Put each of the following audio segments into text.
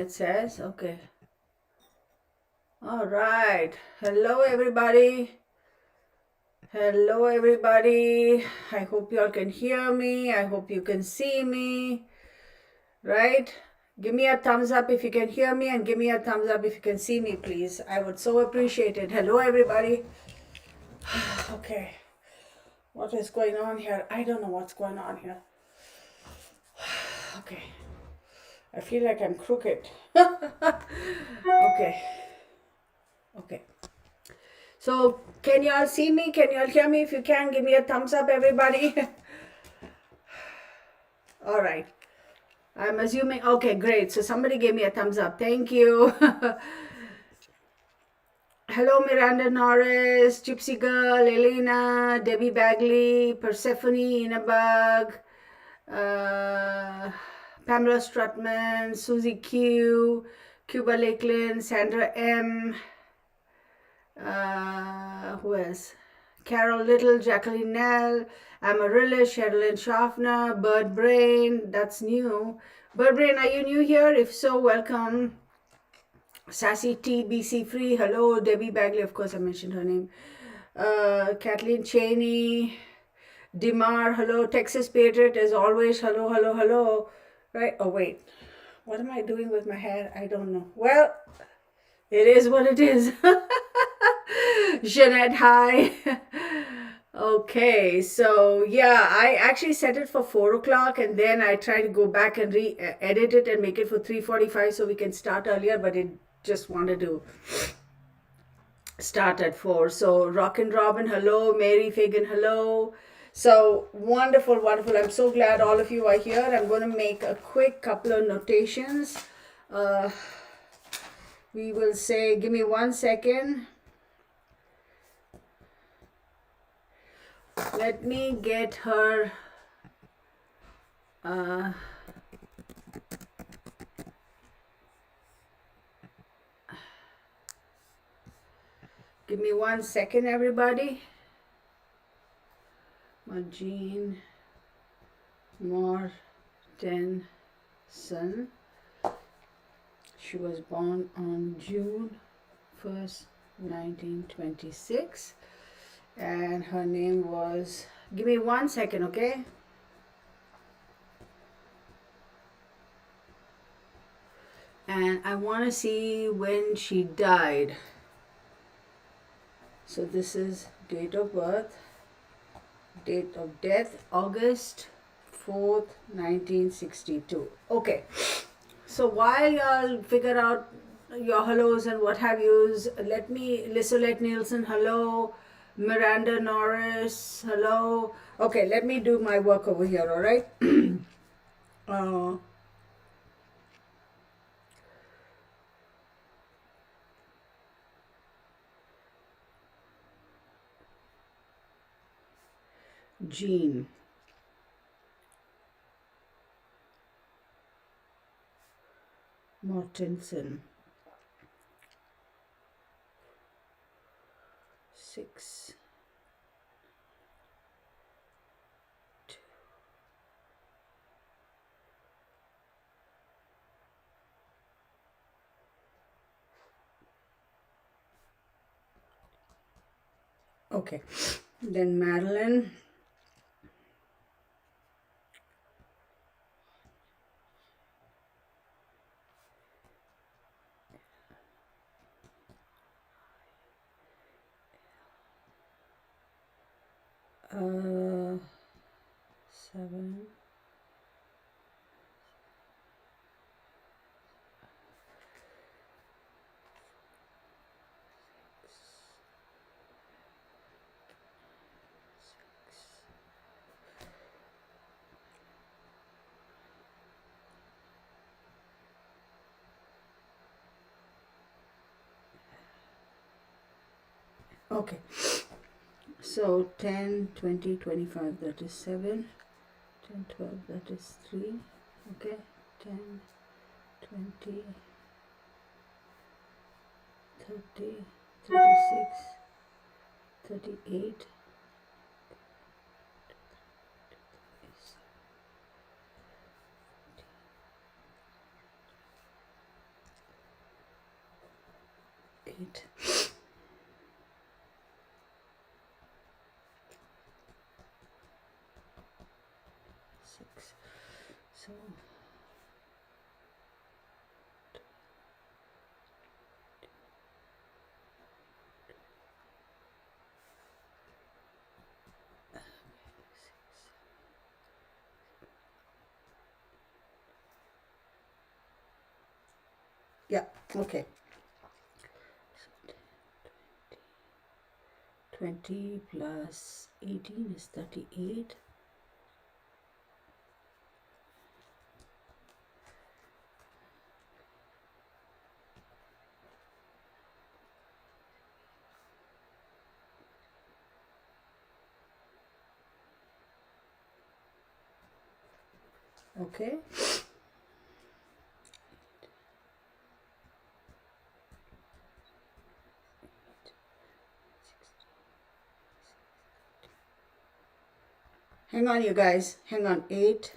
it says. Okay. All right. Hello, everybody. Hello, everybody. I hope you all can hear me. I hope you can see me. Right? Give me a thumbs up if you can hear me, and give me a thumbs up if you can see me, please. I would so appreciate it. Hello, everybody. Okay. What is going on here? I don't know what's going on here. Okay. I feel like I'm crooked. Okay. Okay. So, can you all see me? Can you all hear me? If you can, give me a thumbs up, everybody. All right. I'm assuming. Okay, great. So, somebody gave me a thumbs up. Thank you. Hello, Miranda Norris, Gypsy Girl, Elena, Debbie Bagley, Persephone, Inabug, Pamela Strutman, Susie Q, Cuba Lakeland, Sandra M. Who else? Carol Little, Jacqueline Nell, Amaryllis, Sherilyn Schaffner, Bird Brain. That's new. Bird Brain, are you new here? If so, welcome. Sassy T, BC Free, hello. Debbie Bagley, of course, I mentioned her name. Kathleen Cheney, Dimar, hello. Texas Patriot, as always, hello, hello, hello. Right? Oh, wait. What am I doing with my hair? I don't know. Well, it is what it is. Jeanette, hi. Okay, so yeah, I actually set it for 4 o'clock, and then I try to go back and edit it and make it for 3:45 so we can start earlier, but it just wanted to start at 4. So Rockin' Robin, hello. Mary Fagan, hello. So wonderful, wonderful. I'm so glad all of you are here. I'm going to make a quick couple of notations. We will say, give me 1 second. Let me get her. Give me 1 second, everybody. Jeane Mortenson. She was born on June 1st, 1926. And her name was, give me 1 second, okay? And I want to see when she died. So this is date of birth, date of death, August 4th, 1962. Okay. So while y'all figure out your hellos and what have yous, let me, Lissolette Nielsen, hello. Miranda Norris, hello. Okay, let me do my work over here, all right? Jeane Mortenson. 6. Okay, then Madeline. Uh, 7. Okay, so 10, 20, 25, that is 7. 10, 12, that is 3. Okay, 10, 20, 30, 36, 38. 8. 6. So yeah, okay. 20 plus 18 is 38. Okay. Hang on, you guys. Hang on. 8.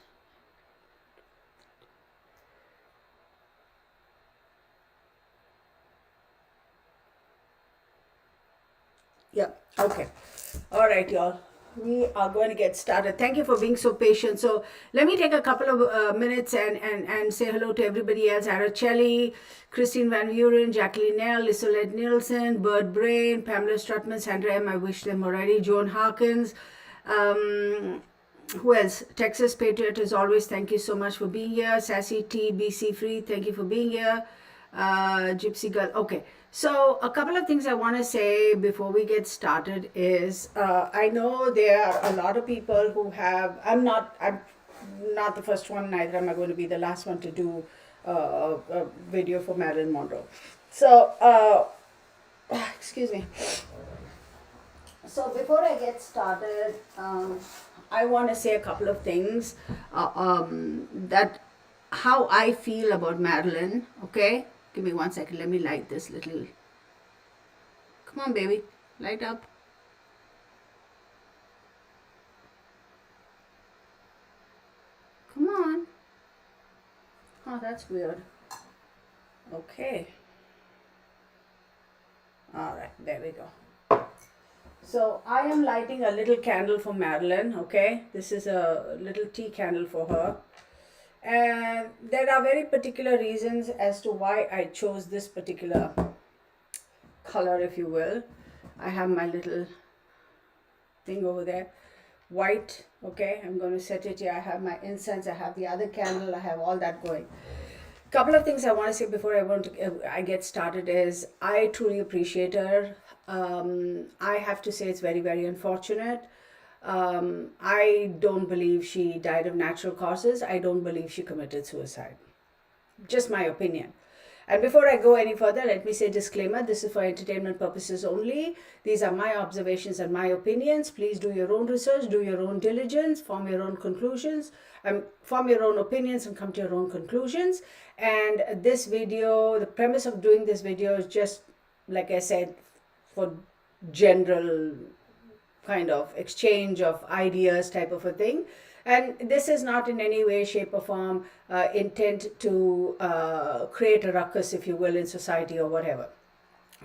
Yeah. Okay. All right, y'all. We are going to get started. Thank you for being so patient. So let me take a couple of minutes and say hello to everybody else. Araceli, Christine Van Buren, Jacqueline Nell, Isolette Nielsen, Bert Brain, Pamela Strutman, Sandra M. I wish them already. Joan Harkins. Who else? Texas Patriot, as always, thank you so much for being here. Sassy T, BC Free, thank you for being here. Gypsy Girl. Okay, so a couple of things I want to say before we get started is I know there are a lot of people who have. I'm not the first one, neither am I going to be the last one to do a video for Marilyn Monroe. So, excuse me. So before I get started, I want to say a couple of things that how I feel about Marilyn. Okay, give me 1 second. Let me light this little. Come on, baby, light up. Come on. Oh, that's weird. Okay. All right, there we go. So I am lighting a little candle for Marilyn, okay? This is a little tea candle for her. And there are very particular reasons as to why I chose this particular color, if you will. I have my little thing over there, white, okay? I'm going to set it here. I have my incense, I have the other candle, I have all that going. Couple of things I want to say before I get started is I truly appreciate her. I have to say it's very, very unfortunate. I don't believe she died of natural causes. I don't believe she committed suicide. Just my opinion. And before I go any further, let me say disclaimer, this is for entertainment purposes only. These are my observations and my opinions. Please do your own research, do your own diligence, form your own conclusions, form your own opinions and come to your own conclusions. And this video, the premise of doing this video is just, like I said, for general kind of exchange of ideas type of a thing. And this is not in any way, shape or form intent to create a ruckus, if you will, in society or whatever.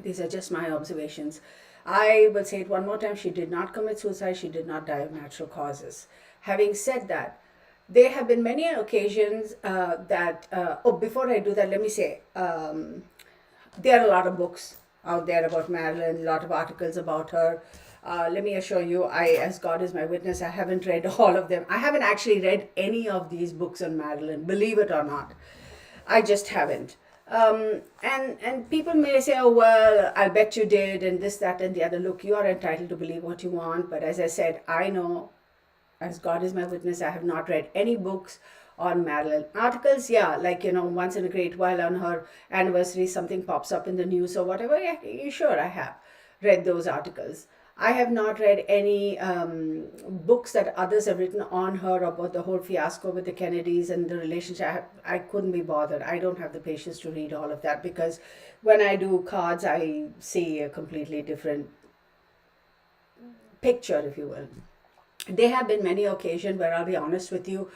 These are just my observations. I will say it one more time. She did not commit suicide. She did not die of natural causes. Having said that, there have been many occasions before I do that, let me say, there are a lot of books out there about Marilyn, a lot of articles about her. Let me assure you, as God is my witness, I haven't read all of them. I haven't actually read any of these books on Marilyn, believe it or not. I just haven't. And people may say, oh, well, I'll bet you did, and this, that, and the other. Look, you are entitled to believe what you want. But as I said, I know, as God is my witness, I have not read any books on Marilyn. Articles, yeah, like, once in a great while on her anniversary, something pops up in the news or whatever. Yeah, sure, I have read those articles. I have not read any books that others have written on her about the whole fiasco with the Kennedys and the relationship. I couldn't be bothered. I don't have the patience to read all of that because when I do cards, I see a completely different picture, if you will. There have been many occasions where I'll be honest with you,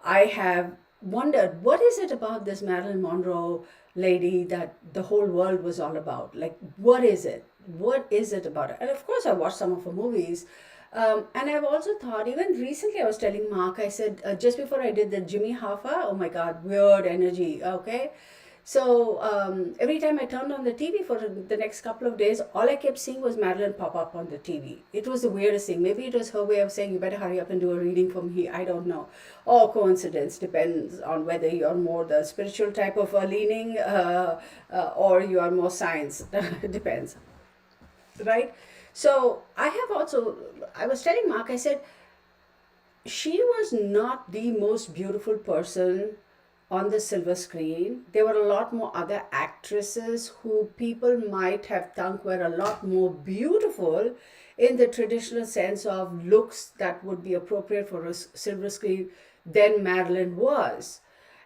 I have wondered, what is it about this Marilyn Monroe lady that the whole world was all about. Like, what is it? What is it about it? And of course, I watched some of her movies. And I've also thought, even recently, I was telling Mark, I said, just before I did the Jimmy Hoffa, oh my God, weird energy, okay? So every time I turned on the TV for the next couple of days, all I kept seeing was Madeline pop up on the TV. It was the weirdest thing. Maybe it was her way of saying, you better hurry up and do a reading for me. I don't know. Or coincidence, depends on whether you're more the spiritual type of leaning or you are more science. Depends, right? So I have also, I was telling Mark, I said, she was not the most beautiful person on the silver screen. There were a lot more other actresses who people might have thunk were a lot more beautiful in the traditional sense of looks that would be appropriate for a silver screen than Marilyn was.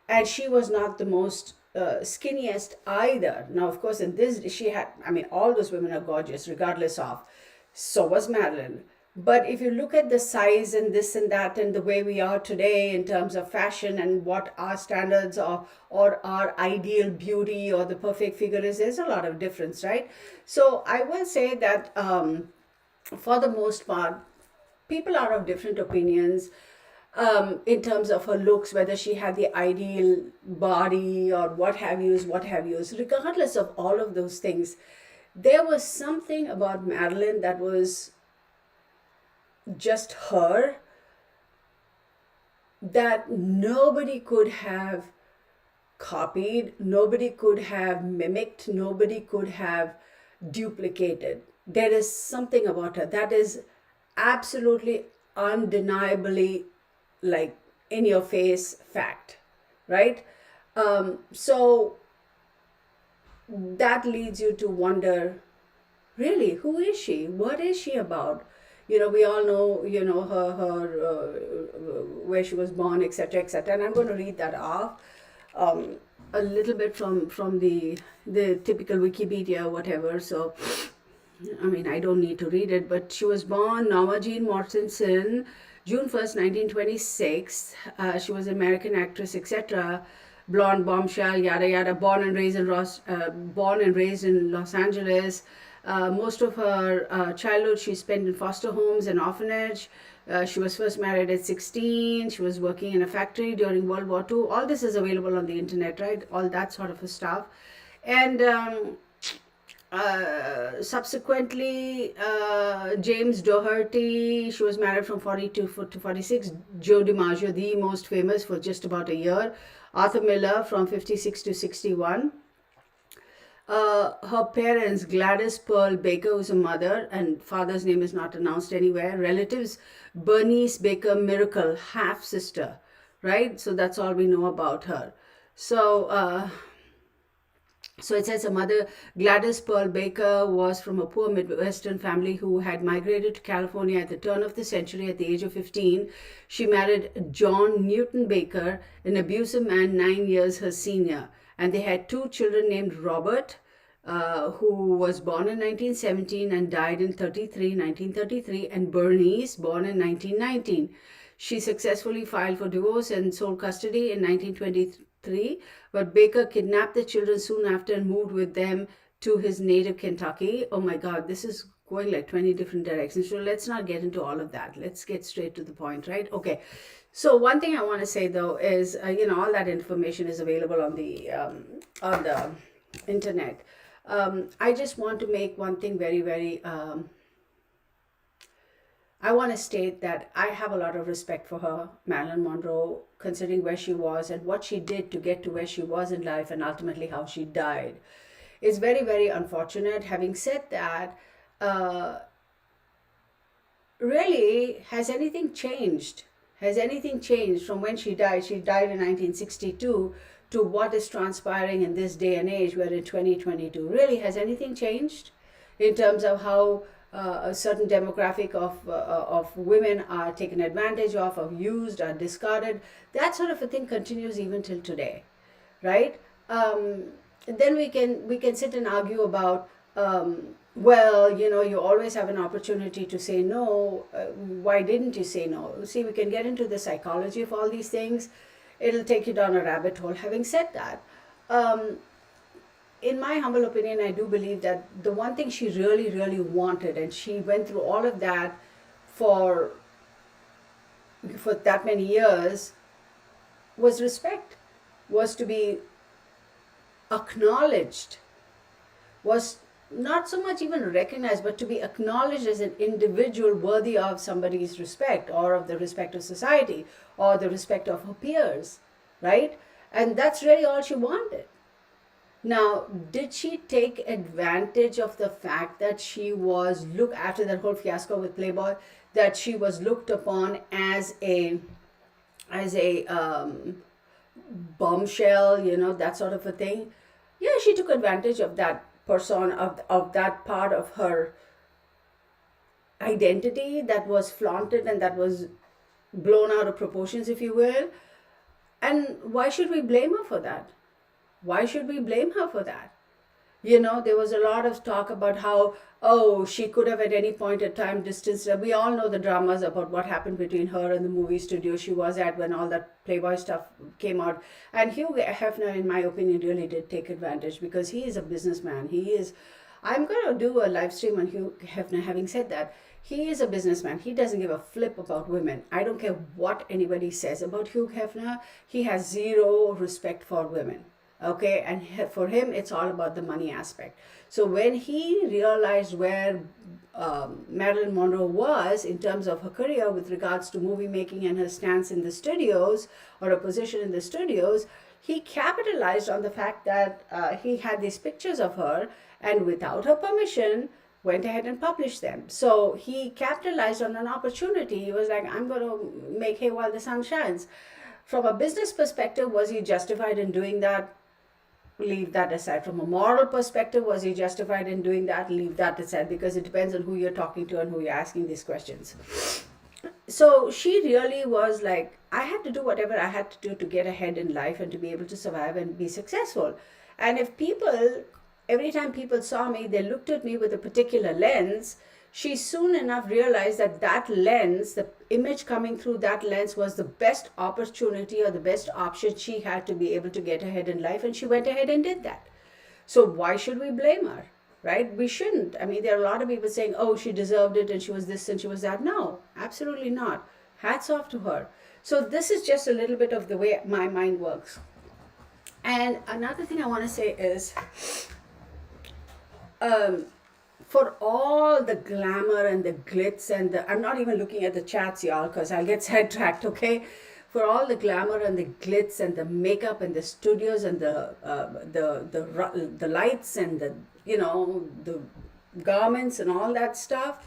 And she was not the most skinniest either. Now, of course, in this, she had, I mean, all those women are gorgeous, regardless of. So was Marilyn. But if you look at the size and this and that and the way we are today in terms of fashion and what our standards are or our ideal beauty or the perfect figure is, there's a lot of difference, right? So I will say that for the most part, people are of different opinions in terms of her looks, whether she had the ideal body or what have yous, what have yous. Regardless of all of those things, there was something about Madeline that was just her that nobody could have copied, nobody could have mimicked, nobody could have duplicated. There is something about her that is absolutely undeniably like in your face fact, right? So that leads you to wonder, really, who is she? What is she about? We all know, her where she was born, etc., etc. And I'm going to read that off a little bit from the typical Wikipedia, whatever. So, I mean, I don't need to read it, but she was born Norma Jeane Mortenson, June 1st, 1926. She was an American actress, etc. Blonde bombshell, yada yada. Born and raised in Los Angeles. Most of her childhood she spent in foster homes and orphanage. She was first married at 16. She was working in a factory during World War II. All this is available on the internet, right? All that sort of stuff. And subsequently, James Doherty, she was married from 42 to 46. Joe DiMaggio, the most famous, for just about a year. Arthur Miller from 56 to 61. Her parents, Gladys Pearl Baker, who's a mother, and father's name is not announced anywhere. Relatives, Bernice Baker Miracle, half sister, right? So that's all we know about her. So it says her mother, Gladys Pearl Baker, was from a poor Midwestern family who had migrated to California at the turn of the century at the age of 15. She married John Newton Baker, an abusive man 9 years her senior. And they had two children named Robert, who was born in 1917 and died in 1933, and Bernice, born in 1919. She successfully filed for divorce and sole custody in 1923, but Baker kidnapped the children soon after and moved with them to his native Kentucky. Oh my God, this is going like 20 different directions. So let's not get into all of that. Let's get straight to the point, right? Okay. So one thing I want to say though is, all that information is available on the internet. I just want to make one thing very, very I want to state that I have a lot of respect for her, Marilyn Monroe, considering where she was and what she did to get to where she was in life and ultimately how she died. It's very, very unfortunate. Having said that, really, has anything changed? Has anything changed from when she died? She died in 1962 to what is transpiring in this day and age, we're in 2022. Really, has anything changed in terms of how a certain demographic of women are taken advantage of, are used, are discarded? That sort of a thing continues even till today, right? Then we can sit and argue about well, you always have an opportunity to say no. Why didn't you say no? See, we can get into the psychology of all these things. It'll take you down a rabbit hole. Having said that, in my humble opinion, I do believe that the one thing she really, really wanted, and she went through all of that for for that many years, was respect, was to be acknowledged, was not so much even recognized, but to be acknowledged as an individual worthy of somebody's respect, or of the respect of society, or the respect of her peers, right? And that's really all she wanted. Now, did she take advantage of the fact that she was look after that whole fiasco with Playboy, that she was looked upon as a bombshell, that sort of a thing? Yeah, she took advantage of that person, of that part of her identity that was flaunted and that was blown out of proportions, if you will. And why should we blame her for that? Why should we blame her for that? There was a lot of talk about how, oh, she could have at any point in time distanced her. We all know the dramas about what happened between her and the movie studio she was at when all that Playboy stuff came out. And Hugh Hefner, in my opinion, really did take advantage, because he is a businessman. I'm going to do a live stream on Hugh Hefner. Having said that, he is a businessman. He doesn't give a flip about women. I don't care what anybody says about Hugh Hefner. He has zero respect for women. Okay, and for him, it's all about the money aspect. So when he realized where Marilyn Monroe was in terms of her career with regards to movie making and her stance in the studios, or her position in the studios, he capitalized on the fact that he had these pictures of her, and without her permission, went ahead and published them. So he capitalized on an opportunity. He was like, I'm going to make hay while the sun shines. From a business perspective, was he justified in doing that? Leave that aside. From a moral perspective, was he justified in doing that? Leave that aside, because it depends on who you're talking to and who you're asking these questions. So she really was like, I had to do whatever I had to do to get ahead in life and to be able to survive and be successful. And if people, every time people saw me, they looked at me with a particular lens, she soon enough realized that that lens, the image coming through that lens, was the best opportunity or the best option she had to be able to get ahead in life. And she went ahead and did that. So why should we blame her? Right? We shouldn't. I mean, there are a lot of people saying, oh, she deserved it and she was this and she was that. No, absolutely not. Hats off to her. So this is just a little bit of the way my mind works. And another thing I want to say is, for all the glamour and the glitz and I'm not even looking at the chats, y'all, because I'll get sidetracked, okay? For all the glamour and the glitz and the makeup and the studios and the lights and the garments and all that stuff,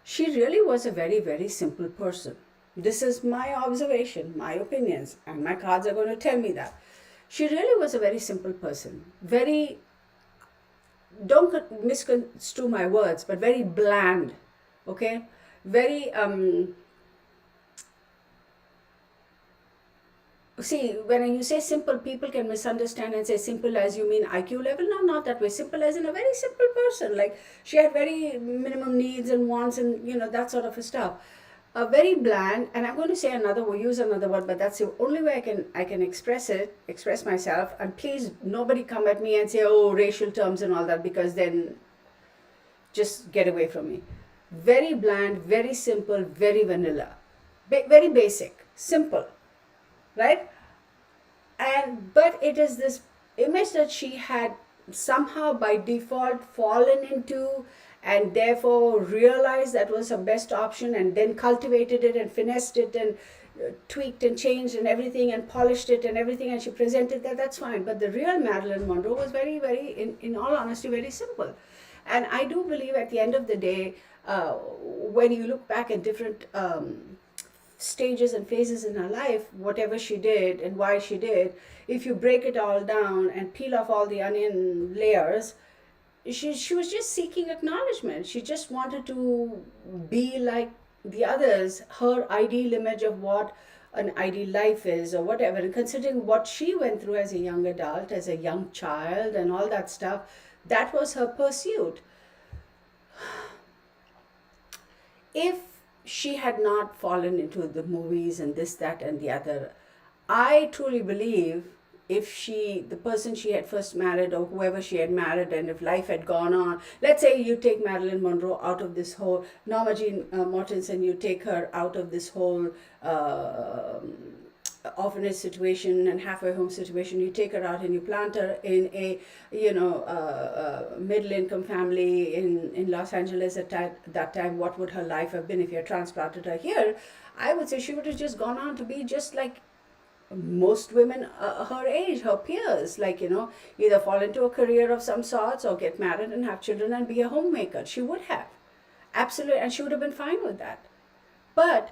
she really was a very, very simple person. This is my observation, my opinions, and my cards are going to tell me that. She really was a very simple person. Very, don't misconstrue my words, but very bland, okay? Very, see, when you say simple, people can misunderstand and say simple as you mean IQ level. No, not that way. Simple as in a very simple person. Like, she had very minimum needs and wants and, that sort of stuff. Very bland, and I'm going to say use another word, but that's the only way I can express myself. And please, nobody come at me and say, oh, racial terms and all that, because then just get away from me. Very bland, very simple, very vanilla, very basic, simple, right? But it is this image that she had somehow by default fallen into, and therefore realized that was her best option, and then cultivated it and finessed it and tweaked and changed and everything and polished it and everything, and she presented that's fine. But the real Marilyn Monroe was very, very, in all honesty, very simple. And I do believe at the end of the day, when you look back at different stages and phases in her life, whatever she did and why she did, if you break it all down and peel off all the onion layers, she was just seeking acknowledgement. She just wanted to be like the others, her ideal image of what an ideal life is or whatever. And considering what she went through as a young adult, as a young child and all that stuff, that was her pursuit. If she had not fallen into the movies and this, that and the other, I truly believe if the person she had first married or whoever she had married, and if life had gone on, let's say you take Marilyn Monroe out of this whole, Norma Jeane Mortenson, you take her out of this whole uh, orphanage situation and halfway home situation, you take her out and you plant her in a, middle income family in Los Angeles at that time, what would her life have been if you had transplanted her here? I would say she would have just gone on to be just like most women her age, her peers, like, either fall into a career of some sorts or get married and have children and be a homemaker. She would have. Absolutely. And she would have been fine with that. But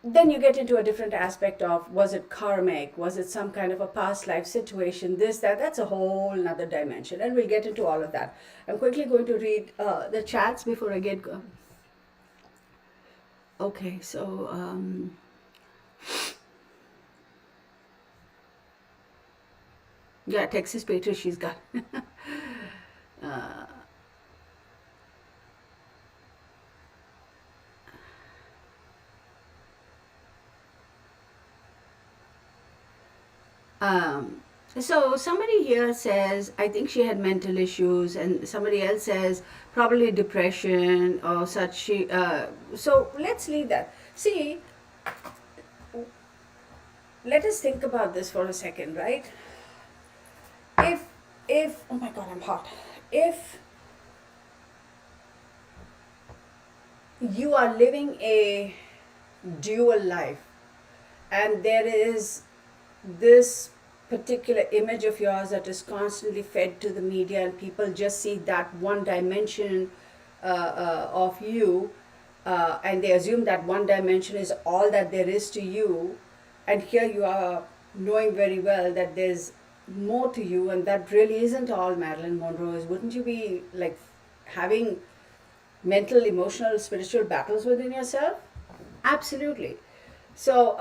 then you get into a different aspect of, was it karmic? Was it some kind of a past life situation? This, that, that's a whole nother dimension. And we'll get into all of that. I'm quickly going to read the chats before I get going. Okay, so yeah, Texas Patriot, she's got. So somebody here says, I think she had mental issues, and somebody else says probably depression or such. So let's leave that. See, let us think about this for a second, right? If oh my God, I'm hot. If you are living a dual life, and there is this particular image of yours that is constantly fed to the media, and people just see that one dimension of you, and they assume that one dimension is all that there is to you, and here you are knowing very well that there's more to you, and that really isn't all Marilyn Monroe is. Wouldn't you be like having mental, emotional, spiritual battles within yourself? Absolutely. So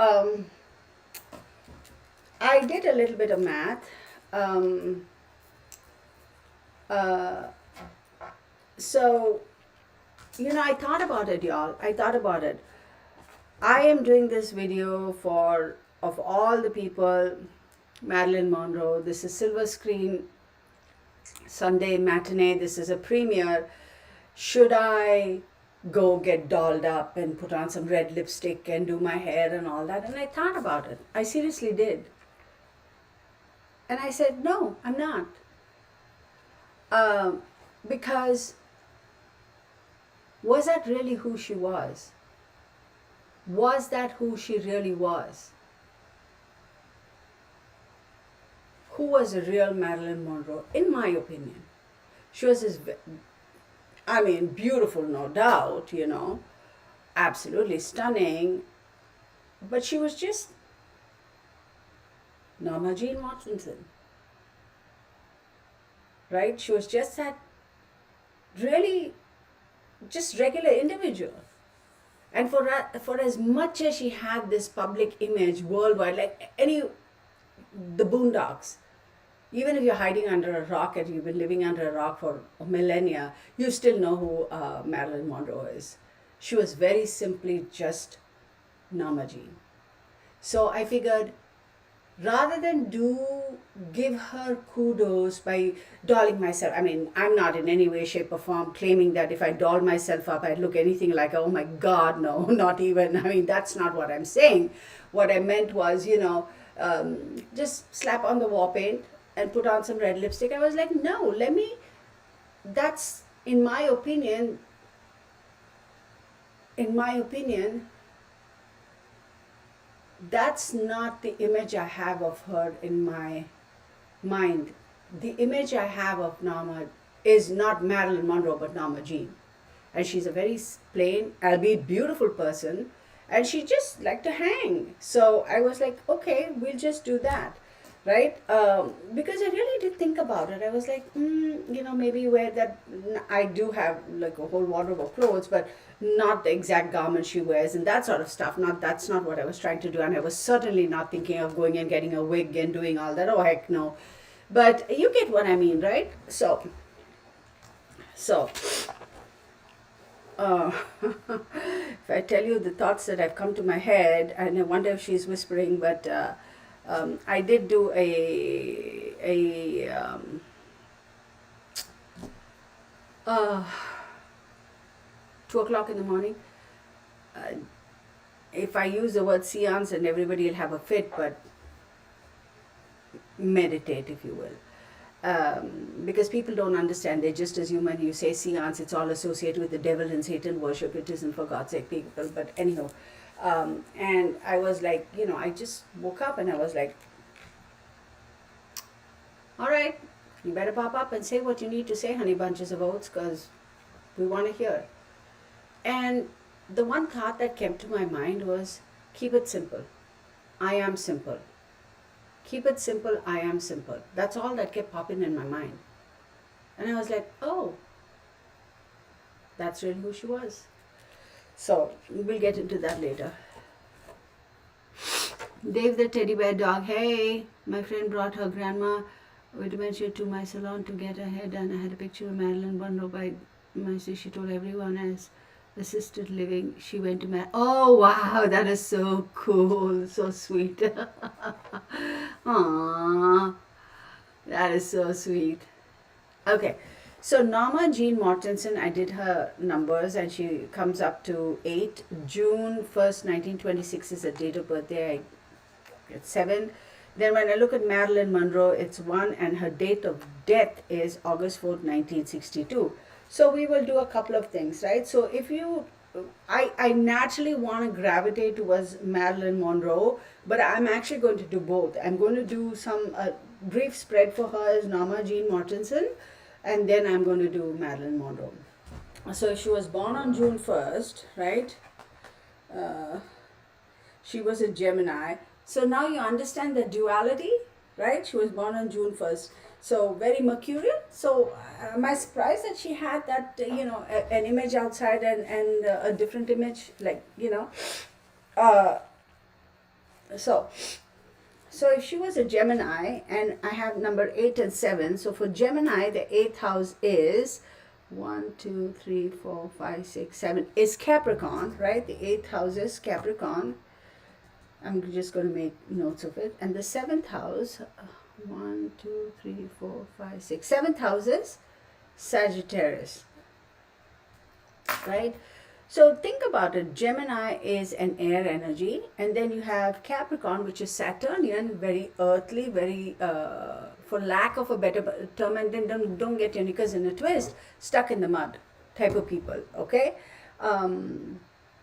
I did a little bit of math. So, I thought about it, y'all. I thought about it. I am doing this video of all the people, Marilyn Monroe. This is silver screen Sunday matinee. This is a premiere. Should I go get dolled up and put on some red lipstick and do my hair and all that? And I thought about it. I seriously did. And I said, no, I'm not. Because was that really who she was? Was that who she really was? Who was the real Marilyn Monroe? In my opinion, she was this, beautiful, no doubt, absolutely stunning, but she was just Norma Jeane Mortenson, right? She was just that really just regular individual. And for as much as she had this public image worldwide, like the Boondocks, even if you're hiding under a rock and you've been living under a rock for millennia, you still know who Marilyn Monroe is. She was very simply just Norma Jeane. So I figured, rather than give her kudos by dolling myself, I'm not in any way, shape or form claiming that if I doll myself up, I'd look anything like, oh my God, no, not even, that's not what I'm saying. What I meant was, just slap on the war paint and put on some red lipstick. I was like, no, that's, in my opinion, that's not the image I have of her in my mind. The image I have of Norma is not Marilyn Monroe, but Norma Jeane. And she's a very plain, albeit beautiful person, and she just liked to hang. So I was like, okay, we'll just do that, right? Because I really did think about it. I was like, maybe wear that. I do have like a whole wardrobe of clothes, but not the exact garment she wears and that sort of stuff. That's not what I was trying to do, and I was certainly not thinking of going and getting a wig and doing all that. Oh heck no! But you get what I mean, right? So if I tell you the thoughts that have come to my head, and I wonder if she's whispering, but I did do a 2 o'clock in the morning. If I use the word seance, and everybody will have a fit, but meditate, if you will. Because people don't understand. They just assume when you say seance, it's all associated with the devil and Satan worship. It isn't, for God's sake, people. But anyhow, and I was like, I just woke up and I was like, all right, you better pop up and say what you need to say, honey bunches of oats, because we want to hear. And the one thought that came to my mind was, keep it simple. I am simple. Keep it simple, I am simple. That's all that kept popping in my mind. And I was like, oh, that's really who she was. So we'll get into that later. Dave the teddy bear dog. Hey, my friend brought her grandma with dementia to my salon to get her hair done. I had a picture of Marilyn Monroe by my sister. She told everyone as assisted living. She went to oh wow, that is so cool, so sweet. Aww, that is so sweet. Okay, so Norma Jeane Mortenson, I did her numbers and she comes up to 8. June 1st, 1926 is her date of birthday. I get 7. Then when I look at Marilyn Monroe, it's 1, and her date of death is August 4th, 1962. So we will do a couple of things, right? So if you, I naturally want to gravitate towards Marilyn Monroe, but I'm actually going to do both. I'm going to do some brief spread for her as Norma Jeane Mortenson, and then I'm going to do Marilyn Monroe. So she was born on June 1st, right? She was a Gemini. So now you understand the duality, right? She was born on June 1st. So very mercurial. So am I surprised that she had that, an image outside and a different image, like, so if she was a Gemini, and I have number 8 and 7. So for Gemini, the 8th house is 1, 2, 3, 4, 5, 6, 7 is Capricorn, right? The 8th house is Capricorn. I'm just going to make notes of it. And the 7th house, 1, 2, 3, 4, 5, 6. 7th house is Sagittarius, right? So think about it. Gemini is an air energy, and then you have Capricorn, which is Saturnian, very earthly, very, for lack of a better term, and then don't get your knickers in a twist, stuck in the mud type of people, okay?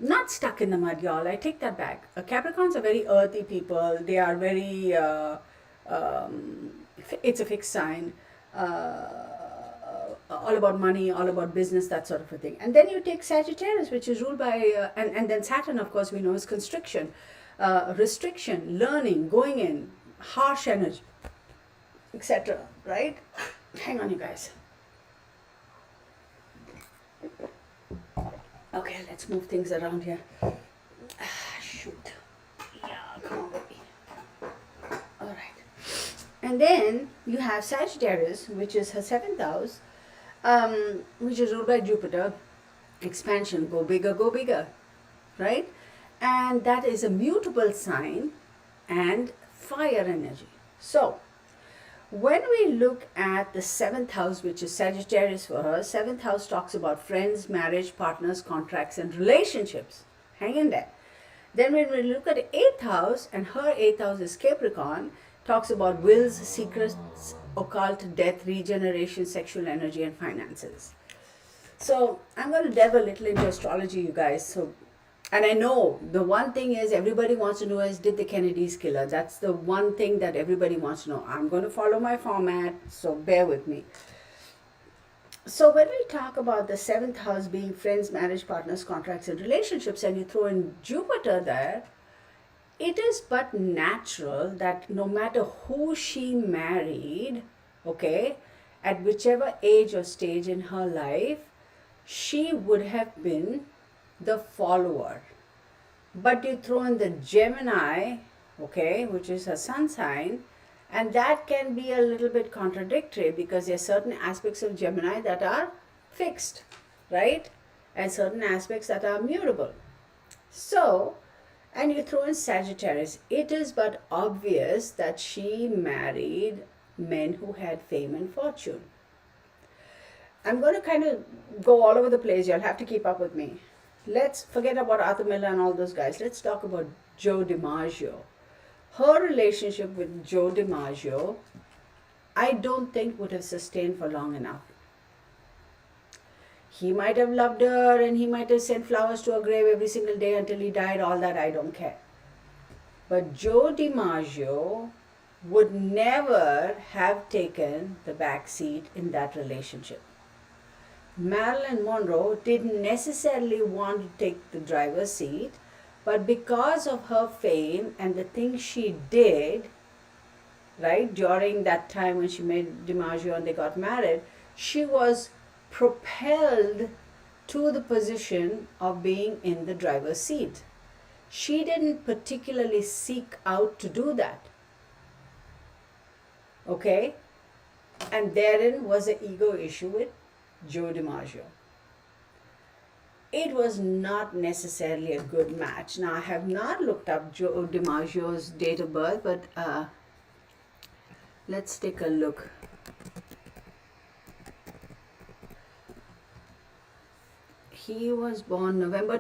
Not stuck in the mud, y'all. I take that back. Capricorns are very earthy people. They are very, it's a fixed sign. All about money, all about business, that sort of a thing. And then you take Sagittarius, which is ruled by, and then Saturn, of course, we know is constriction, restriction, learning, going in, harsh energy, etc. Right? Hang on, you guys. Okay, let's move things around here. Shoot. Yeah, come on, baby. All right. And then you have Sagittarius, which is her 7th house, which is ruled by Jupiter. Expansion, go bigger, right? And that is a mutable sign and fire energy. So when we look at the 7th house, which is Sagittarius for her, 7th house talks about friends, marriage, partners, contracts, and relationships. Hang in there. Then when we look at the 8th house, and her 8th house is Capricorn, talks about wills, secrets, occult, death, regeneration, sexual energy, and finances. So I'm going to delve a little into astrology, you guys. So, and I know the one thing is everybody wants to know is, did the Kennedys kill her? That's the one thing that everybody wants to know. I'm going to follow my format, so bear with me. So when we talk about the 7th house being friends, marriage, partners, contracts, and relationships, and you throw in Jupiter there, it is but natural that no matter who she married, okay, at whichever age or stage in her life, she would have been the follower. But you throw in the Gemini, okay, which is her sun sign, and that can be a little bit contradictory because there are certain aspects of Gemini that are fixed, right? And certain aspects that are mutable. So And you throw in Sagittarius. It is but obvious that she married men who had fame and fortune. I'm going to kind of go all over the place. You'll have to keep up with me. Let's forget about Arthur Miller and all those guys. Let's talk about Joe DiMaggio. Her relationship with Joe DiMaggio, I don't think would have sustained for long enough. He might have loved her and he might have sent flowers to her grave every single day until he died. All that I don't care. But Joe DiMaggio would never have taken the back seat in that relationship. Marilyn Monroe didn't necessarily want to take the driver's seat, but because of her fame and the things she did, right, during that time when she met DiMaggio and they got married, she was propelled to the position of being in the driver's seat. She didn't particularly seek out to do that. Okay? And therein was an ego issue with Joe DiMaggio. It was not necessarily a good match. Now, I have not looked up Joe DiMaggio's date of birth, but let's take a look. He was born November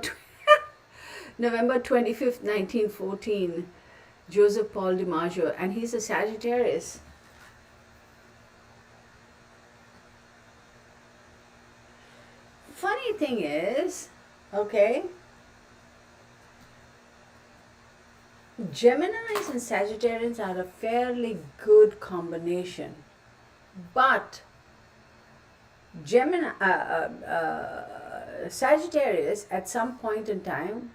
25th, 1914, Joseph Paul DiMaggio, and he's a Sagittarius. Funny thing is, okay, Geminis and Sagittarians are a fairly good combination, but Sagittarius at some point in time,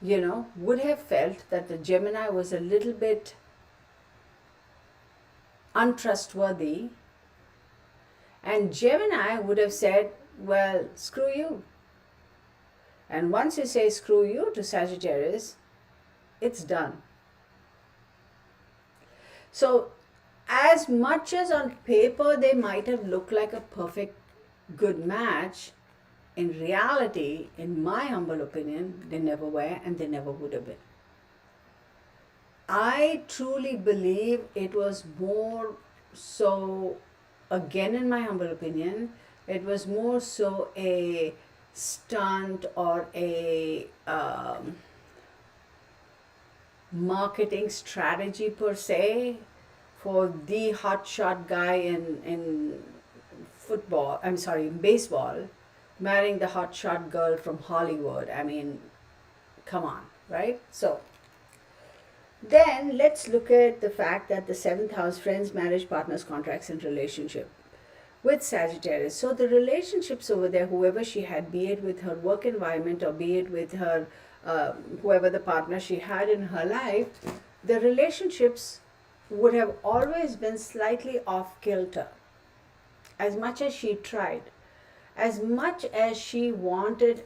would have felt that the Gemini was a little bit untrustworthy, and Gemini would have said, well, screw you. And once you say screw you to Sagittarius, it's done. So, as much as on paper they might have looked like a perfect good match, in reality, in my humble opinion, they never were and they never would have been. I truly believe it was more so, again in my humble opinion, it was more so a stunt or a marketing strategy per se for the hotshot guy in baseball, marrying the hotshot girl from Hollywood. I mean, come on, right? So, then let's look at the fact that the 7th house, friends, marriage, partners, contracts, and relationship with Sagittarius. So the relationships over there, whoever she had, be it with her work environment or be it with her, whoever the partner she had in her life, the relationships would have always been slightly off kilter. As much as she tried, as much as she wanted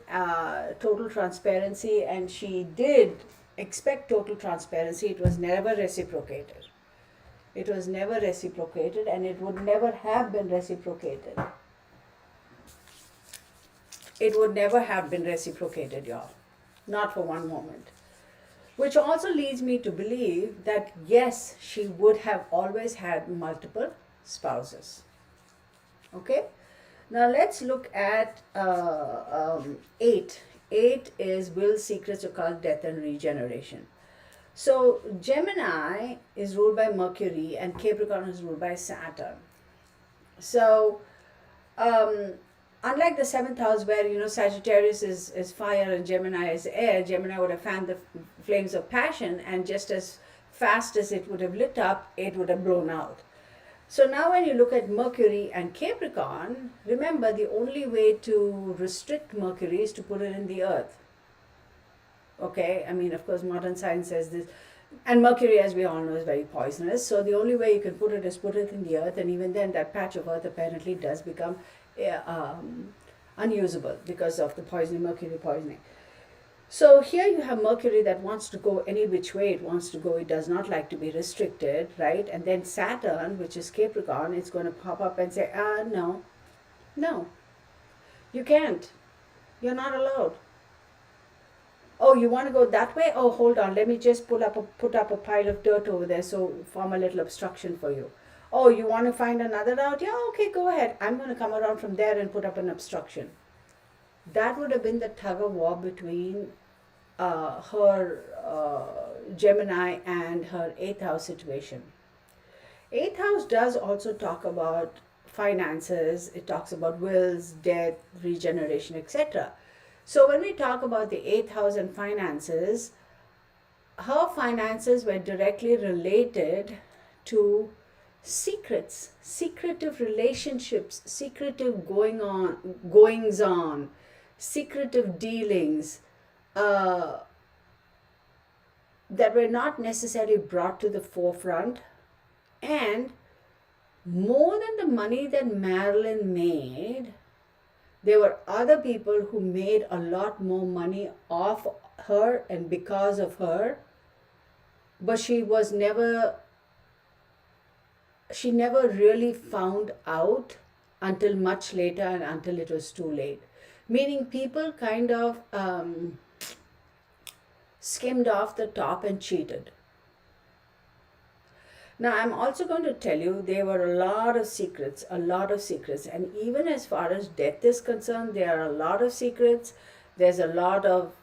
total transparency, and she did expect total transparency, it was never reciprocated. It was never reciprocated, and it would never have been reciprocated. It would never have been reciprocated, y'all. Not for one moment. Which also leads me to believe that yes, she would have always had multiple spouses. Okay? Now let's look at 8. 8 is will, secrets, occult, death, and regeneration. So Gemini is ruled by Mercury and Capricorn is ruled by Saturn. So unlike the 7th house where Sagittarius is fire and Gemini is air, Gemini would have fanned the flames of passion, and just as fast as it would have lit up, it would have blown out. So now when you look at Mercury and Capricorn, remember the only way to restrict Mercury is to put it in the earth. Okay, I mean, of course, modern science says this, and Mercury, as we all know, is very poisonous. So the only way you can put it is put it in the earth, and even then, that patch of earth apparently does become unusable because of the poisoning, mercury poisoning. So here you have Mercury that wants to go any which way it wants to go. It does not like to be restricted, right? And then Saturn, which is Capricorn, it's going to pop up and say, no, you can't. You're not allowed. Oh, you want to go that way? Oh, hold on. Let me just put up a pile of dirt over there so form a little obstruction for you. Oh, you want to find another route? Yeah, okay, go ahead. I'm going to come around from there and put up an obstruction. That would have been the tug of war between her Gemini and her eighth house situation. Eighth house does also talk about finances, it talks about wills, death, regeneration, etc. So when we talk about the eighth house and finances, her finances were directly related to secrets, secretive relationships, secretive goings on, secretive dealings, uh, that were not necessarily brought to the forefront. And more than the money that Marilyn made, there were other people who made a lot more money off her and because of her, but she never really found out until much later and until it was too late. Meaning people kind of skimmed off the top and cheated. Now, I'm also going to tell you there were a lot of secrets, a lot of secrets. And even as far as death is concerned, there are a lot of secrets. There's a lot of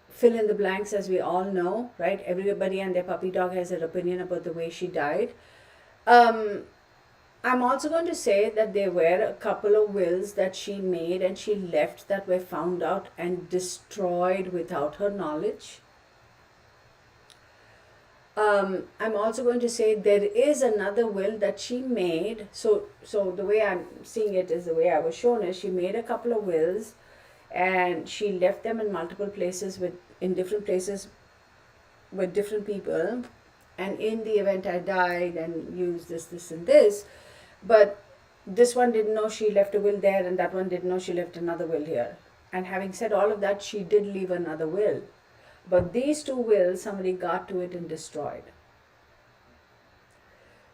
fill in the blanks, as we all know, right? Everybody and their puppy dog has an opinion about the way she died. I'm also going to say that there were a couple of wills that she made and she left that were found out and destroyed without her knowledge. I'm also going to say there is another will that she made. So the way I'm seeing it is the way I was shown is she made a couple of wills, and she left them in multiple places in different places with different people. And in the event I died and used this, and this, but this one didn't know she left a will there, and that one didn't know she left another will here. And having said all of that, she did leave another will. But these two wills, somebody got to it and destroyed.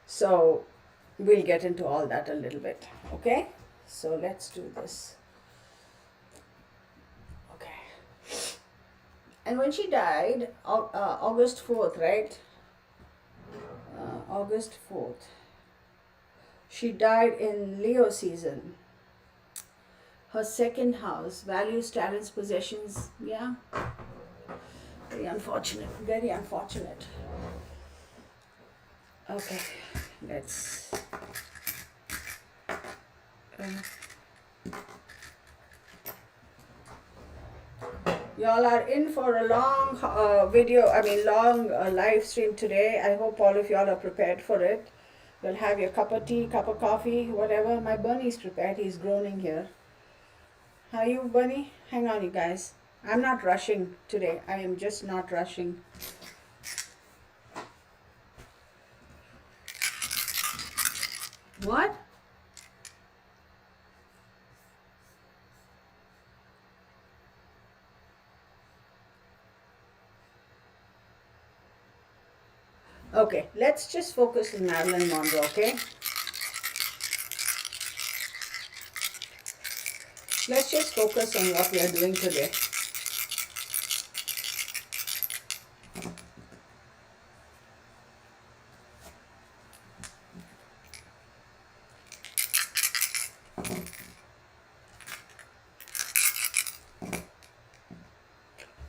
So we'll get into all that a little bit. Okay? So let's do this. Okay. And when she died, August 4th, right? August 4th. She died in Leo season. Her second house, values, talents, possessions. Yeah. Very unfortunate. Very unfortunate. Okay, let's. Y'all are in for a long long live stream today. I hope all of y'all are prepared for it. You'll have your cup of tea, cup of coffee, whatever. My bunny's prepared. He's groaning here. How are you, bunny? Hang on, you guys. I'm not rushing today. I am just not rushing. What? Okay, let's just focus on Marilyn Monroe, okay? Let's just focus on what we are doing today.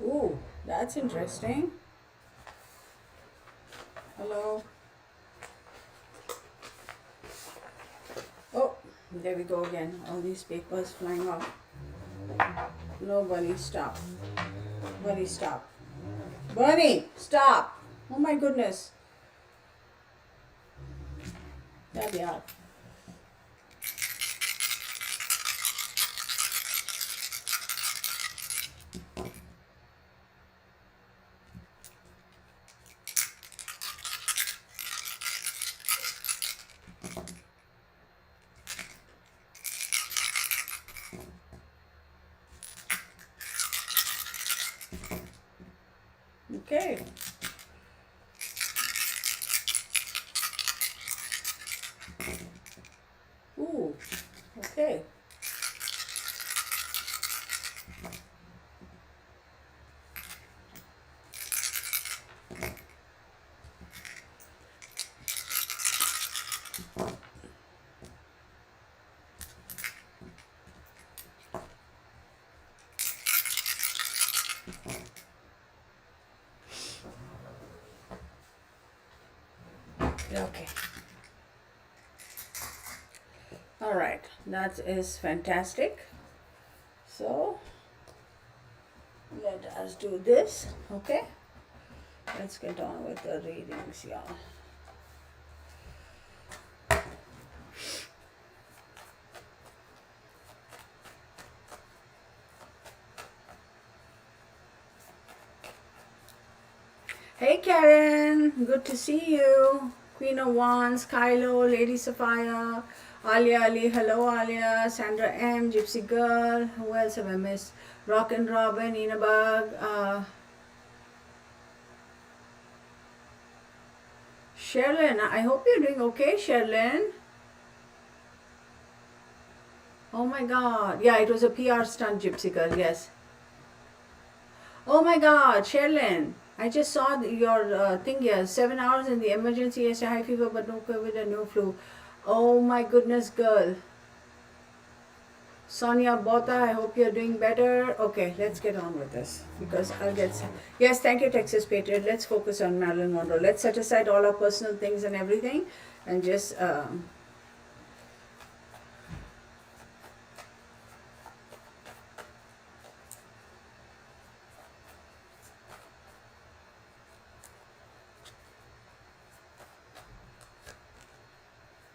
Ooh, that's interesting. Hello. Oh, there we go again. All these papers flying off. No, Bunny, stop. Bunny, stop. Bunny, stop. Oh my goodness. There we are. Okay. Ooh, okay. Okay. All right. That is fantastic. So let us do this. Okay. Let's get on with the readings, y'all. Hey Karen, good to see you. Queen of Wands, Kylo, Lady Sophia, Alia Ali, hello Alia, Sandra M, Gypsy Girl, who else have I missed? Rock and Robin, Nina Bug, Sherlyn, I hope you're doing okay, Sherlyn. Oh my god, yeah, it was a PR stunt, Gypsy Girl, yes. Oh my god, Sherlyn, I just saw your thing here. 7 hours in the emergency, yes, high fever, but no COVID and no flu. Oh my goodness, girl. Sonia Bota, I hope you're doing better. Okay, let's get on with this because I'll get. Yes, thank you, Texas Patriot. Let's focus on Marilyn Monroe. Let's set aside all our personal things and everything and just.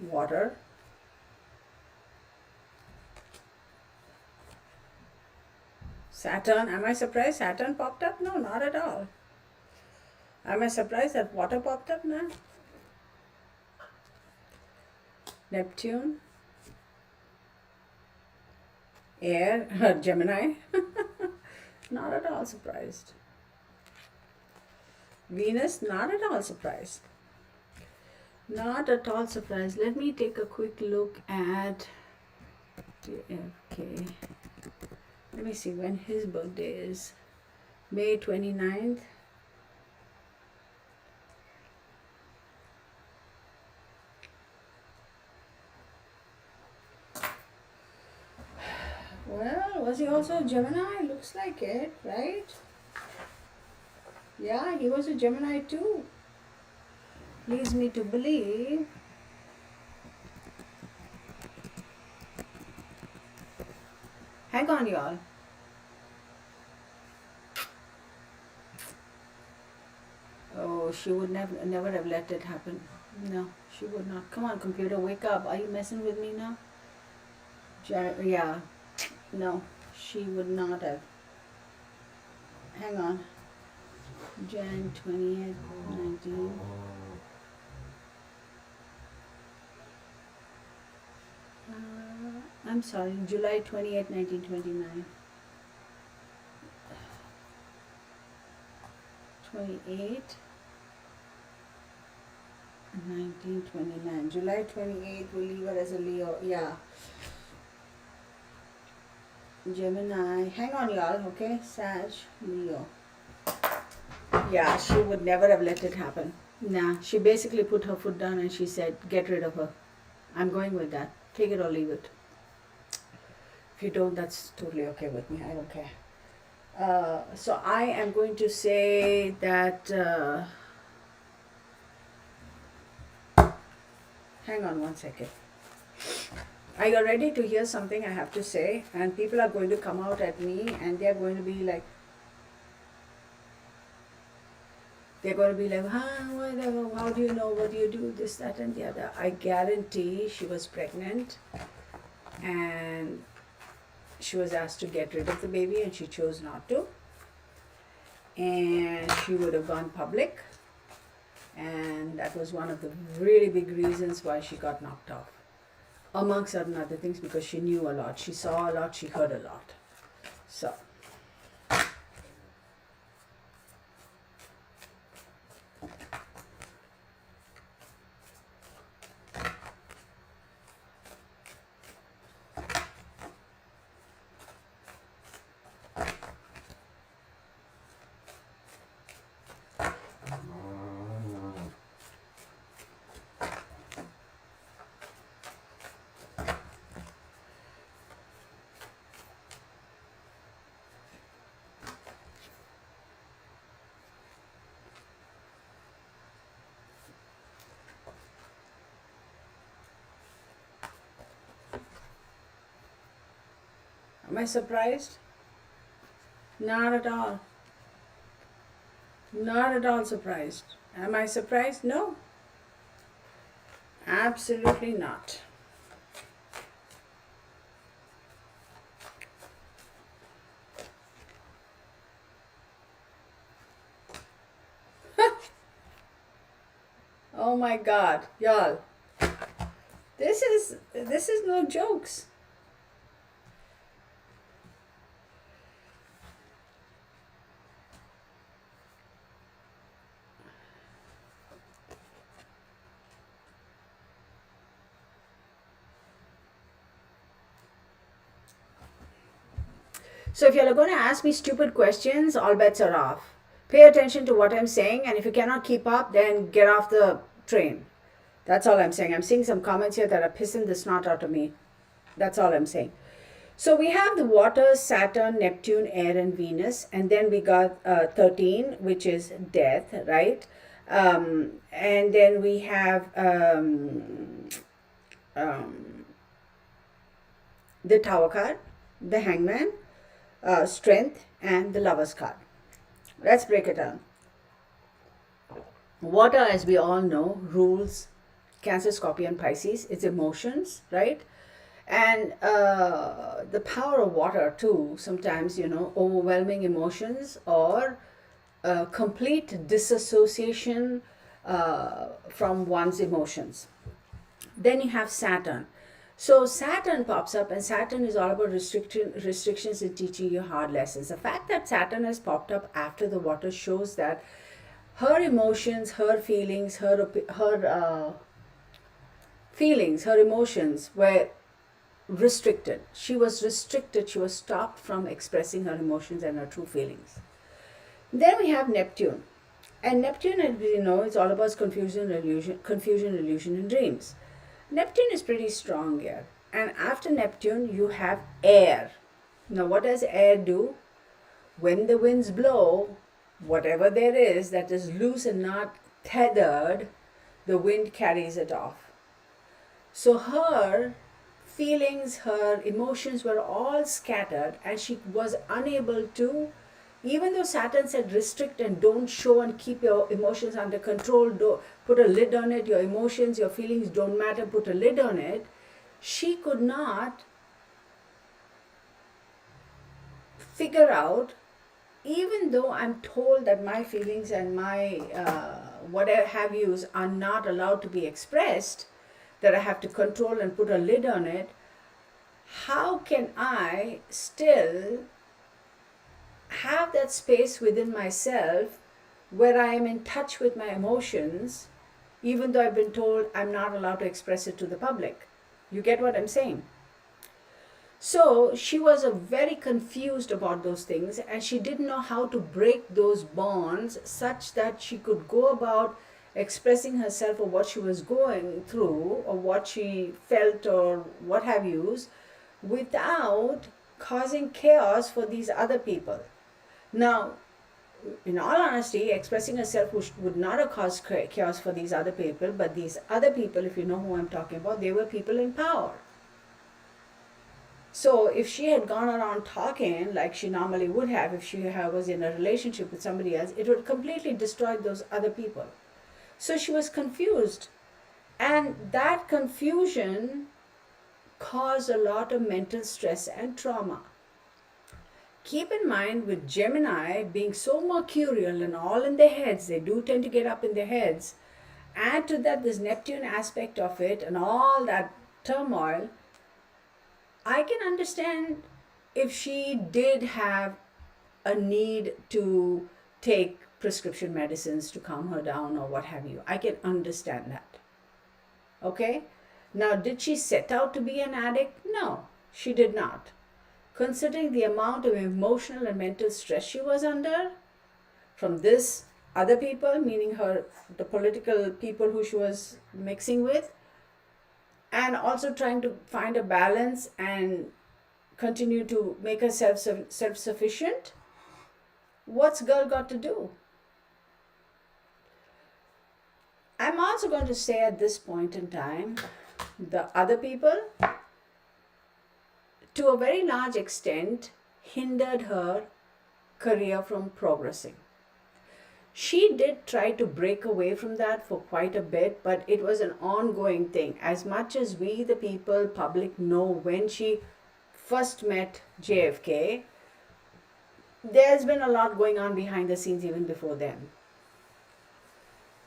Water. Saturn. Am I surprised Saturn popped up? No, not at all. Am I surprised that water popped up now? Neptune. Air. Gemini. Not at all surprised. Venus. Not at all surprised. Not at all surprised. Let me take a quick look at JFK. Let me see when his birthday is. May 29th. Well, was he also a Gemini? Looks like it, right? Yeah, he was a Gemini too. Leads me to believe. Hang on, y'all. Oh, she would never have let it happen. No, she would not. Come on, computer, wake up. Are you messing with me now? Yeah. No, she would not have. Hang on. Jan 20th, 19. I'm sorry, July 28th, 1929. 28, 1929. July 28th, we'll leave her as a Leo. Yeah. Gemini. Hang on, y'all, okay? Sag, Leo. Yeah, she would never have let it happen. Nah, she basically put her foot down and she said, get rid of her. I'm going with that. Take it or leave it. If you don't, that's totally okay with me. I don't care. So I am going to say that. Hang on one second. Are you ready to hear something I have to say? And people are going to come out at me and they're going to be like, whatever, how do you know, what do you do, this, that and the other. I guarantee she was pregnant and she was asked to get rid of the baby and she chose not to. And she would have gone public. And that was one of the really big reasons why she got knocked off. Among certain other things, because she knew a lot, she saw a lot, she heard a lot. So. Am I surprised? Not at all. Not at all surprised. Am I surprised? No, absolutely not. Oh my God, y'all, this is no jokes. So if you're going to ask me stupid questions, all bets are off. Pay attention to what I'm saying, and if you cannot keep up, then get off the train. That's all I'm saying. I'm seeing some comments here that are pissing the snot out of me. That's all I'm saying. So we have the water, Saturn, Neptune, air, and Venus, and then we got 13, which is death, right? And then we have um, the Tower card, the Hangman, Strength, and the Lover's card. Let's break it down. Water, as we all know, rules Cancer, Scorpio, and Pisces. It's emotions, right? And the power of water too, sometimes, overwhelming emotions or complete disassociation from one's emotions. Then you have Saturn. So Saturn pops up, and Saturn is all about restrictions and teaching you hard lessons. The fact that Saturn has popped up after the water shows that her emotions, her feelings, her emotions were restricted. She was restricted. She was stopped from expressing her emotions and her true feelings. Then we have Neptune. And Neptune, as we know, is all about confusion, illusion, and dreams. Neptune is pretty strong here. And after Neptune, you have air. Now, what does air do? When the winds blow, whatever there is that is loose and not tethered, the wind carries it off. So her feelings, her emotions were all scattered, and she was unable to, even though Saturn said restrict and don't show and keep your emotions under control, put a lid on it, your emotions, your feelings don't matter, put a lid on it, she could not figure out, even though I'm told that my feelings and my whatever have yous are not allowed to be expressed, that I have to control and put a lid on it, how can I still have that space within myself where I am in touch with my emotions, even though I've been told I'm not allowed to express it to the public? You get what I'm saying? So she was very confused about those things, and she didn't know how to break those bonds such that she could go about expressing herself or what she was going through or what she felt or what have yous without causing chaos for these other people. Now, in all honesty, expressing herself would not have caused chaos for these other people, but these other people, if you know who I'm talking about, they were people in power. So if she had gone around talking like she normally would have if she was in a relationship with somebody else, it would completely destroy those other people. So she was confused. And that confusion caused a lot of mental stress and trauma. Keep in mind, with Gemini being so mercurial and all in their heads, they do tend to get up in their heads. Add to that this Neptune aspect of it and all that turmoil, I can understand if she did have a need to take prescription medicines to calm her down or what have you. I can understand that. Okay? Now, did she set out to be an addict? No, she did not. Considering the amount of emotional and mental stress she was under from this other people, meaning the political people who she was mixing with, and also trying to find a balance and continue to make herself self-sufficient, what's girl got to do? I'm also going to say at this point in time, the other people, to a very large extent, hindered her career from progressing. She did try to break away from that for quite a bit, but it was an ongoing thing. As much as we, the people, public, know when she first met JFK, there's been a lot going on behind the scenes even before then.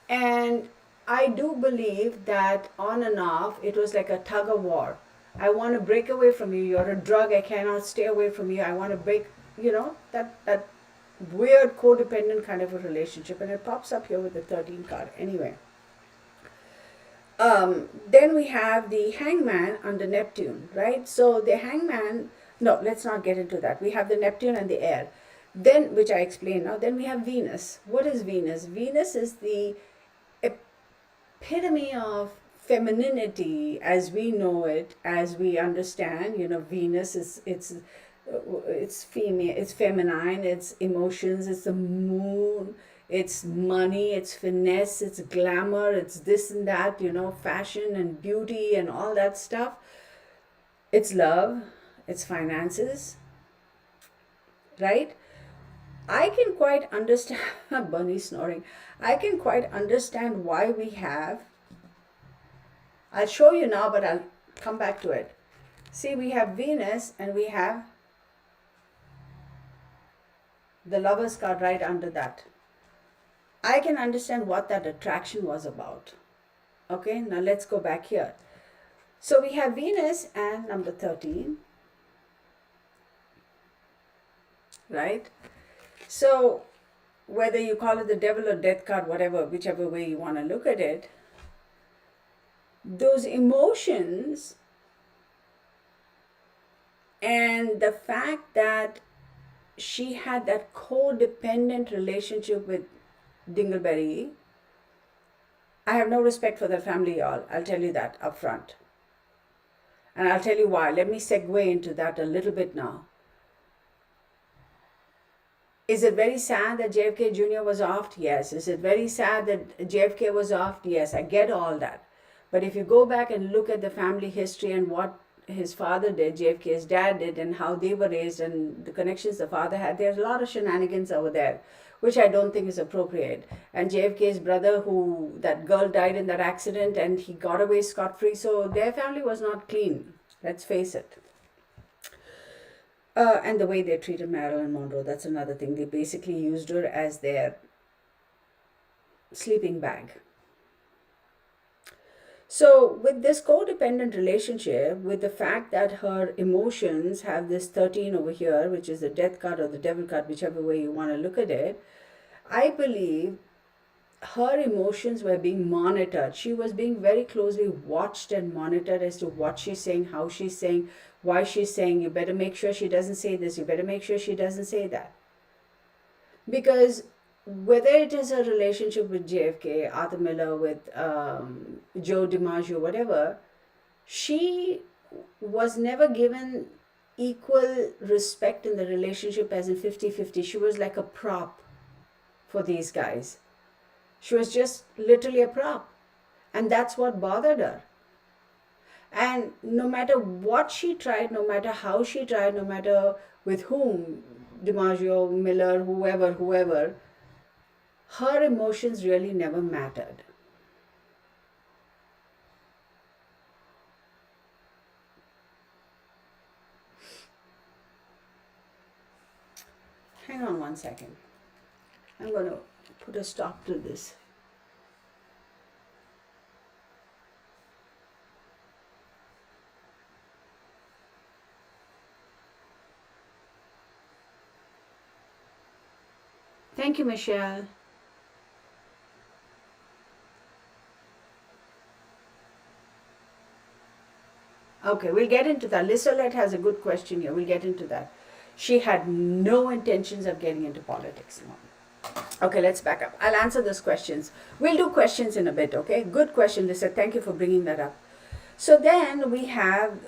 And I do believe that on and off, it was like a tug of war. I want to break away from you. You're a drug. I cannot stay away from you. I want to break, that weird codependent kind of a relationship. And it pops up here with the 13 card. Anyway. Then we have the hangman under Neptune, right? So the hangman, no, let's not get into that. We have the Neptune and the air. Then, which I explain now, then we have Venus. What is Venus? Venus is the epitome of femininity as we know it, as we understand. Venus is it's female, it's feminine, it's emotions, it's the moon, it's money, it's finesse, it's glamour, it's this and that, fashion and beauty and all that stuff. It's love, it's finances, right? I can quite understand, Bunny snoring, I can quite understand why we have, I'll show you now, but I'll come back to it. See, we have Venus and we have the Lover's card right under that. I can understand what that attraction was about. Okay, now let's go back here. So we have Venus and number 13, right? So whether you call it the devil or death card, whatever, whichever way you want to look at it, those emotions and the fact that she had that codependent relationship with Dingleberry. I have no respect for their family, y'all. I'll tell you that up front. And I'll tell you why. Let me segue into that a little bit now. Is it very sad that JFK Jr. was offed? Yes. Is it very sad that JFK was offed? Yes, I get all that. But if you go back and look at the family history and what his father did, JFK's dad did, and how they were raised and the connections the father had, there's a lot of shenanigans over there, which I don't think is appropriate. And JFK's brother, that girl died in that accident and he got away scot-free, so their family was not clean, let's face it. And the way they treated Marilyn Monroe, that's another thing. They basically used her as their sleeping bag. So with this codependent relationship, with the fact that her emotions have this 13 over here, which is the death card or the devil card, whichever way you want to look at it, I believe her emotions were being monitored. She was being very closely watched and monitored as to what she's saying, how she's saying, why she's saying, you better make sure she doesn't say this, you better make sure she doesn't say that. Because whether it is a relationship with JFK, Arthur Miller, with Joe DiMaggio, whatever, she was never given equal respect in the relationship as in 50-50. She was like a prop for these guys. She was just literally a prop. And that's what bothered her. And no matter what she tried, no matter how she tried, no matter with whom, DiMaggio, Miller, whoever, her emotions really never mattered. Hang on one second. I'm going to put a stop to this. Thank you, Michelle. Okay, we'll get into that. Lissolette has a good question here. We'll get into that. She had no intentions of getting into politics. No. Okay, let's back up. I'll answer those questions. We'll do questions in a bit, okay? Good question, Lisa. Thank you for bringing that up. So then we have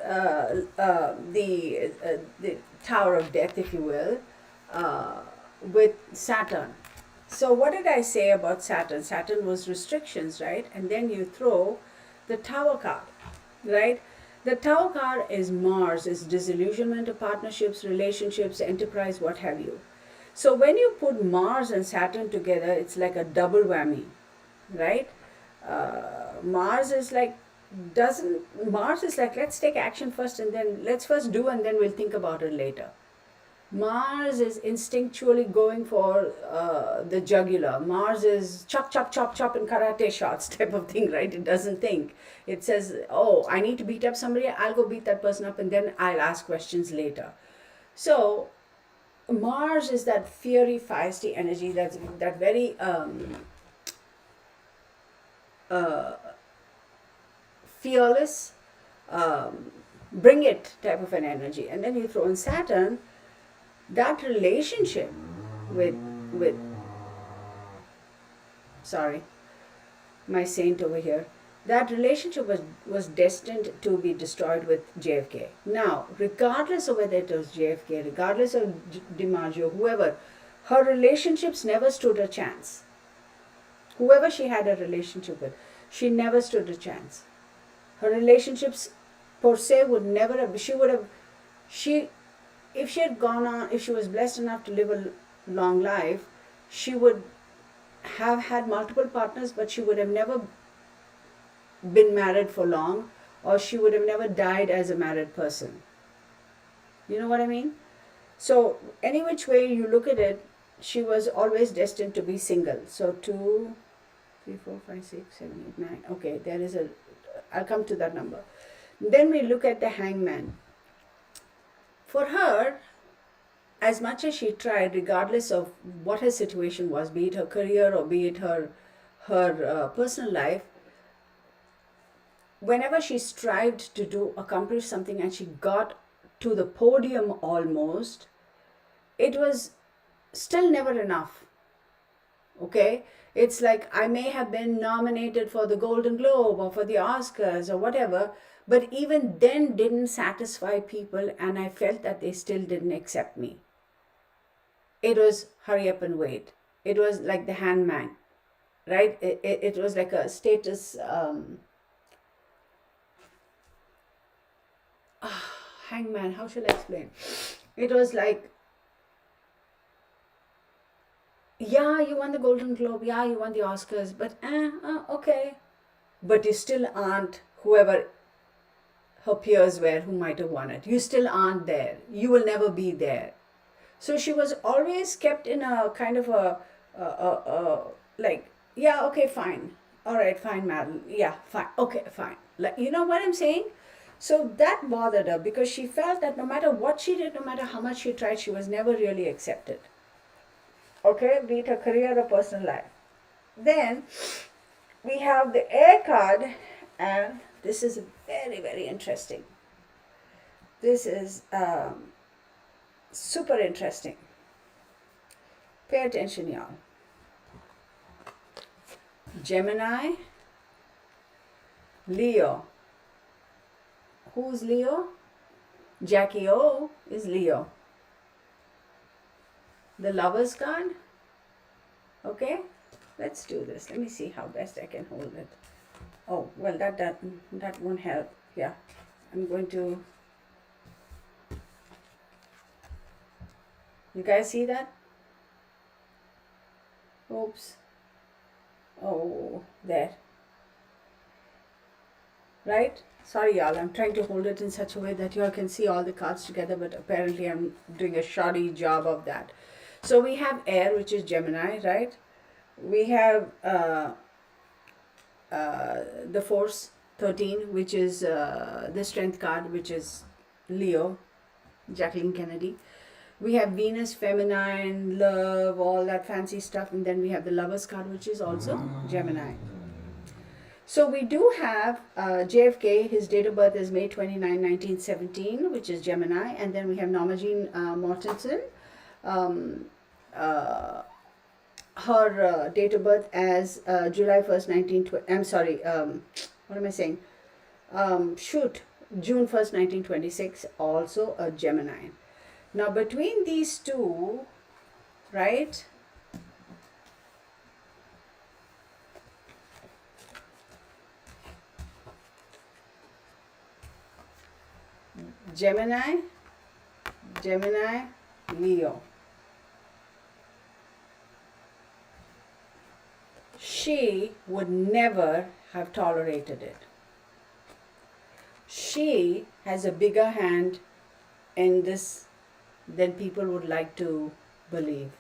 the Tower of Death, if you will, with Saturn. So what did I say about Saturn? Saturn was restrictions, right? And then you throw the Tower card, right? The Tau card is Mars, is disillusionment of partnerships, relationships, enterprise, what have you. So when you put Mars and Saturn together, it's like a double whammy, right? Mars is like doesn't Mars is like, let's take action first and then let's first do and then we'll think about it later. Mars is instinctually going for the jugular. Mars is chop, chop, chop, chop in karate shots type of thing, right? It doesn't think. It says, oh, I need to beat up somebody, I'll go beat that person up and then I'll ask questions later. So, Mars is that fiery, feisty energy, that very fearless, bring it type of an energy. And then you throw in Saturn, that relationship with sorry, my saint over here, that relationship was destined to be destroyed with JFK. Now, regardless of whether it was JFK, regardless of DiMaggio, whoever, her relationships never stood a chance. Whoever she had a relationship with, she never stood a chance. Her relationships per se would never have, she if she had gone on, if she was blessed enough to live a long life, she would have had multiple partners, but she would have never been married for long, or she would have never died as a married person. You know what I mean? So, any which way you look at it, she was always destined to be single. So, 2, 3, 4, 5, 6, 7, 8, 9. Okay, there is a, I'll come to that number. Then we look at the hangman. For her, as much as she tried, regardless of what her situation was, be it her career or be it her personal life, whenever she strived to accomplish something and she got to the podium almost, it was still never enough. Okay? It's like I may have been nominated for the Golden Globe or for the Oscars or whatever, but even then didn't satisfy people, and I felt that they still didn't accept me. It was hurry up and wait. It was like the hangman, right? It was like a status hangman. How shall I explain? It was like, yeah, you won the Golden Globe, yeah, you won the Oscars, but okay, but you still aren't whoever her peers were who might have won it. You still aren't there. You will never be there. So she was always kept in a kind of like, yeah, okay, fine. All right, fine, Madeline. Yeah, fine. Okay, fine. Like, you know what I'm saying? So that bothered her because she felt that no matter what she did, no matter how much she tried, she was never really accepted. Okay, be it her career or personal life. Then we have the air card, and this is very, very interesting. This is super interesting. Pay attention, y'all. Gemini, Leo. Who's Leo? Jackie O is Leo. The Lovers card. Okay, let's do this. Let me see how best I can hold it. Oh, well, that won't help. Yeah, I'm going to. You guys see that? Oops. Oh, there. Right? Sorry, y'all. I'm trying to hold it in such a way that y'all can see all the cards together, but apparently I'm doing a shoddy job of that. So we have air, which is Gemini, right? We have the Force 13, which is the Strength card, which is Leo, Jacqueline Kennedy. We have Venus, feminine, love, all that fancy stuff. And then we have the Lovers card, which is also Gemini. So we do have JFK, his date of birth is May 29, 1917, which is Gemini. And then we have Norma Jeane Mortenson, her date of birth as July 1st, 1920. I'm sorry, what am I saying? June 1st, 1926, also a Gemini. Now between these two, right, Gemini, Leo. She would never have tolerated it. She has a bigger hand in this than people would like to believe.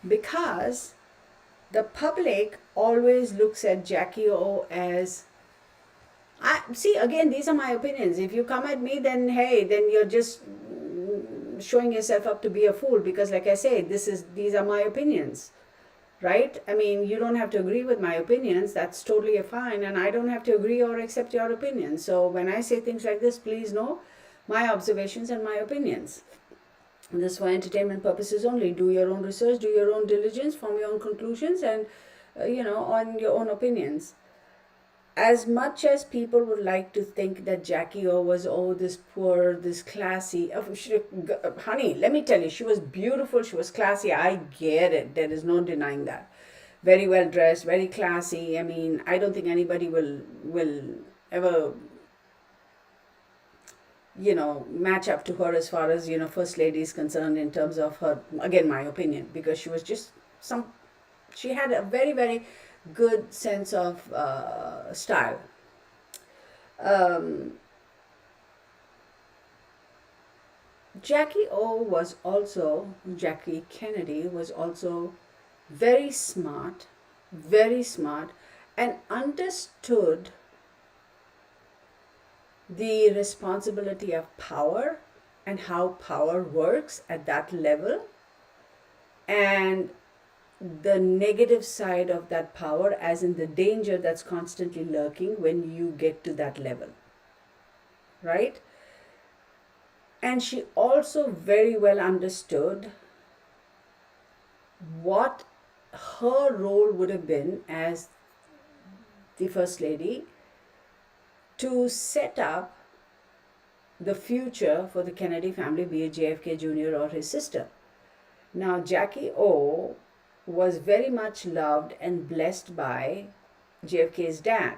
Because the public always looks at Jackie O as, I see, again, these are my opinions. If you come at me, then hey, then you're just showing yourself up to be a fool, because like I say, these are my opinions, right? I mean, you don't have to agree with my opinions. That's totally fine, and I don't have to agree or accept your opinions. So when I say things like this, please know my observations and my opinions. And this is for entertainment purposes only. Do your own research, do your own diligence, form your own conclusions, and on your own opinions. As much as people would like to think that Jackie O was, this poor, this classy, honey, let me tell you, she was beautiful, she was classy. I get it. There is no denying that. Very well dressed, very classy. I mean, I don't think anybody will ever match up to her as far as first lady is concerned, in terms of her, again, my opinion, because she was just she had a very, very good sense of style. Jackie Kennedy was also very smart, and understood the responsibility of power and how power works at that level, and the negative side of that power, as in the danger that's constantly lurking when you get to that level, right? And she also very well understood what her role would have been as the First Lady to set up the future for the Kennedy family, be it JFK Jr. or his sister. Now, Jackie O was very much loved and blessed by JFK's dad.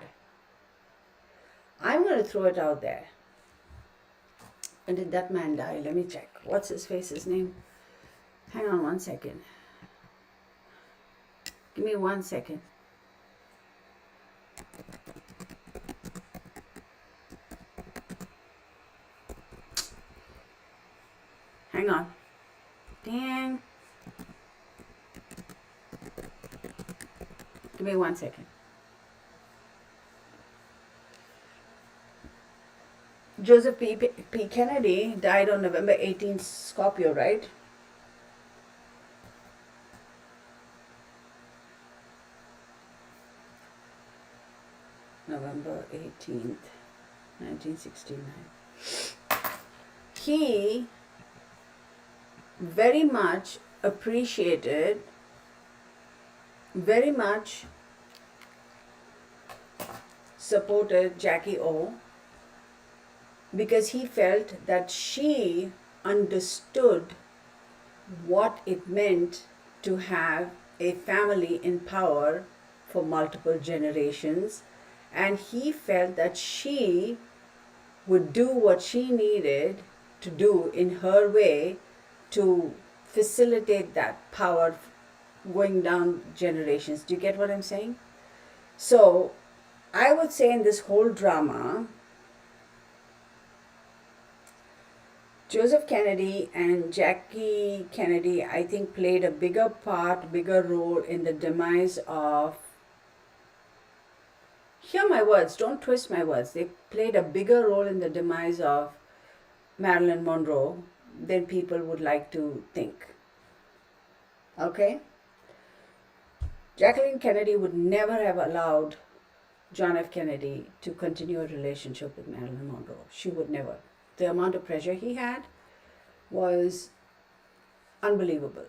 I'm going to throw it out there. When did that man die? Let me check. What's his face's name? Hang on 1 second. Give me 1 second. Hang on. Dang. Give me 1 second. Joseph P. Kennedy died on November 18th, Scorpio, right? November 18th, 1969. He very much appreciated, very much supported Jackie O, because he felt that she understood what it meant to have a family in power for multiple generations, and he felt that she would do what she needed to do in her way to facilitate that power going down generations. Do you get what I'm saying? So I would say in this whole drama, Joseph Kennedy and Jackie Kennedy, I think, played a bigger role in the demise of, hear my words, don't twist my words, they played a bigger role in the demise of Marilyn Monroe than people would like to think. Okay? Jacqueline Kennedy would never have allowed John F. Kennedy to continue a relationship with Marilyn Monroe. She would never. The amount of pressure he had was unbelievable.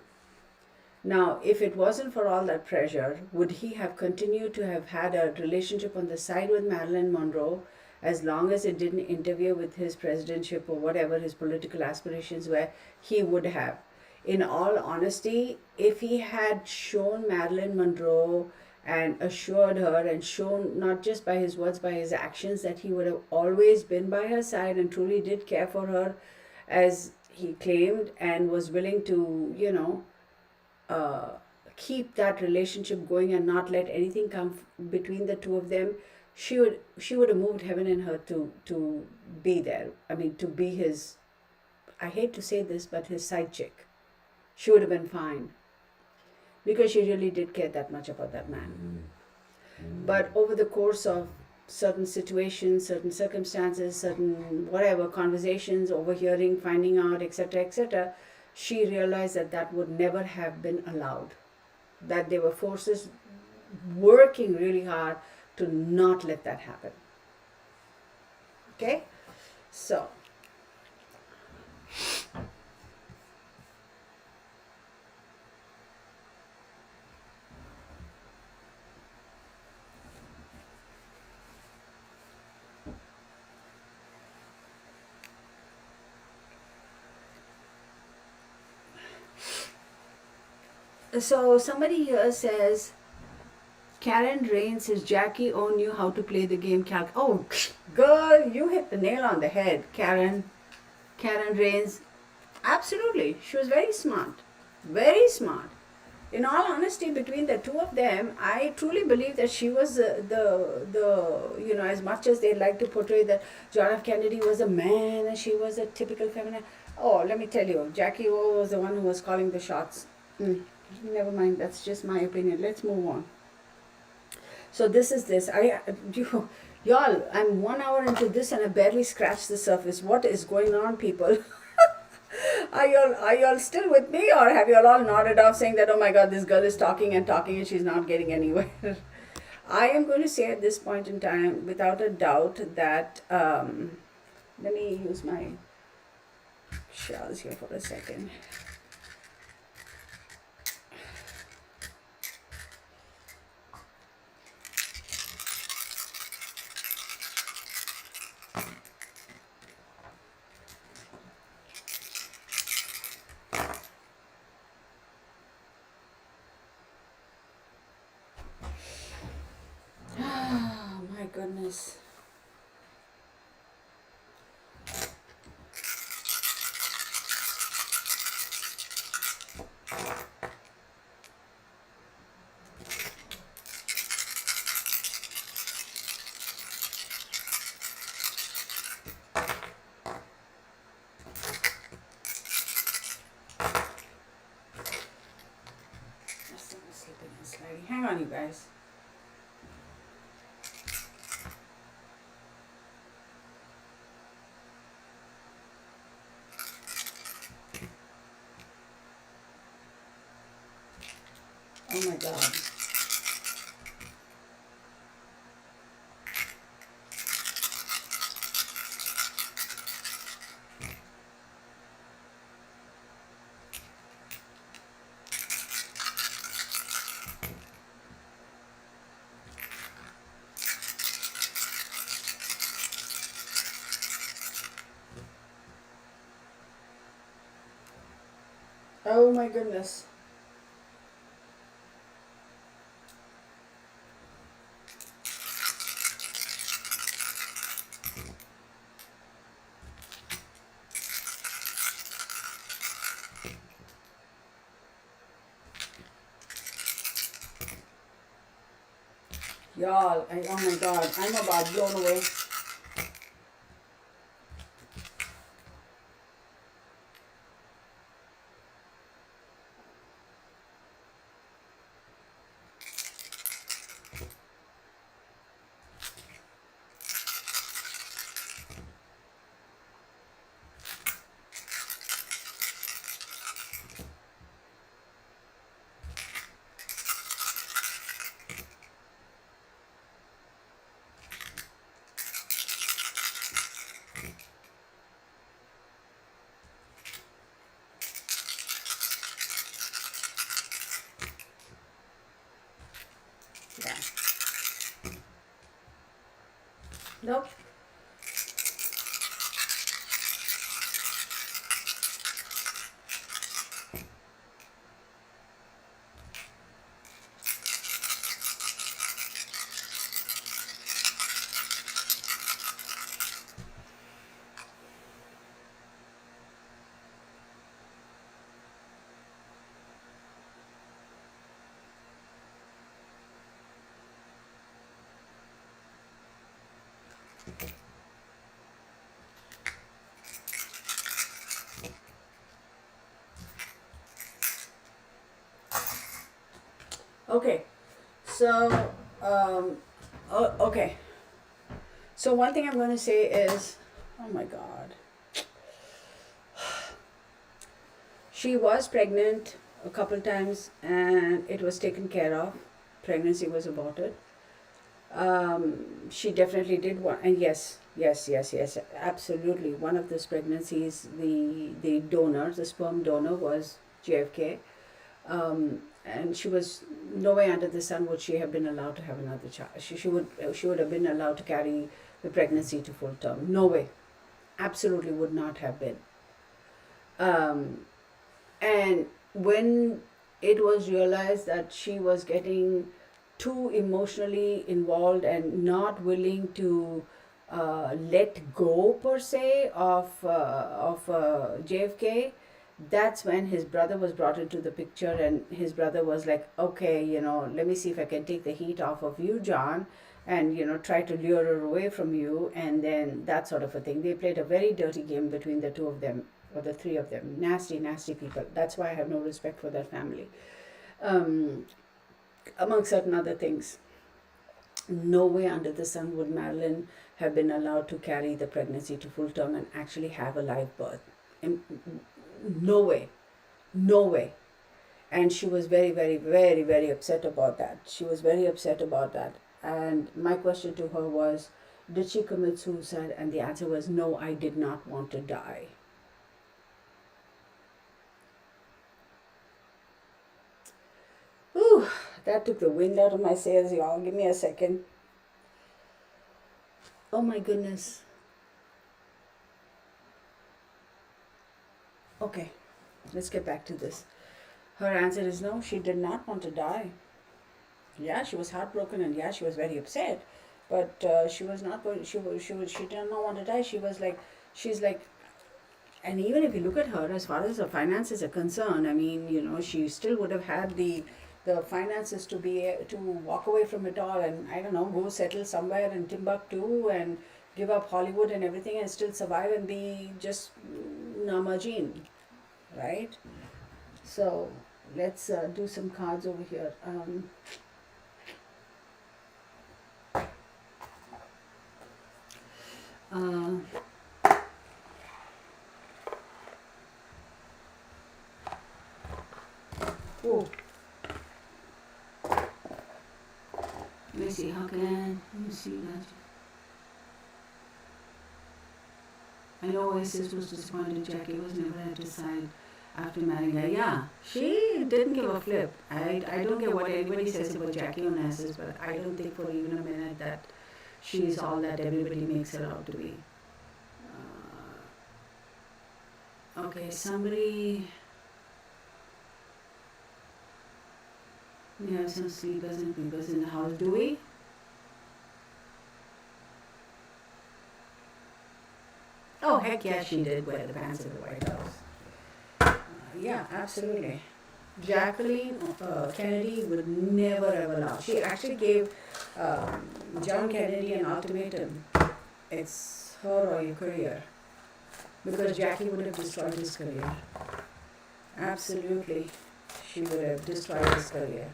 Now, if it wasn't for all that pressure, would he have continued to have had a relationship on the side with Marilyn Monroe as long as it didn't interfere with his presidentship or whatever his political aspirations were? He would have. In all honesty, if he had shown Marilyn Monroe and assured her and shown, not just by his words, by his actions, that he would have always been by her side and truly did care for her as he claimed, and was willing to, uh, keep that relationship going and not let anything come between the two of them, she would have moved heaven and earth to be there. I mean, to be his, I hate to say this, but his side chick. She would have been fine because she really did care that much about that man. But over the course of certain situations, certain circumstances, certain whatever conversations, overhearing, finding out, etc., etc., she realized that that would never have been allowed. That there were forces working really hard to not let that happen. Okay? So, somebody here says, Karen Rain says Jackie O knew how to play the game. Oh, girl, you hit the nail on the head, Karen. Karen Rains, absolutely. She was very smart. Very smart. In all honesty, between the two of them, I truly believe that she was as much as they like to portray that John F. Kennedy was a man and she was a typical feminine. Oh, let me tell you, Jackie O was the one who was calling the shots. Never mind, that's just my opinion. Let's move on. So this is this. Y'all, I'm 1 hour into this and I barely scratched the surface. What is going on, people? Are y'all still with me, or have y'all all nodded off saying that, oh my god, this girl is talking and talking and she's not getting anywhere? I am going to say at this point in time, without a doubt, that let me use my shells here for a second. Oh my goodness. Hang on, you guys. Oh my god. Oh my goodness. Y'all, oh my god, I'm about blown away. Yeah. Nope. Okay, so okay. So one thing I'm going to say is, oh my God, she was pregnant a couple times, and it was taken care of. Pregnancy was aborted. She definitely did one, and yes, absolutely. One of those pregnancies, the donor, the sperm donor, was JFK, and she was no way under the sun would she have been allowed to have another child. She would have been allowed to carry the pregnancy to full term. No way, absolutely would not have been. Um, and when it was realized that she was getting too emotionally involved and not willing to let go per se of JFK, that's when his brother was brought into the picture, and his brother was like, okay, let me see if I can take the heat off of you, John, and try to lure her away from you, and then that sort of a thing. They played a very dirty game between the two of them, or the three of them. Nasty, nasty people. That's why I have no respect for that family. Um, Among certain other things, no way under the sun would Marilyn have been allowed to carry the pregnancy to full term and actually have a live birth. No way, no way. And she was very, very, very, very upset about that. She was very upset about that. And my question to her was, did she commit suicide? And the answer was, no, I did not want to die. Whew, that took the wind out of my sails, y'all. Give me a second. Oh my goodness. Okay, let's get back to this. Her answer is no, she did not want to die. Yeah, she was heartbroken, and yeah, she was very upset, but she was not going. She did not want to die. She's like, and even if you look at her, as far as her finances are concerned, I mean, she still would have had the finances to to walk away from it all, and I don't know, go settle somewhere in Timbuktu and give up Hollywood and everything, and still survive and be just Norma Jeane, right? So let's do some cards over here. Uh, oh, let me see. Let me see that. I know Oasis was disappointed Jackie was never at his side after marrying her. Yeah, she didn't give a flip. I don't care what anybody says about Jackie Onassis, but I don't think for even a minute that she's all that everybody makes her out to be. Okay, somebody. We have some sleepers and peepers in the house. Do we? Oh, heck yeah, she did wear the pants in the White House. Yeah, absolutely. Jacqueline Kennedy would never ever allow. She actually gave John Kennedy an ultimatum. It's her or your career. Because Jackie would have destroyed his career. Absolutely. She would have destroyed his career.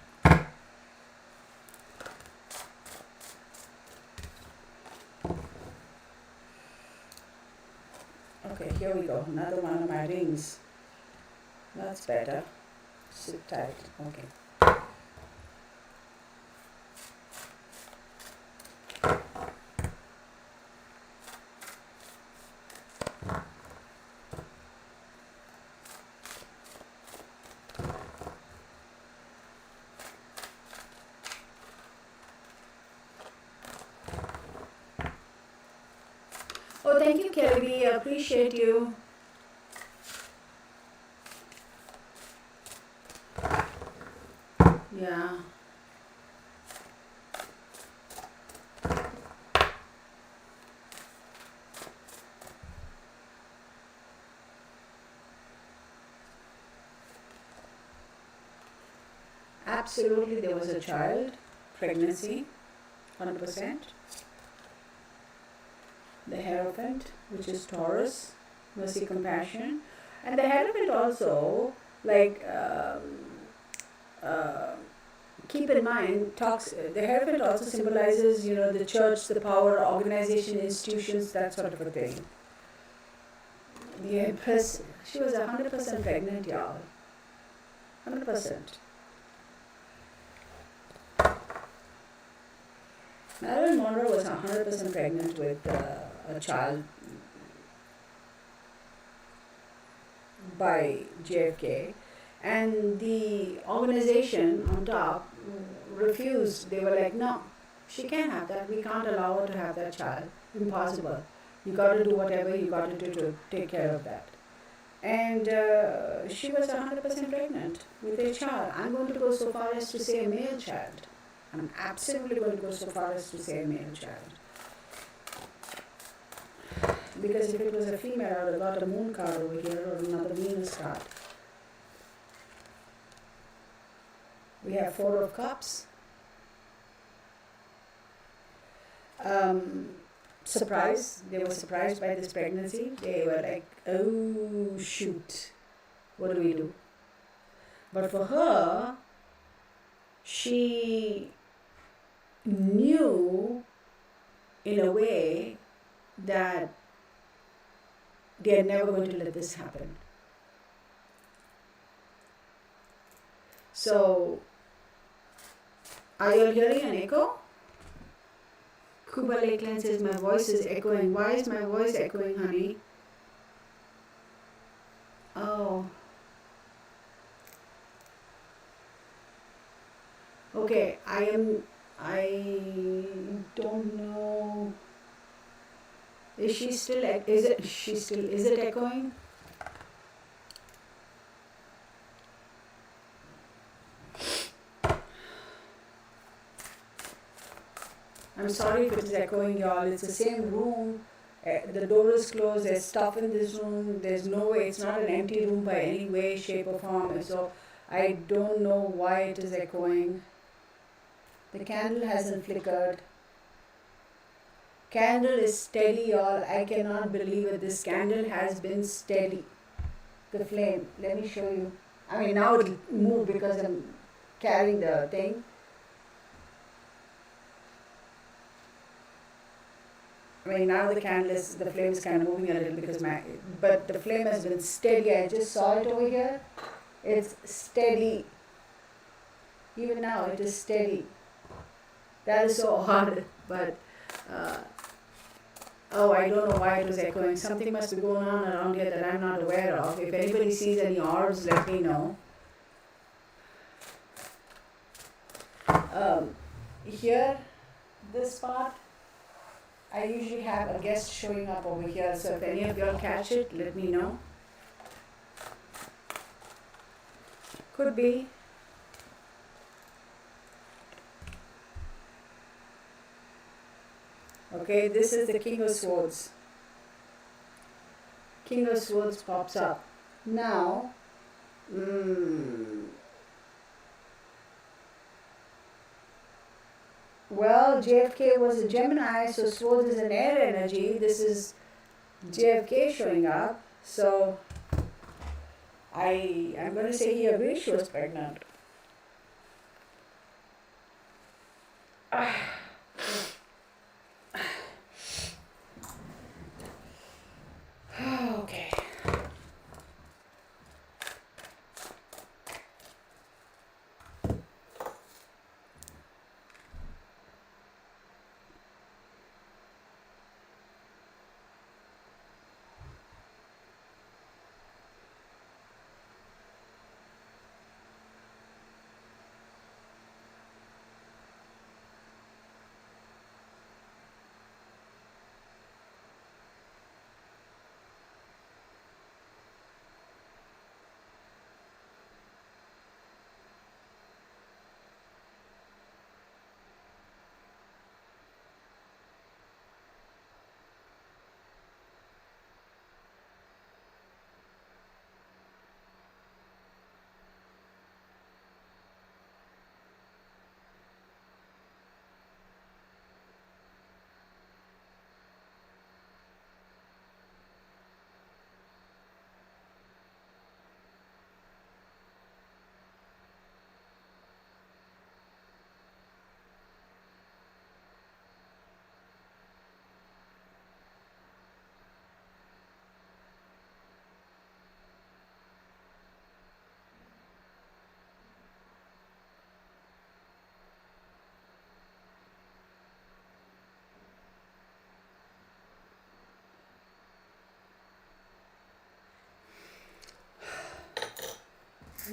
Okay, here we go. Another one of my rings. That's better. Sit tight. Okay. Oh, thank you, Kelly. I appreciate you. Yeah. Absolutely, there was a child, pregnancy, 100%. The Hierophant, which is Taurus, mercy, compassion. And the Hierophant also, like, keep in mind, talks. The Hierophant also symbolizes, the church, the power, organization, institutions, that sort of a thing. The Empress, she was 100% pregnant, y'all. 100%. Marilyn Monroe was 100% pregnant with a child by JFK, and the organization on top refused. They were like, no, she can't have that. We can't allow her to have that child. Impossible. You got to do whatever you got to do to take care of that. And she was 100% pregnant with a child. I'm going to go so far as to say a male child. I'm absolutely going to go so far as to say a male child. Because if it was a female, I would have got a moon card over here or another Venus card. We have Four of Cups. Surprise. They were surprised by this pregnancy. They were like, oh, shoot. What do we do? But for her, she knew in a way that they are never going to let this happen. So, are you all hearing an echo? Kuba Lakeland says my voice is echoing. Why is my voice echoing, honey? Oh. Okay, I don't know. Is it echoing? I'm sorry if it is echoing, y'all. It's the same room. The door is closed. There's stuff in this room. There's no way. It's not an empty room by any way, shape, or form. So I don't know why it is echoing. The candle hasn't flickered. Candle is steady, y'all. I cannot believe it. This candle has been steady. The flame. Let me show you. I mean, now it'll move because I'm carrying the thing. I mean, now the flame is kind of moving a little because but the flame has been steady. I just saw it over here. It's steady. Even now, it is steady. That is so hard, but I don't know why it was echoing. Something must be going on around here that I'm not aware of. If anybody sees any orbs, let me know. Here, this part, I usually have a guest showing up over here, so if any of y'all catch it, let me know. Could be. Okay, this is the King of Swords. King of Swords pops up. Now, well, JFK was a Gemini, so Swords is an air energy. This is JFK showing up. So, I'm going to say he agrees she was pregnant. Okay.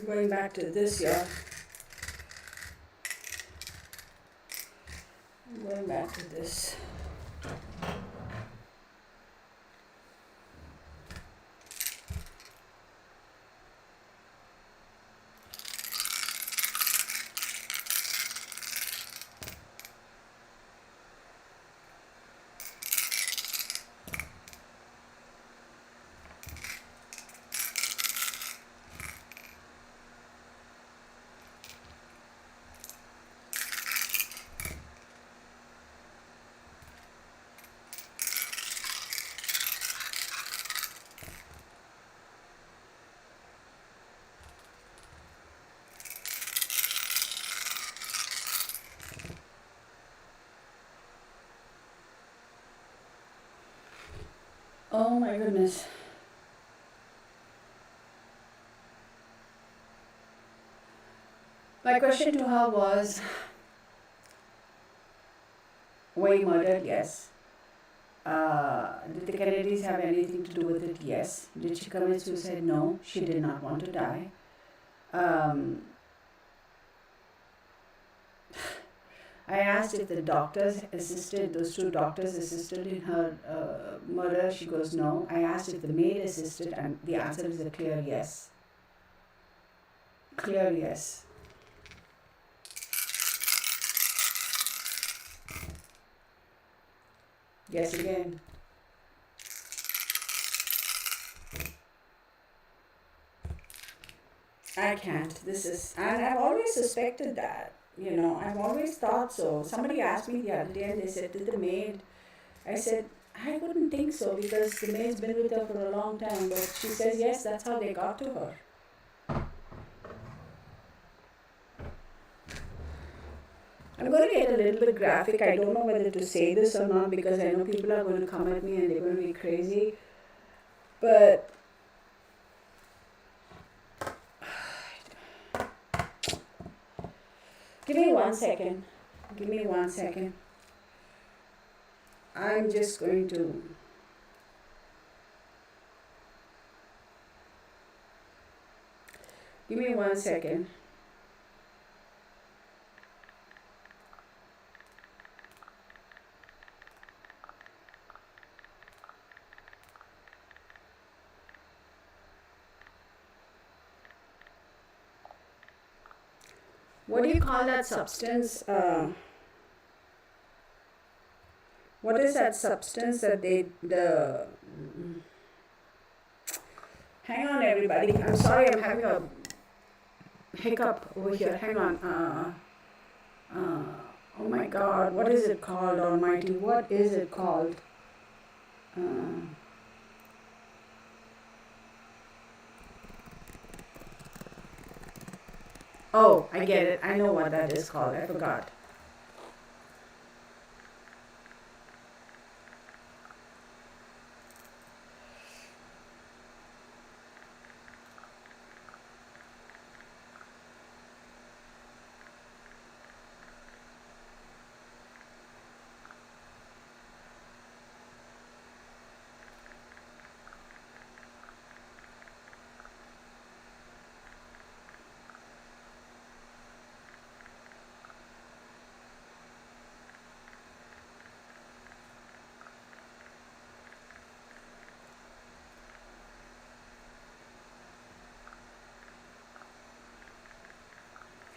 Going back to this year. Going back to this. Oh my goodness. My question to her was, were you murdered? Yes. Did the Kennedys have anything to do with it? Yes. Did she commit suicide? No, she did not want to die. Um, I asked if the doctors assisted, those two doctors assisted in her murder. She goes, no. I asked if the maid assisted, and the answer is a clear yes. Clear yes. Yes again. I can't. This is, and I've always suspected that. I've always thought so. Somebody asked me the other day and they said, did the maid? I said, I wouldn't think so because the maid's been with her for a long time. But she says, yes, that's how they got to her. I'm going to get a little bit graphic. I don't know whether to say this or not because I know people are going to come at me and they're going to be crazy. But give me 1 second. Give me 1 second. I'm just going to. Give me 1 second. What do you call that substance? What is that substance that hang on everybody. I'm sorry, I'm having a hiccup over here. Hang on. Oh my God, what is it called, Almighty? What is it called? Oh, I get it. I know what that is called. I forgot.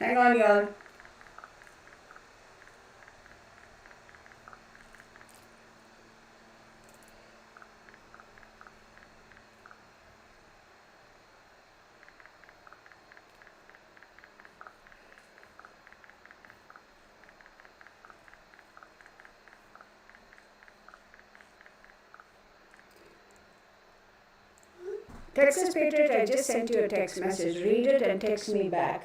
Hang on, y'all. Texas Patriot, I just sent you a text message. Read it and text me back.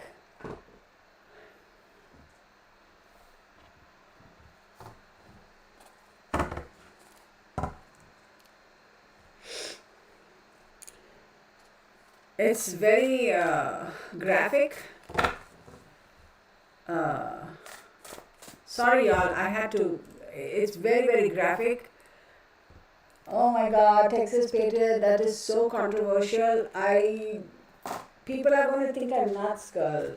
It's very graphic. Sorry, y'all. I had to. It's very, very graphic. Oh my God, Texas Patriot. That is so controversial. People are going to think I'm nuts, girl.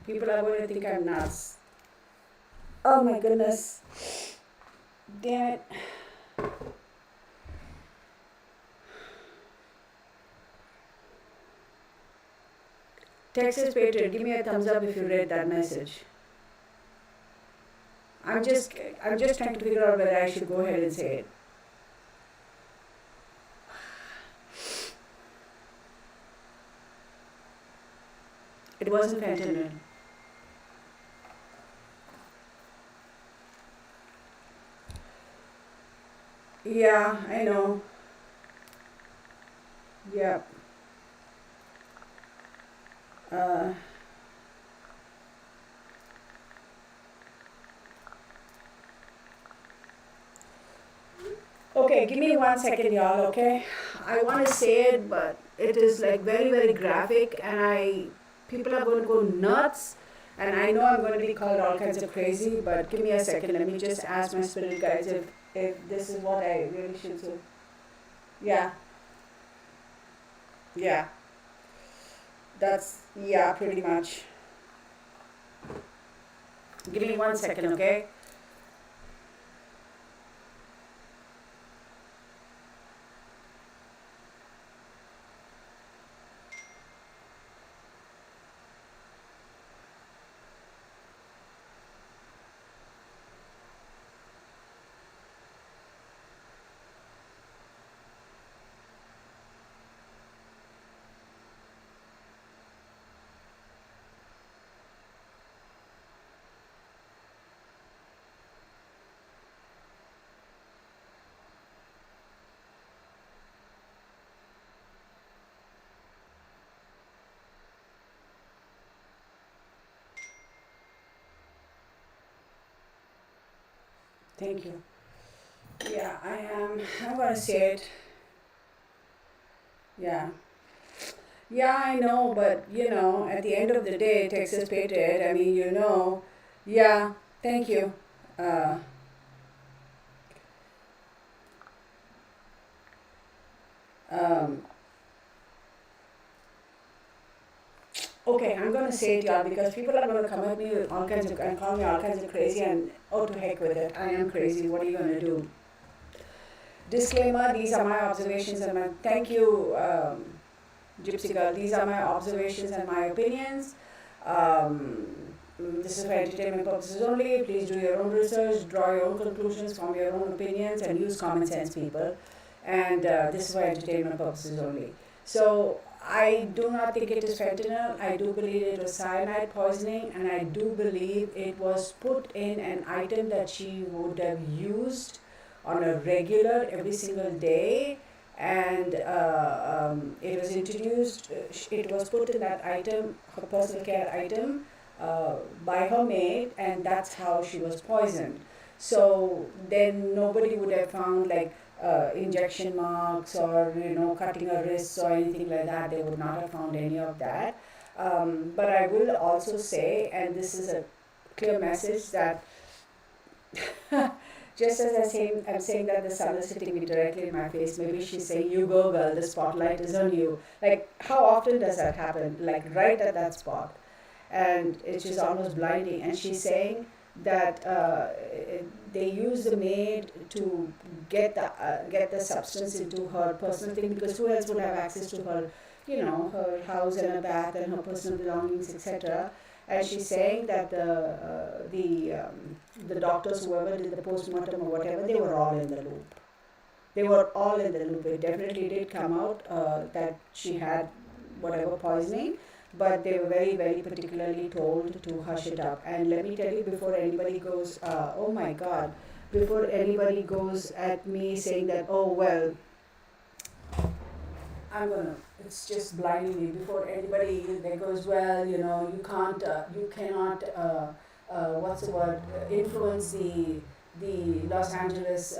People are going to think I'm nuts. Oh my goodness. Damn it. Texas Patriot, give me a thumbs up if you read that message. I'm just I'm just trying to figure out whether I should go ahead and say it. It wasn't fentanyl. Yeah, I know. Yep. Uh, okay, give me 1 second, y'all. Okay, I want to say it, but it is like very, very graphic, and people are going to go nuts, and I know I'm going to be called all kinds of crazy. But give me a second. Let me just ask my spirit guides if this is what I really should do. Yeah, yeah. That's yeah, pretty much. Give me 1 second, okay? Thank you. Yeah, I am. I'm gonna say it. Yeah. Yeah, I know, but at the end of the day, Texas Patriot, I mean, yeah, thank you. Uh, um, okay, I'm gonna say it, y'all, because people are gonna come at me with all kinds of and call me all kinds of crazy, and oh, to heck with it. I am crazy. What are you gonna do? Disclaimer: these are my observations and my thank you, Gypsy Girl. These are my observations and my opinions. Um, this is for entertainment purposes only. Please do your own research, draw your own conclusions, form your own opinions, and use common sense, people. And this is for entertainment purposes only. So I do not think it is fentanyl. I do believe it was cyanide poisoning, and I do believe it was put in an item that she would have used on a regular every single day, and it was introduced, it was put in that item, her personal care item, by her maid, and that's how she was poisoned. So then nobody would have found like injection marks or cutting her wrists or anything like that. They would not have found any of that. But I will also say, and this is a clear message, that just as I'm saying that the sun is hitting me directly in my face, maybe she's saying, "You go, girl, the spotlight is on you." Like, how often does that happen? Like, right at that spot. And it's just almost blinding. And she's saying that they use the maid to get the substance into her personal thing, because who else would have access to her, her house and a bath and her personal belongings, etc. And she's saying that the doctors, whoever did the postmortem or whatever, they were all in the loop. They were all in the loop. It definitely did come out that she had whatever poisoning, but they were very, very particularly told to hush it up. And let me tell you, before anybody goes, oh my God, before anybody goes at me saying that, oh well, I'm gonna. It's just blinding me. Before anybody that goes, well, you cannot. What's the word? Influence the Los Angeles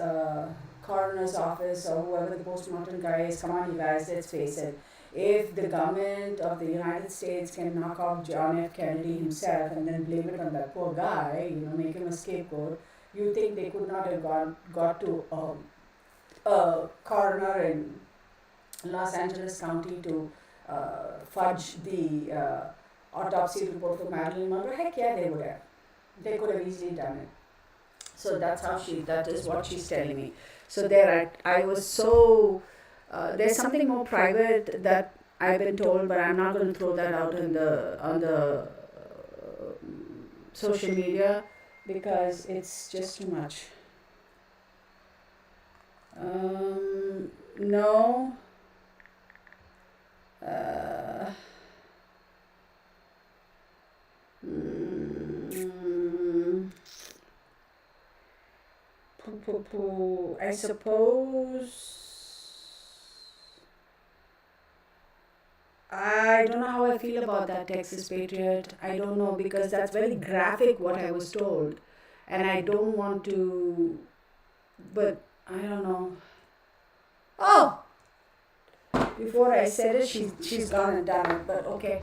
coroner's office or whoever the postmortem guy is. Come on, you guys. Let's face it. If the government of the United States can knock off John F. Kennedy himself and then blame it on that poor guy, make him a scapegoat, you think they could not have got to a coroner in Los Angeles County to fudge the autopsy report for Marilyn Monroe, heck yeah, they would have. They could have easily done it. So that's how that is what she's telling me. So there, I was so, there's something more private that I've been told, but I'm not going to throw that out on the social media because it's just too much. No. Mm, I suppose. I don't know how I feel about that Texas Patriot. I don't know because that's very graphic what I was told. And I don't want to, but I don't know. Oh! Before I said it, she's gone and done it, but okay.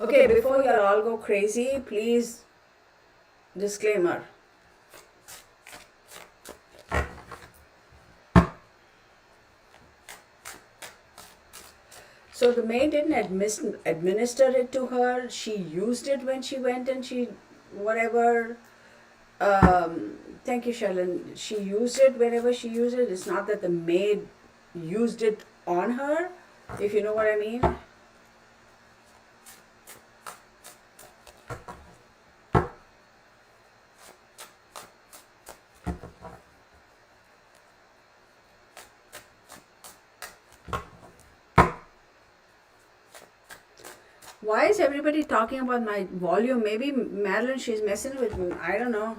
Okay, before you all go crazy, please, disclaimer. So the maid didn't administer it to her. She used it when she went and she, whatever. Thank you, Shalin. She used it whenever she used it. It's not that the maid used it on her, if you know what I mean. Why is everybody talking about my volume? Maybe Madeline, she's messing with me. I don't know.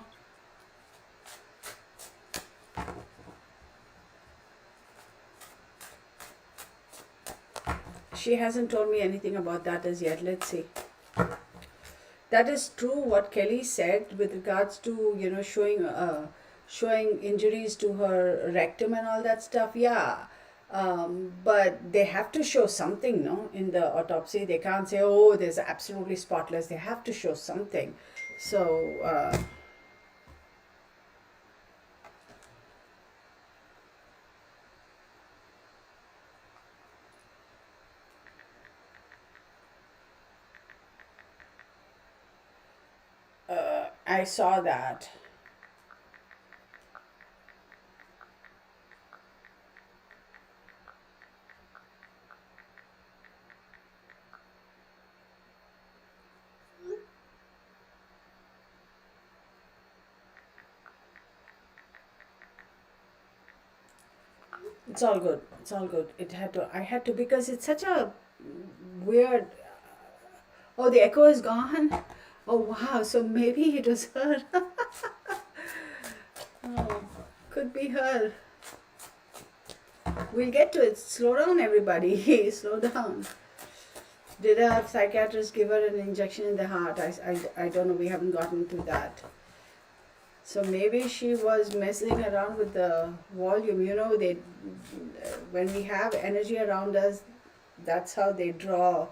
She hasn't told me anything about that as yet. Let's see. That is true what Kelly said with regards to, showing injuries to her rectum and all that stuff. Yeah. But they have to show something, no, in the autopsy. They can't say, oh, there's absolutely spotless. They have to show something. So, I saw that. It's all good. It's all good. I had to, because it's such a weird. Oh, the echo is gone? Oh, wow. So maybe it was her. Oh, could be her. We'll get to it. Slow down, everybody. Slow down. Did a psychiatrist give her an injection in the heart? I don't know. We haven't gotten to that. So maybe she was messing around with the volume. When we have energy around us, that's how they draw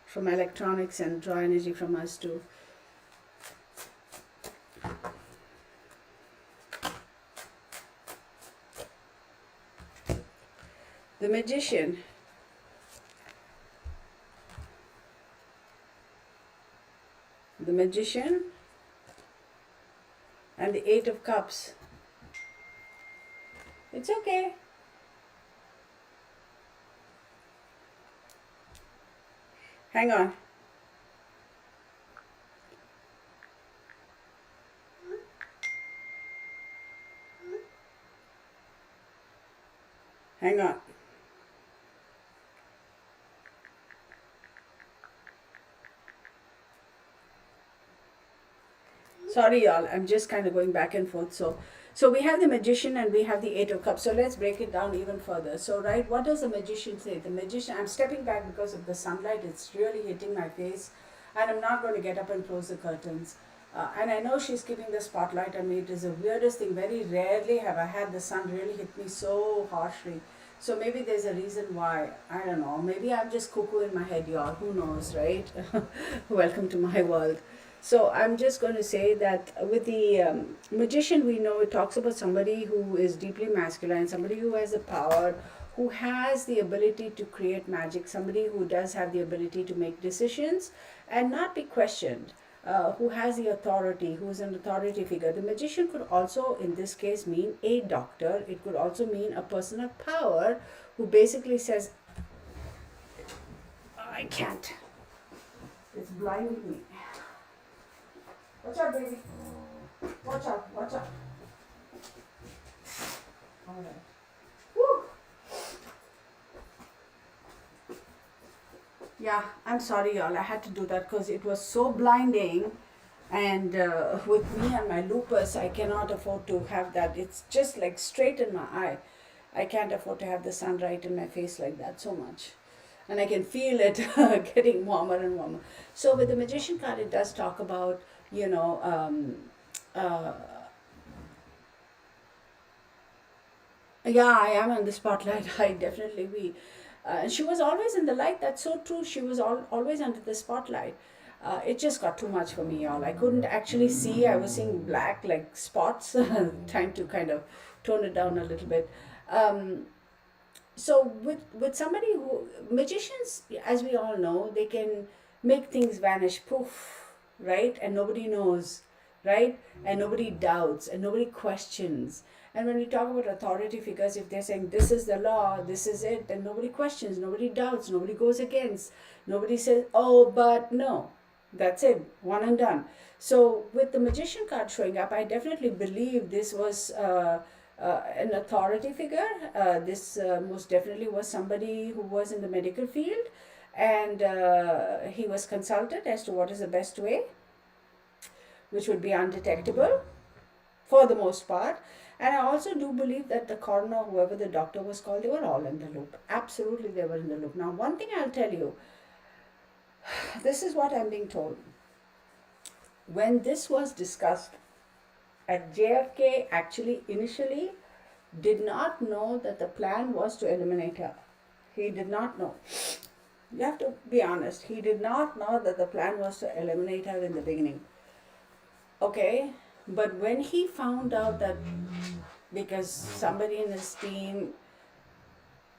from electronics and draw energy from us too. The Magician. The Magician and the Eight of Cups. It's okay. Hang on. Hang on. Sorry, y'all. I'm just kind of going back and forth. So we have the Magician and we have the Eight of Cups. So let's break it down even further. So, right, what does the Magician say? The Magician, I'm stepping back because of the sunlight. It's really hitting my face. And I'm not going to get up and close the curtains. And I know she's keeping the spotlight on me. It is the weirdest thing. Very rarely have I had the sun really hit me so harshly. So maybe there's a reason why, I don't know, maybe I'm just cuckoo in my head, y'all, who knows, right? Welcome to my world. So I'm just going to say that with the magician, we know it talks about somebody who is deeply masculine, somebody who has the power, who has the ability to create magic, somebody who does have the ability to make decisions and not be questioned, who has the authority, who is an authority figure. The magician could also, in this case, mean a doctor. It could also mean a person of power who basically says, I can't. It's blinding me. Watch out, baby. Watch out, watch out. All right. Woo. Yeah, I'm sorry, y'all. I had to do that because it was so blinding. And with me and my lupus, I cannot afford to have that. It's just like straight in my eye. I can't afford to have the sun right in my face like that so much. And I can feel it getting warmer and warmer. So with the magician card, it does talk about, you know, uh, yeah, I am on the spotlight. I definitely be. And she was always in the light. That's so true. She was always under the spotlight. It just got too much for me, y'all. I couldn't actually see. I was seeing black, like spots. Time to kind of tone it down a little bit. Um, so with somebody who, magicians, as we all know, they can make things vanish, poof, right? And nobody knows, right? And nobody doubts and nobody questions. And when we talk about authority figures, if they're saying this is the law, this is it, then nobody questions, nobody doubts, nobody goes against, nobody says, oh, but no. That's it, one and done. So with the magician card showing up, I definitely believe this was an authority figure. This most definitely was somebody who was in the medical field, and he was consulted as to what is the best way, which would be undetectable for the most part. And I also do believe that the coroner, whoever the doctor was called, they were all in the loop. Absolutely, they were in the loop. Now, one thing I'll tell you, this is what I'm being told. When this was discussed at JFK, actually initially did not know that the plan was to eliminate her. He did not know. You have to be honest. He did not know that the plan was to eliminate her in the beginning. Okay? But when he found out that because somebody in his team,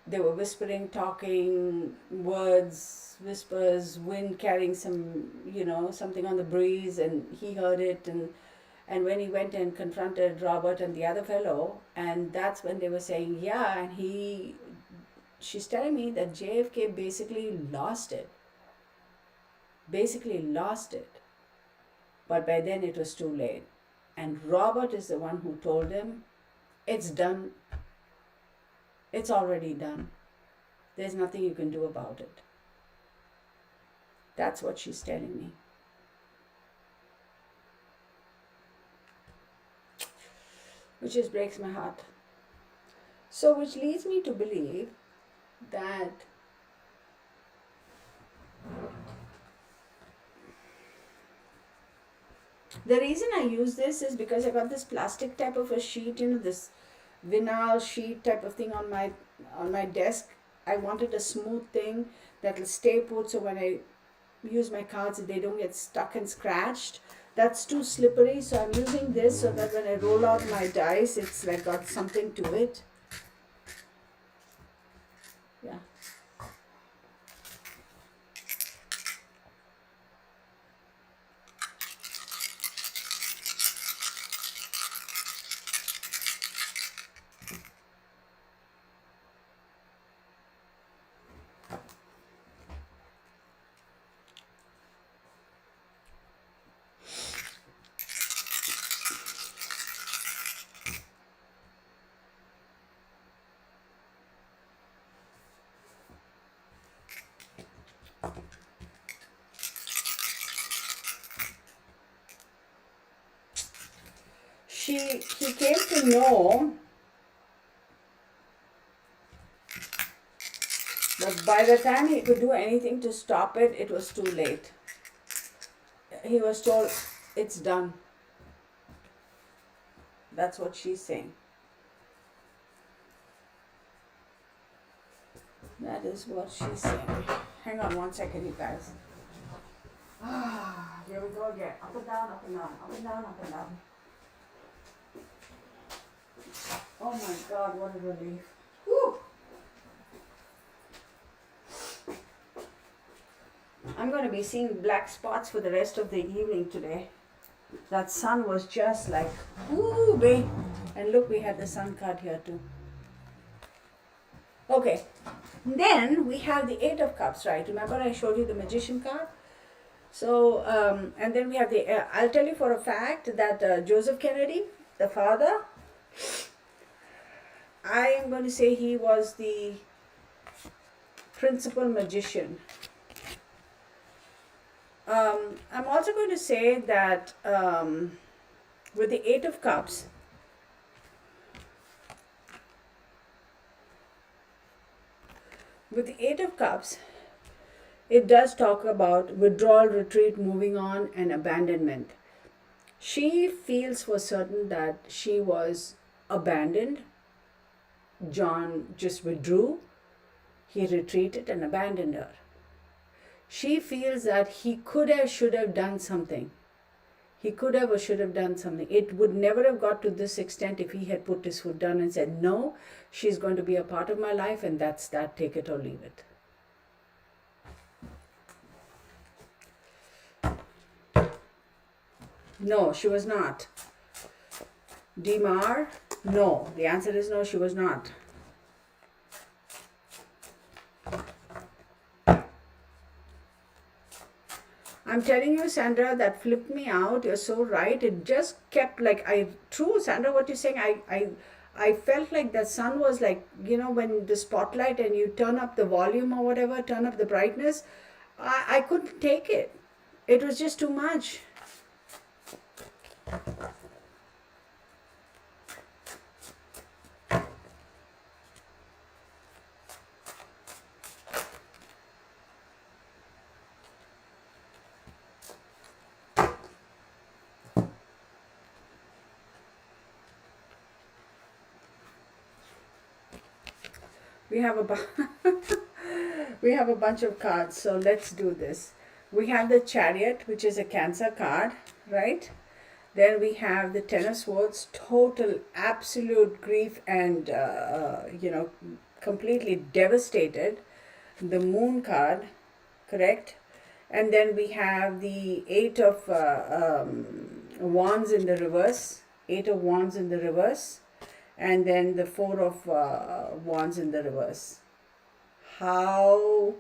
they were whispering, talking, words, whispers, wind carrying some, something on the breeze, and he heard it, and when he went and confronted Robert and the other fellow, and that's when they were saying, yeah, and she's telling me that JFK basically lost it. Basically lost it. But by then it was too late. And Robert is the one who told him, it's done. It's already done. There's nothing you can do about it. That's what she's telling me. Which just breaks my heart. So, which leads me to believe that the reason I use this is because I got this plastic type of a sheet, this vinyl sheet type of thing on my desk. I wanted a smooth thing that will stay put, so when I use my cards, they don't get stuck and scratched. That's too slippery, so I'm using this so that when I roll out my dice, it's like got something to it. Yeah. He came to know, but by the time he could do anything to stop it, it was too late. He was told, it's done. That's what she's saying. That is what she said. Hang on one second, you guys. Here we go again. Up and down, up and down, up and down, up and down. Oh my God, what a relief. Whew. I'm going to be seeing black spots for the rest of the evening today. That sun was just like, whoo, babe. And look, we had the sun card here too. Okay, then we have the Eight of Cups, right? Remember I showed you the Magician card? So, and then we have the, I'll tell you for a fact that Joseph Kennedy, the father, I am going to say he was the principal magician. I'm also going to say that with the Eight of Cups, it does talk about withdrawal, retreat, moving on, and abandonment. She feels for certain that she was abandoned. John just withdrew, he retreated and abandoned her. She feels that he could have, should have done something. He could have or should have done something. It would never have got to this extent if he had put his foot down and said, no, she's going to be a part of my life and that's that, take it or leave it. No, she was not. Demar, no. The answer is no, she was not. I'm telling you, Sandra, that flipped me out. You're so right. It just kept like, true, Sandra, what you're saying, I felt like the sun was like, when the spotlight and you turn up the volume or whatever, turn up the brightness, I couldn't take it. It was just too much. We have a bunch of cards, so let's do this. We have the Chariot, which is a Cancer card, right? Then we have the Ten of Swords, total, absolute grief and, completely devastated. The Moon card, correct? And then we have the Eight of Wands in the reverse, Eight of Wands in the reverse. And then the Four of Wands in the reverse. How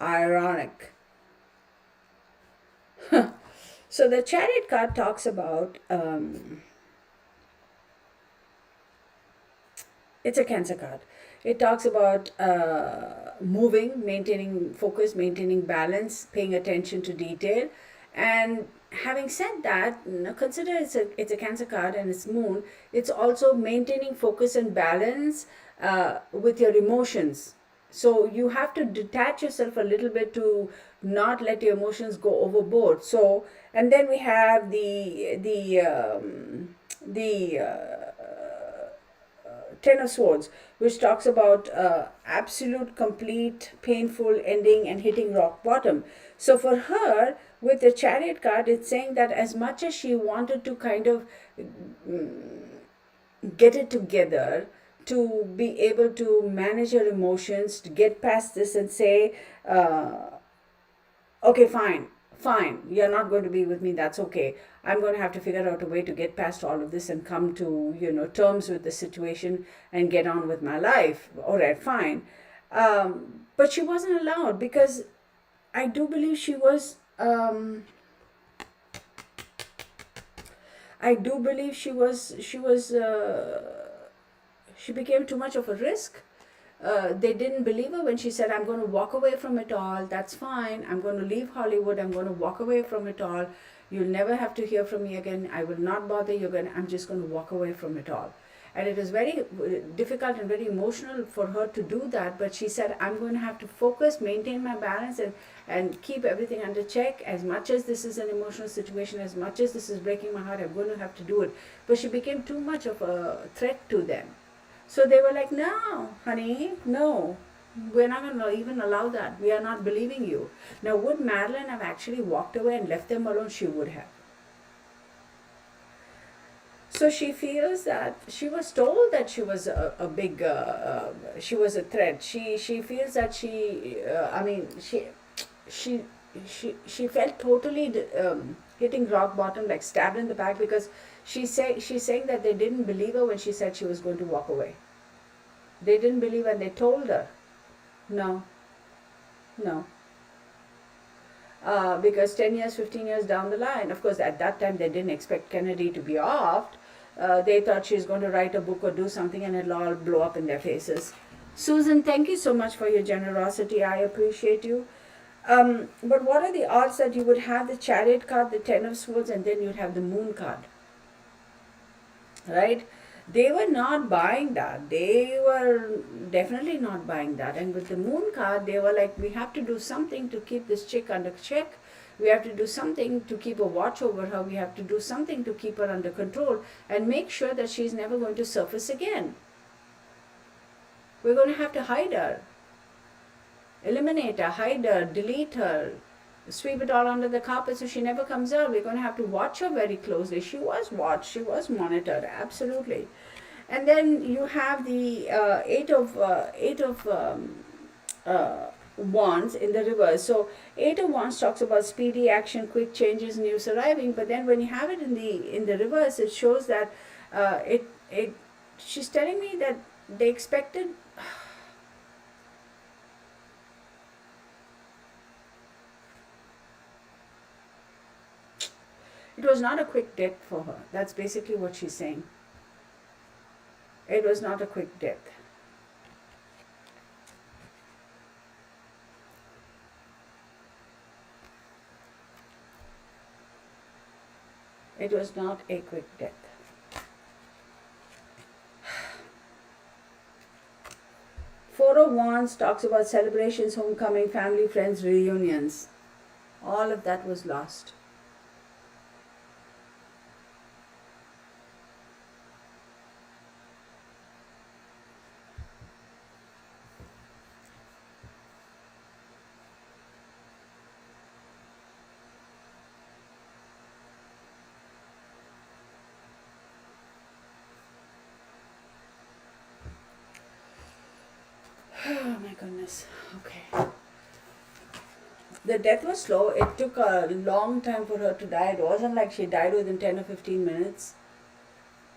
ironic. So the Chariot card talks about, it's a Cancer card. It talks about moving, maintaining focus, maintaining balance, paying attention to detail. And having said that, consider it's a Cancer card and it's Moon. It's also maintaining focus and balance with your emotions. So you have to detach yourself a little bit to not let your emotions go overboard. So, and then we have the Ten of Swords, which talks about absolute, complete, painful ending and hitting rock bottom. So for her, with the Chariot card, it's saying that as much as she wanted to kind of get it together, to be able to manage her emotions, to get past this and say, okay, fine, you're not going to be with me, that's okay. I'm going to have to figure out a way to get past all of this and come to, terms with the situation and get on with my life. All right, fine. But she wasn't allowed because I do believe she was, she became too much of a risk. They didn't believe her when she said, I'm going to walk away from it all. That's fine. I'm going to leave Hollywood. I'm going to walk away from it all. You'll never have to hear from me again. I will not bother you again. I'm just going to walk away from it all. And it was very difficult and very emotional for her to do that. But she said, I'm going to have to focus, maintain my balance and keep everything under check. As much as this is an emotional situation, as much as this is breaking my heart, I'm going to have to do it. But she became too much of a threat to them. So they were like, no, honey, no. We're not going to even allow that. We are not believing you. Now, would Madeline have actually walked away and left them alone? She would have. So she feels that she was told that she was a big, she was a threat. She feels that I mean, she, she felt totally hitting rock bottom, like stabbed in the back, because she's saying that they didn't believe her when she said she was going to walk away. They didn't believe, and they told her, no, no. Because 10 years, 15 years down the line, of course, at that time they didn't expect Kennedy to be offed. They thought she's going to write a book or do something and it'll all blow up in their faces. Susan, thank you so much for your generosity. I appreciate you. But what are the odds that you would have the Chariot card, the Ten of Swords, and then you'd have the Moon card? Right? They were not buying that. They were definitely not buying that. And with the Moon card, they were like, we have to do something to keep this chick under check. We have to do something to keep a watch over her. We have to do something to keep her under control and make sure that she's never going to surface again. We're going to have to hide her, eliminate her, hide her, delete her, sweep it all under the carpet so she never comes out. We're going to have to watch her very closely. She was watched, she was monitored, absolutely. And then you have the eight of Wands in the reverse. So Eight of Wands talks about speedy action, quick changes, news arriving. But then when you have it in the reverse, it shows that it she's telling me that they expected. It was not a quick death for her. That's basically what she's saying. It was not a quick death. It was not a quick death. Four of Wands talks about celebrations, homecoming, family, friends, reunions. All of that was lost. Oh my goodness. Okay. The death was slow. It took a long time for her to die. It wasn't like she died within 10 or 15 minutes.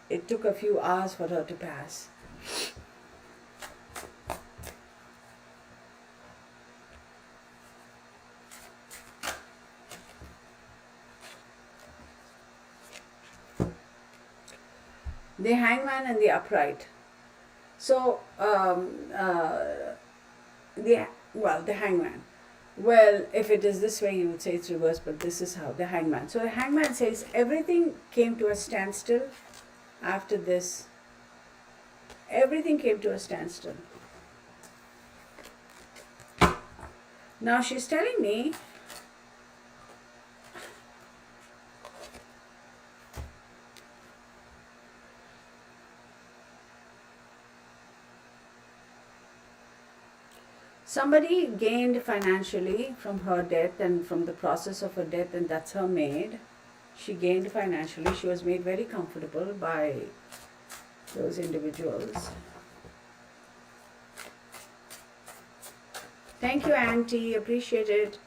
It took a few hours for her to pass. The Hangman and the Upright. So, the Hangman. Well, if it is this way, you would say it's reversed, but this is how the Hangman. So the Hangman says everything came to a standstill after this. Everything came to a standstill. Now she's telling me somebody gained financially from her death and from the process of her death, and that's her maid. She gained financially. She was made very comfortable by those individuals. Thank you, Auntie. Appreciate it.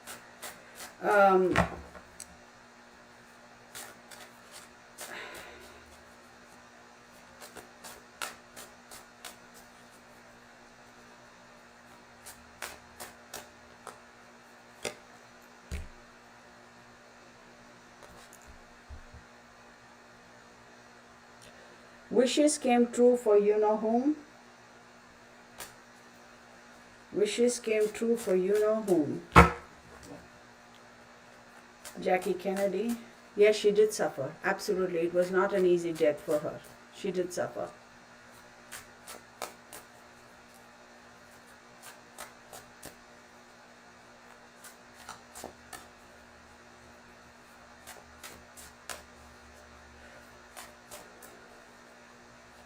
Wishes came true for you know whom. Wishes came true for you know whom. Jackie Kennedy. Yes, she did suffer. Absolutely. It was not an easy death for her. She did suffer.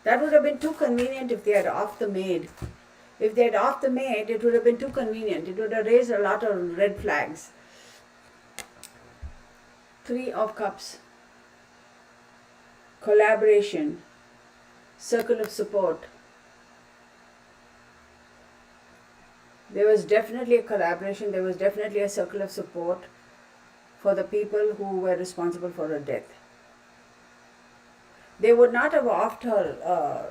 That would have been too convenient if they had offed the maid. If they had off the maid, it would have been too convenient. It would have raised a lot of red flags. Three of Cups. Collaboration. Circle of support. There was definitely a collaboration. There was definitely a circle of support for the people who were responsible for her death. They would not have offed her.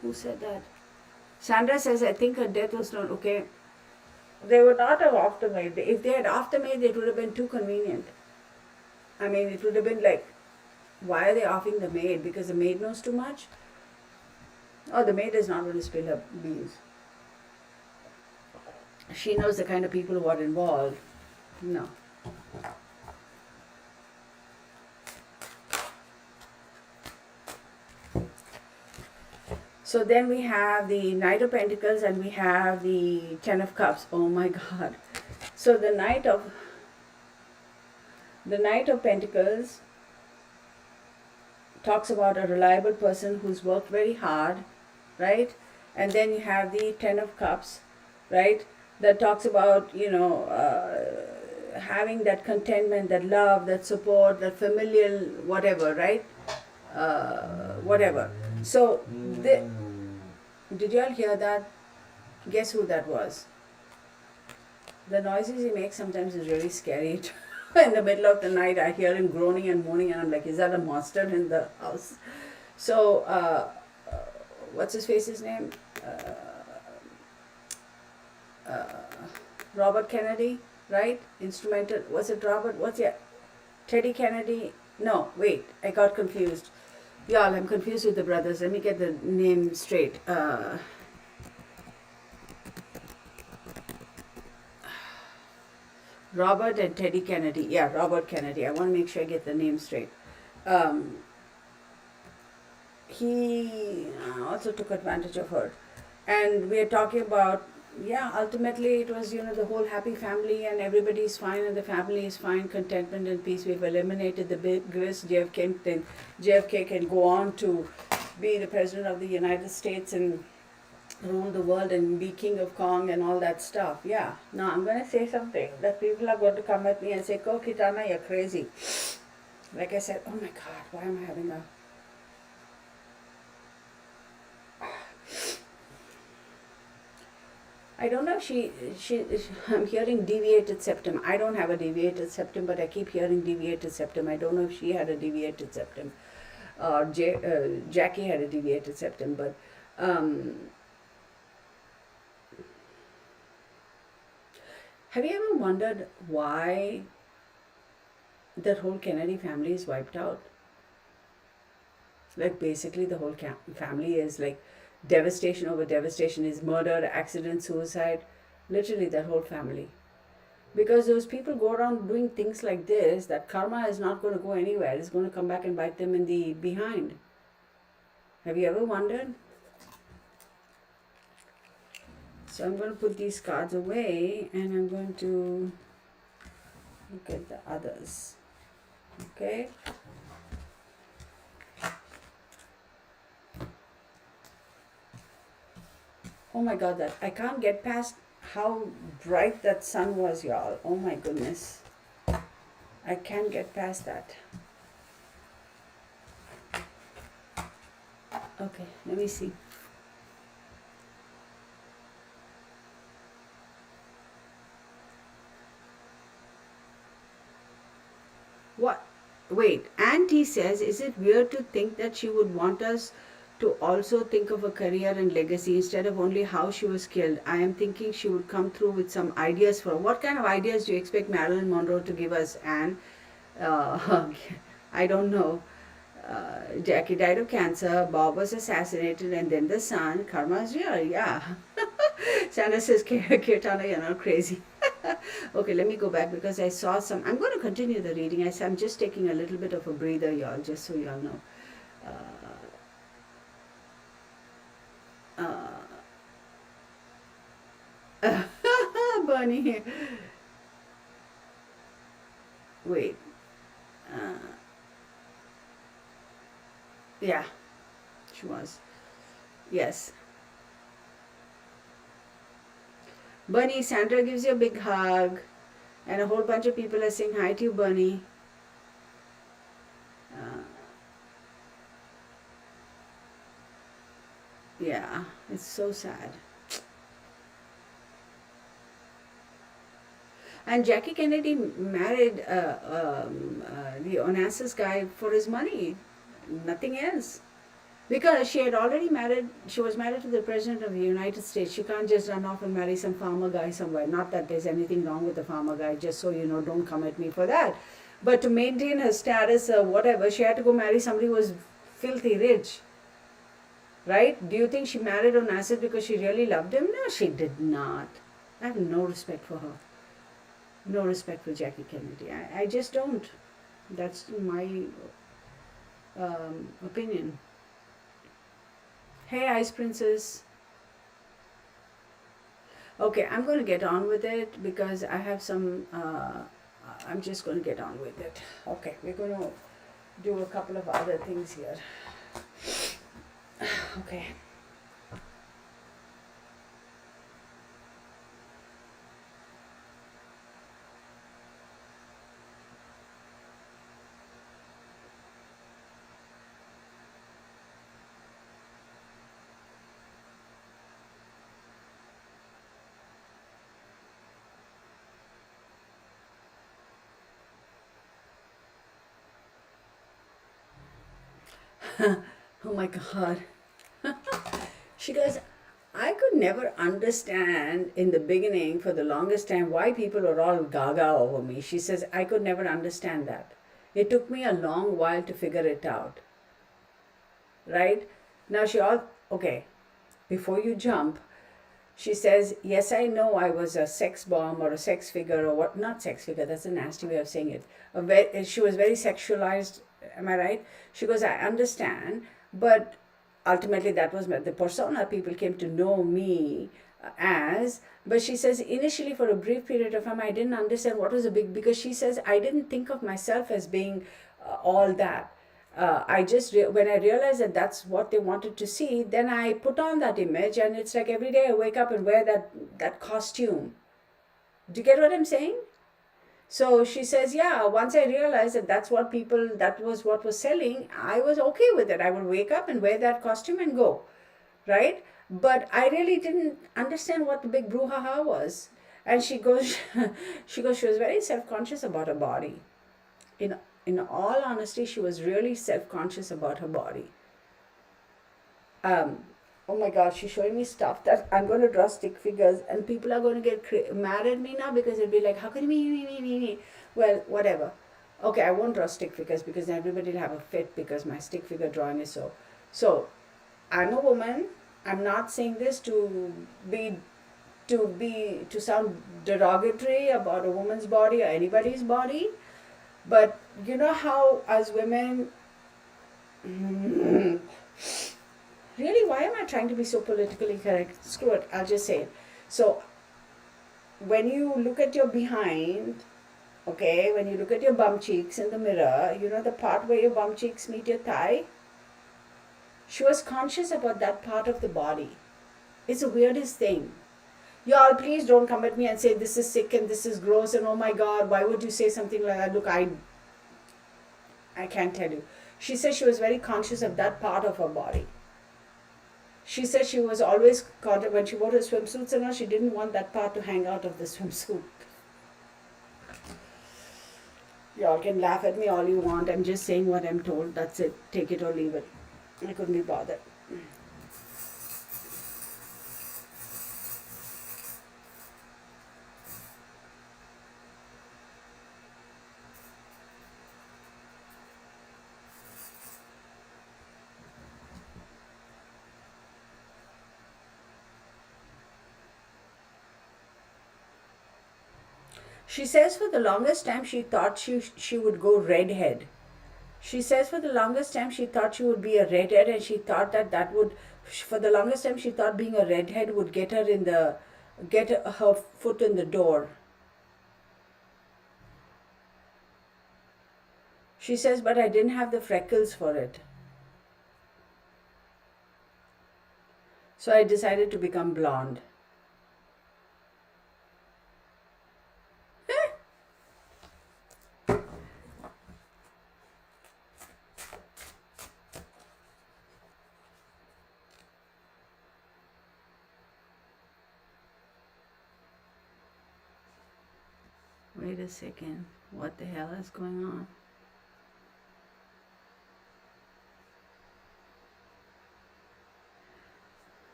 Who said that? Sandra says, I think her death was not okay. They would not have offed the maid. If they had offed the maid, it would have been too convenient. I mean, it would have been like, why are they offing the maid? Because the maid knows too much? Oh, the maid is not going to spill her beans. She knows the kind of people who are involved. No. So then we have the Knight of Pentacles and we have the Ten of Cups. Oh my God. So the Knight of Pentacles talks about a reliable person who's worked very hard, right? And then you have the Ten of Cups, right? That talks about, having that contentment, that love, that support, that familial whatever, right? Whatever. So, did you all hear that? Guess who that was? The noises he makes sometimes is really scary. In the middle of the night, I hear him groaning and moaning, and I'm like, is that a monster in the house? So, what's his face's name? Robert Kennedy, right? Instrumental. Was it Robert? What's it? Teddy Kennedy? No, wait, I got confused. Y'all, I'm confused with the brothers. Let me get the name straight. Robert and Teddy Kennedy. Yeah, Robert Kennedy. I want to make sure I get the name straight. He also took advantage of her. And we are talking about, ultimately it was, the whole happy family and everybody is fine and the family is fine, contentment and peace. We've eliminated the biggest. JFK can go on to be the president of the United States and rule the world and be king of Kong and all that stuff. Yeah. Now I'm going to say something that people are going to come at me and say, "Oh, Kitana, you're crazy." Like I said, oh my God, why am I having a... I don't know if I'm hearing deviated septum. I don't have a deviated septum, but I keep hearing deviated septum. I don't know if she had a deviated septum or Jackie had a deviated septum, but have you ever wondered why that whole Kennedy family is wiped out? Like basically the whole family is like devastation over devastation, is murder, accident, suicide, literally that whole family. Because those people go around doing things like this, that karma is not going to go anywhere. It's going to come back and bite them in the behind. Have you ever wondered? So I'm going to put these cards away and I'm going to look at the others. Okay. Oh my God, that I can't get past how bright that sun was, y'all. Oh my goodness. I can't get past that. Okay, let me see. What? Wait, Auntie says, is it weird to think that she would want us to also think of a career and legacy instead of only how she was killed? I am thinking she would come through with some ideas for... What kind of ideas do you expect Marilyn Monroe to give us, Anne? I don't know. Jackie died of cancer, Bob was assassinated, and then the son. Karma is real, yeah. Sandra says, Kirtana, you're not crazy. Okay, let me go back because I saw some... I'm going to continue the reading. I'm just taking a little bit of a breather, y'all, just so y'all know. Bunny. Wait. Yeah, she was. Yes. Bunny, Santa gives you a big hug, and a whole bunch of people are saying hi to you, Bunny. Uh, yeah, it's so sad. And Jackie Kennedy married the Onassis guy for his money, nothing else. Because she had already married, she was married to the President of the United States. She can't just run off and marry some farmer guy somewhere. Not that there's anything wrong with the farmer guy, just so you know, don't come at me for that. But to maintain her status or whatever, she had to go marry somebody who was filthy rich. Right? Do you think she married Onassis because she really loved him? No, she did not. I have no respect for her. No respect for Jackie Kennedy. I just don't. That's my opinion. Hey, Ice Princess. Okay, I'm going to get on with it because I have some. I'm just going to get on with it. Okay, we're going to do a couple of other things here. Okay. Oh my God. She goes, I could never understand in the beginning for the longest time why people were all gaga over me. She says, I could never understand that. It took me a long while to figure it out. Right? Now okay, before you jump, she says, yes, I know I was a sex bomb or a sex figure or what, not sex figure, that's a nasty way of saying it. She was very sexualized, am I right? She goes, I understand, but ultimately that was the persona people came to know me as. But she says, initially for a brief period of time, I didn't understand what was a big, because she says, I didn't think of myself as being all that. When I realized that that's what they wanted to see, then I put on that image, and it's like every day I wake up and wear that costume. Do you get what I'm saying? So she says, yeah, once I realized that that was what was selling, I was okay with it. I would wake up and wear that costume and go, right? But I really didn't understand what the big brouhaha was. And she goes, she was very self-conscious about her body. In, in all honesty, she was really self-conscious about her body. Um, oh my God, she's showing me stuff that I'm going to draw stick figures, and people are going to get mad at me now because it'll be like, how can you me? Well, whatever. Okay, I won't draw stick figures because everybody will have a fit because my stick figure drawing is so. So, I'm a woman. I'm not saying this be to sound derogatory about a woman's body or anybody's body, but you know how as women really, why am I trying to be so politically correct? Screw it, I'll just say it. So, when you look at your behind, okay, when you look at your bum cheeks in the mirror, you know the part where your bum cheeks meet your thigh? She was conscious about that part of the body. It's the weirdest thing. Y'all, please don't come at me and say this is sick and this is gross and oh my God, why would you say something like that? Look, I can't tell you. She said she was very conscious of that part of her body. She said she was always caught when she wore her swimsuits and all, she didn't want that part to hang out of the swimsuit. Y'all can laugh at me all you want. I'm just saying what I'm told. That's it. Take it or leave it. I couldn't be bothered. She says for the longest time she thought she would go redhead. She says for the longest time she thought she would be a redhead, and she thought that would, for the longest time she thought being a redhead would get her foot in the door. She says, but I didn't have the freckles for it. So I decided to become blonde. Wait a second. What the hell is going on?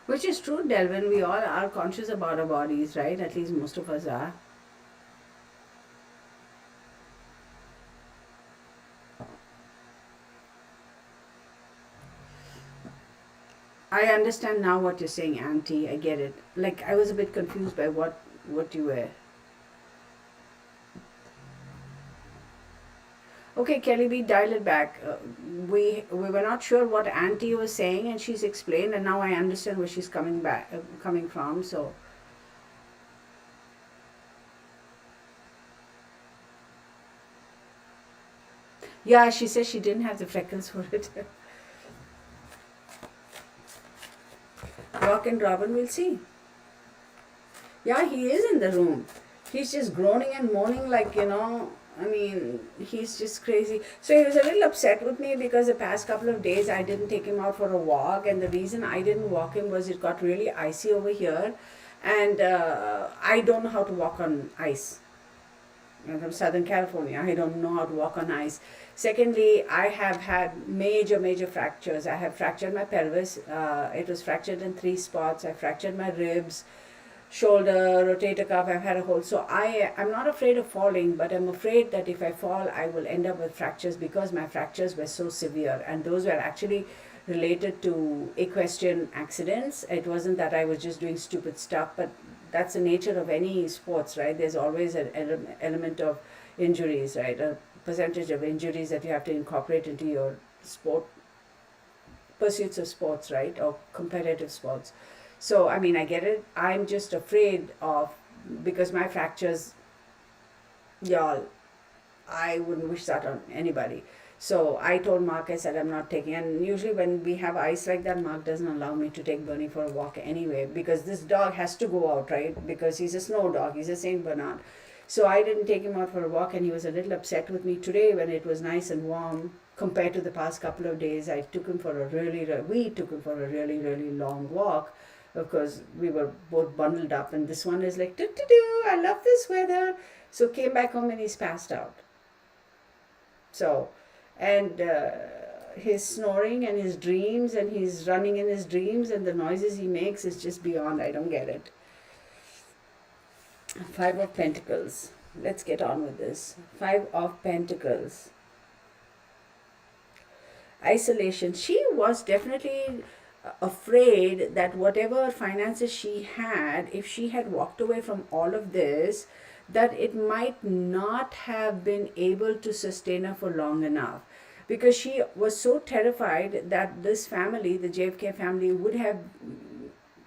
Which is true, Delvin. We all are conscious about our bodies, right? At least most of us are. I understand now what you're saying, Auntie. I get it. Like I was a bit confused by what you were. Okay, Kelly, we dial it back. We were not sure what Auntie was saying, and she's explained, and now I understand where she's coming from. So yeah, she says she didn't have the freckles for it. Rock and Robin, we'll see. Yeah, he is in the room. He's just groaning and moaning like, I mean, he's just crazy. So he was a little upset with me because the past couple of days I didn't take him out for a walk. And the reason I didn't walk him was it got really icy over here. And I don't know how to walk on ice. I'm from Southern California. I don't know how to walk on ice. Secondly, I have had major fractures. I have fractured my pelvis. It was fractured in 3 spots. I fractured my ribs, shoulder, rotator cuff. I've had a whole. So I'm not afraid of falling, but I'm afraid that if I fall, I will end up with fractures because my fractures were so severe. And those were actually related to equestrian accidents. It wasn't that I was just doing stupid stuff, but that's the nature of any sports, right? There's always an element of injuries, right? A percentage of injuries that you have to incorporate into your sport pursuits of sports, right? Or competitive sports. So, I mean, I get it. I'm just afraid of, because my fractures, y'all, I wouldn't wish that on anybody. So I told Mark, I said, I'm not taking, and usually when we have ice like that, Mark doesn't allow me to take Bernie for a walk anyway, because this dog has to go out, right? Because he's a snow dog, he's a Saint Bernard. So I didn't take him out for a walk, and he was a little upset with me today when it was nice and warm compared to the past couple of days. We took him for a really long walk because we were both bundled up, and this one is like, I love this weather. So came back home and he's passed out. So, and his snoring and his dreams, and he's running in his dreams, and the noises he makes is just beyond. I don't get it. 5 of Pentacles. Let's get on with this. 5 of Pentacles. Isolation. She was definitely afraid that whatever finances she had, if she had walked away from all of this, that it might not have been able to sustain her for long enough, because she was so terrified that this family, the JFK family, would have,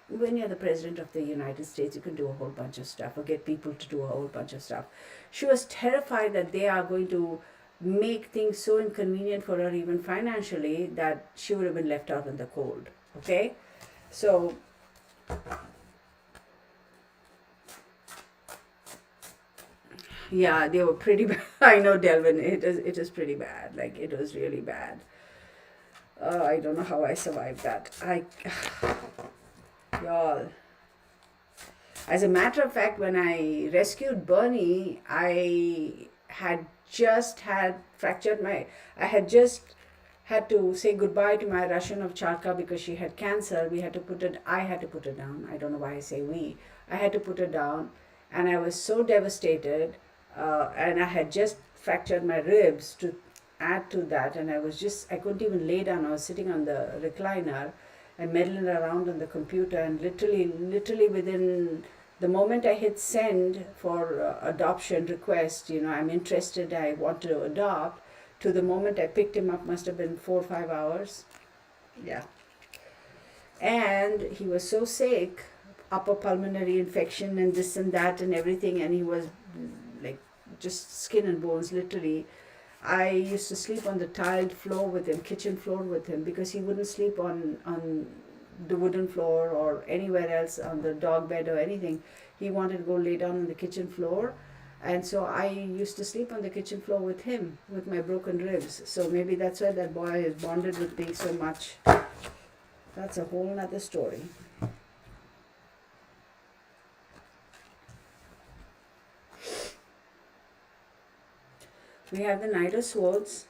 when you're the president of the United States, you can do a whole bunch of stuff or get people to do a whole bunch of stuff. She was terrified that they are going to make things so inconvenient for her, even financially, that she would have been left out in the cold. Okay? So yeah, they were pretty bad. I know, Delvin, it is pretty bad. Like, it was really bad. I don't know how I survived that. Y'all. As a matter of fact, when I rescued Bernie, I had just had to say goodbye to my Russian Ovcharka because she had cancer. I had to put her down. I don't know why I say we. I had to put her down, and I was so devastated. And I had just fractured my ribs to add to that, and I couldn't even lay down. I was sitting on the recliner and meddling around on the computer, and literally within The moment I hit send for adoption request, I'm interested, I want to adopt, to the moment I picked him up must have been 4 or 5 hours. Yeah. And he was so sick, upper pulmonary infection and this and that and everything, and he was like just skin and bones, literally. I used to sleep on the tiled floor with him, kitchen floor with him, because he wouldn't sleep on the wooden floor or anywhere else on the dog bed or anything. He wanted to go lay down on the kitchen floor. And so I used to sleep on the kitchen floor with him, with my broken ribs. So maybe that's why that boy is bonded with me so much. That's a whole nother story. We have the Knight of Swords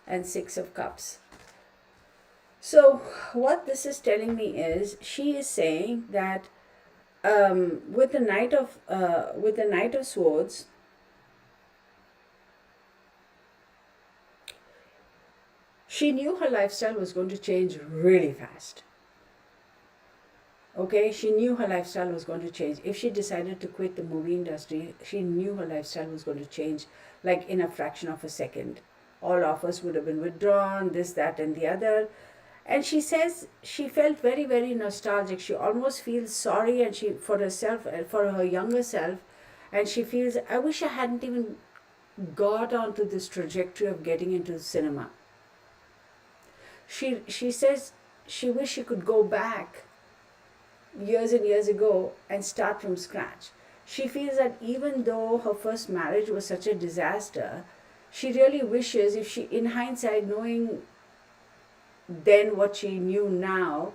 and Six of Cups. So what this is telling me is, she is saying that with the Knight of Swords, she knew her lifestyle was going to change really fast. Okay, she knew her lifestyle was going to change. If she decided to quit the movie industry, she knew her lifestyle was going to change like in a fraction of a second. All offers would have been withdrawn, this, that, and the other. And she says she felt very, very nostalgic. She almost feels sorry, and she for herself, for her younger self, and she feels, I wish I hadn't even got onto this trajectory of getting into cinema. She says she wishes she could go back years and years ago and start from scratch. She feels that even though her first marriage was such a disaster, she really wishes, if she, in hindsight, knowing then what she knew now,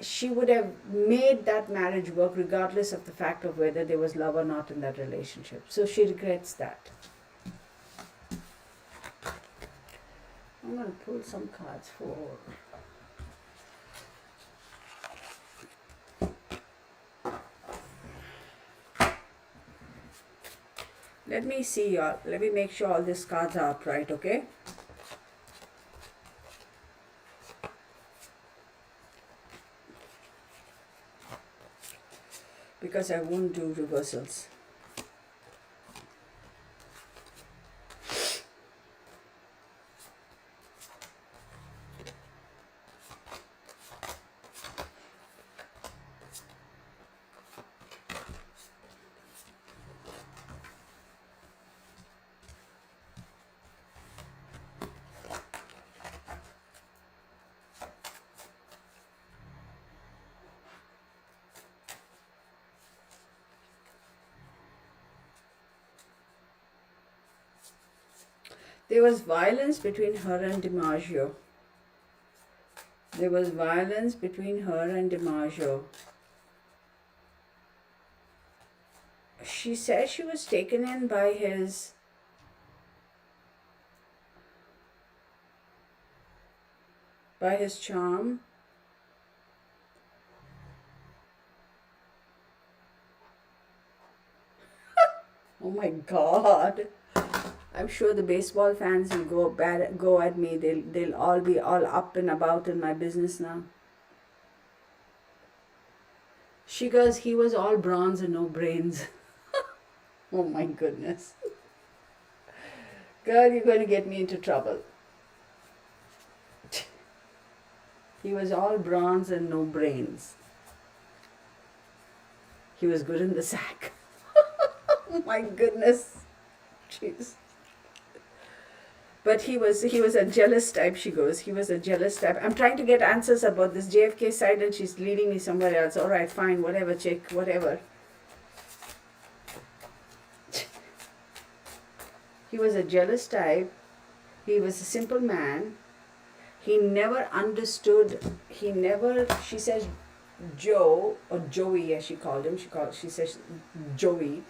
she would have made that marriage work regardless of the fact of whether there was love or not in that relationship. So she regrets that. I'm going to pull some cards for... Let me see, y'all. Let me make sure all these cards are upright, okay? Because I won't do reversals. There was violence between her and DiMaggio. There was violence between her and DiMaggio. She says she was taken in by his charm. Oh my God. I'm sure the baseball fans will go at me. They'll all be all up and about in my business now. She goes, he was all bronze and no brains. Oh my goodness. Girl, you're going to get me into trouble. He was all bronze and no brains. He was good in the sack. Oh my goodness. Jeez. But he was a jealous type, she goes. He was a jealous type. I'm trying to get answers about this JFK side and she's leading me somewhere else. All right, fine, whatever, chick, whatever. He was a jealous type. He was a simple man. He never understood, she says Joe, or Joey as she called him. She says Joey.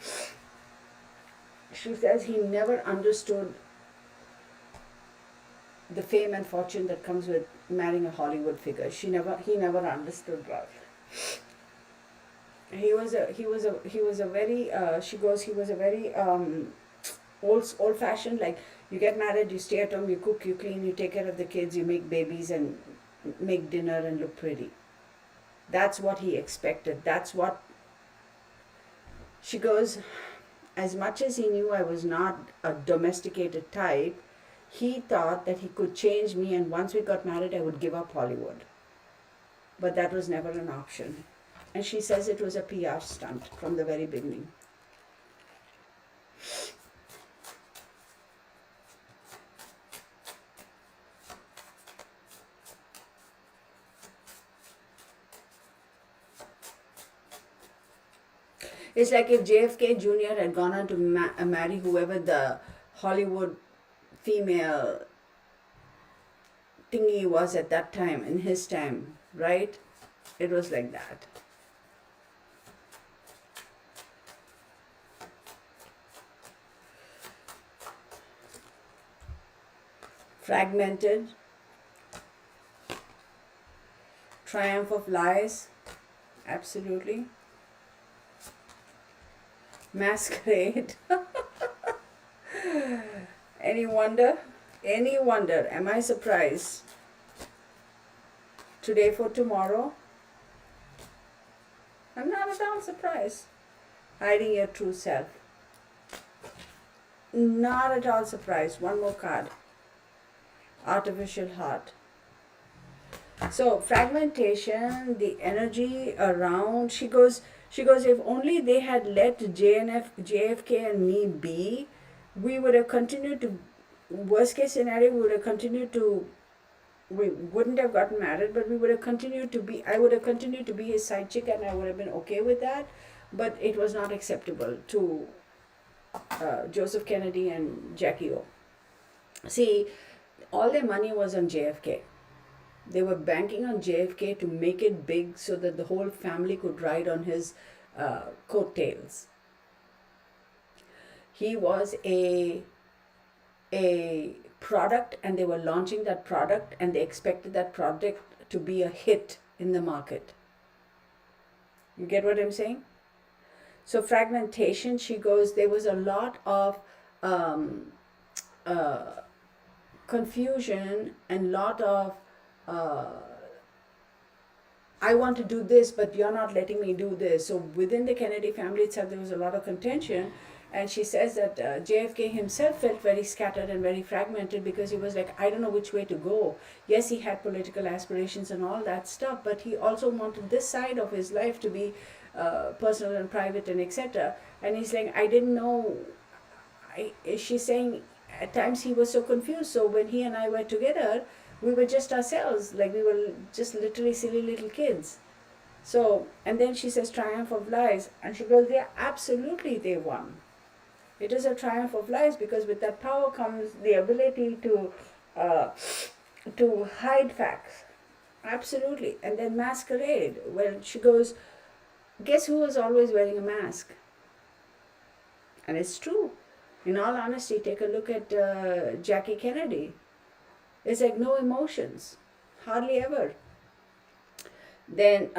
She says he never understood the fame and fortune that comes with marrying a Hollywood figure. He never understood that. He was a very old fashioned, like, you get married, you stay at home, you cook, you clean, you take care of the kids, you make babies and make dinner and look pretty. That's what he expected. That's what She goes, as much as he knew I was not a domesticated type, he thought that he could change me, and once we got married, I would give up Hollywood. But that was never an option. And she says it was a PR stunt from the very beginning. It's like if JFK Jr. had gone on to marry whoever the Hollywood female thingy was at that time, in his time, right? It was like that. Fragmented, triumph of lies, absolutely. Masquerade. Any wonder? Any wonder? Am I surprised? Today for tomorrow? I'm not at all surprised. Hiding your true self. Not at all surprised. One more card. Artificial heart. So fragmentation, the energy around, she goes, if only they had let JFK and me be, we would have continued to, worst case scenario, we would have continued to, we wouldn't have gotten married, but we would have continued to be, I would have continued to be his side chick, and I would have been okay with that. But it was not acceptable to Joseph Kennedy and Jackie O. See, all their money was on JFK. They were banking on JFK to make it big so that the whole family could ride on his coattails. He was a product, and they were launching that product, and they expected that product to be a hit in the market. You get what I'm saying? So fragmentation, she goes, there was a lot of confusion and lot of I want to do this, but you're not letting me do this. So within the Kennedy family itself, there was a lot of contention. And she says that JFK himself felt very scattered and very fragmented, because he was like, I don't know which way to go. Yes, he had political aspirations and all that stuff, but he also wanted this side of his life to be personal and private and etc. And he's like, I didn't know. She's saying at times he was so confused. So when he and I were together, we were just ourselves, like we were just literally silly little kids. So, and then she says triumph of lies, and she goes, yeah, absolutely they won. It is a triumph of lies, because with that power comes the ability to hide facts. Absolutely. And then masquerade. Well, she goes, guess who was always wearing a mask? And it's true. In all honesty, take a look at Jackie Kennedy. It's like no emotions, hardly ever. Then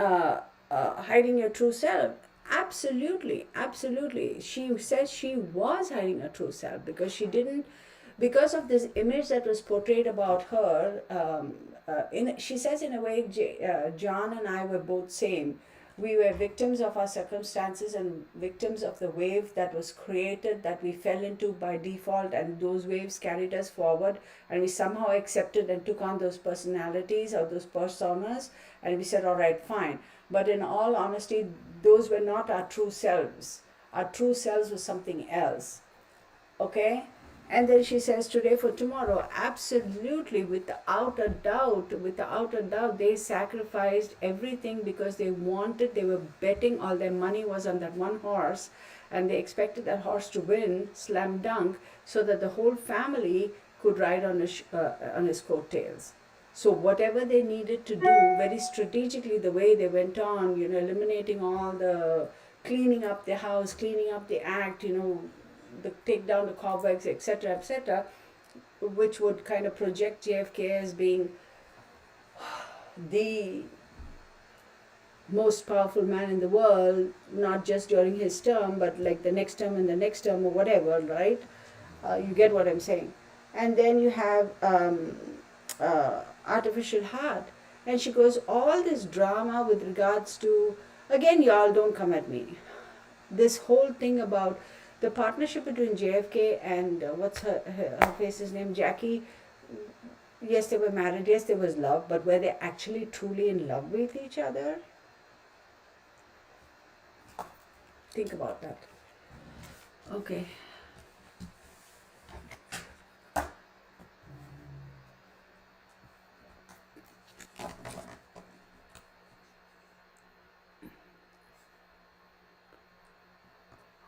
hiding your true self. Absolutely, absolutely. She says she was hiding her true self, because she didn't, because of this image that was portrayed about her. She says in a way, John and I were both same. We were victims of our circumstances and victims of the wave that was created, that we fell into by default, and those waves carried us forward, and we somehow accepted and took on those personalities or those personas, and we said, all right, fine. But in all honesty, those were not our true selves. Our true selves was something else. Okay? And then she says, today for tomorrow, absolutely, without a doubt, they sacrificed everything, because they were betting, all their money was on that one horse, and they expected that horse to win, slam dunk, so that the whole family could ride on his coattails. So whatever they needed to do, very strategically, the way they went on, eliminating all the, cleaning up the house, cleaning up the act, take down the cobwebs, etc., which would kind of project JFK as being the most powerful man in the world, not just during his term, but like the next term and the next term or whatever, right? You get what I'm saying. And then you have artificial heart. And she goes, all this drama with regards to, again, y'all don't come at me. this whole thing about the partnership between JFK and what's her face's name, Jackie. Yes, they were married. Yes, there was love, but were they actually truly in love with each other? Think about that. Okay.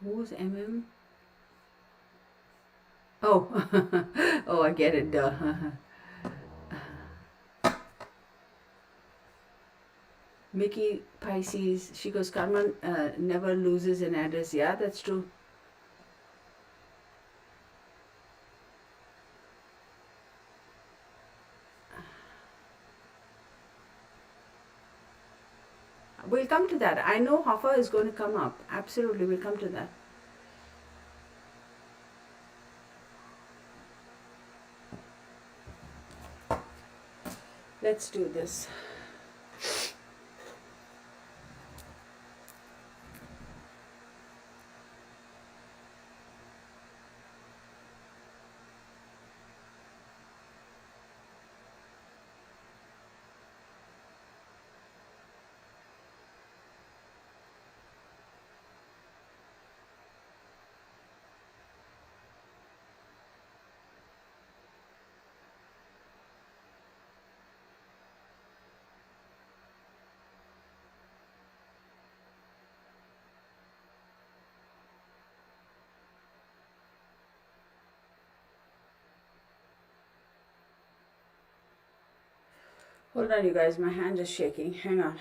Who's MM? Oh, oh, I get it. Duh. Mickey Pisces. She goes, Karma never loses an address. Yeah, that's true. We'll come to that. I know Hoffa is going to come up. Absolutely, we'll come to that. Let's do this. Hold on, you guys. My hand is shaking. Hang on.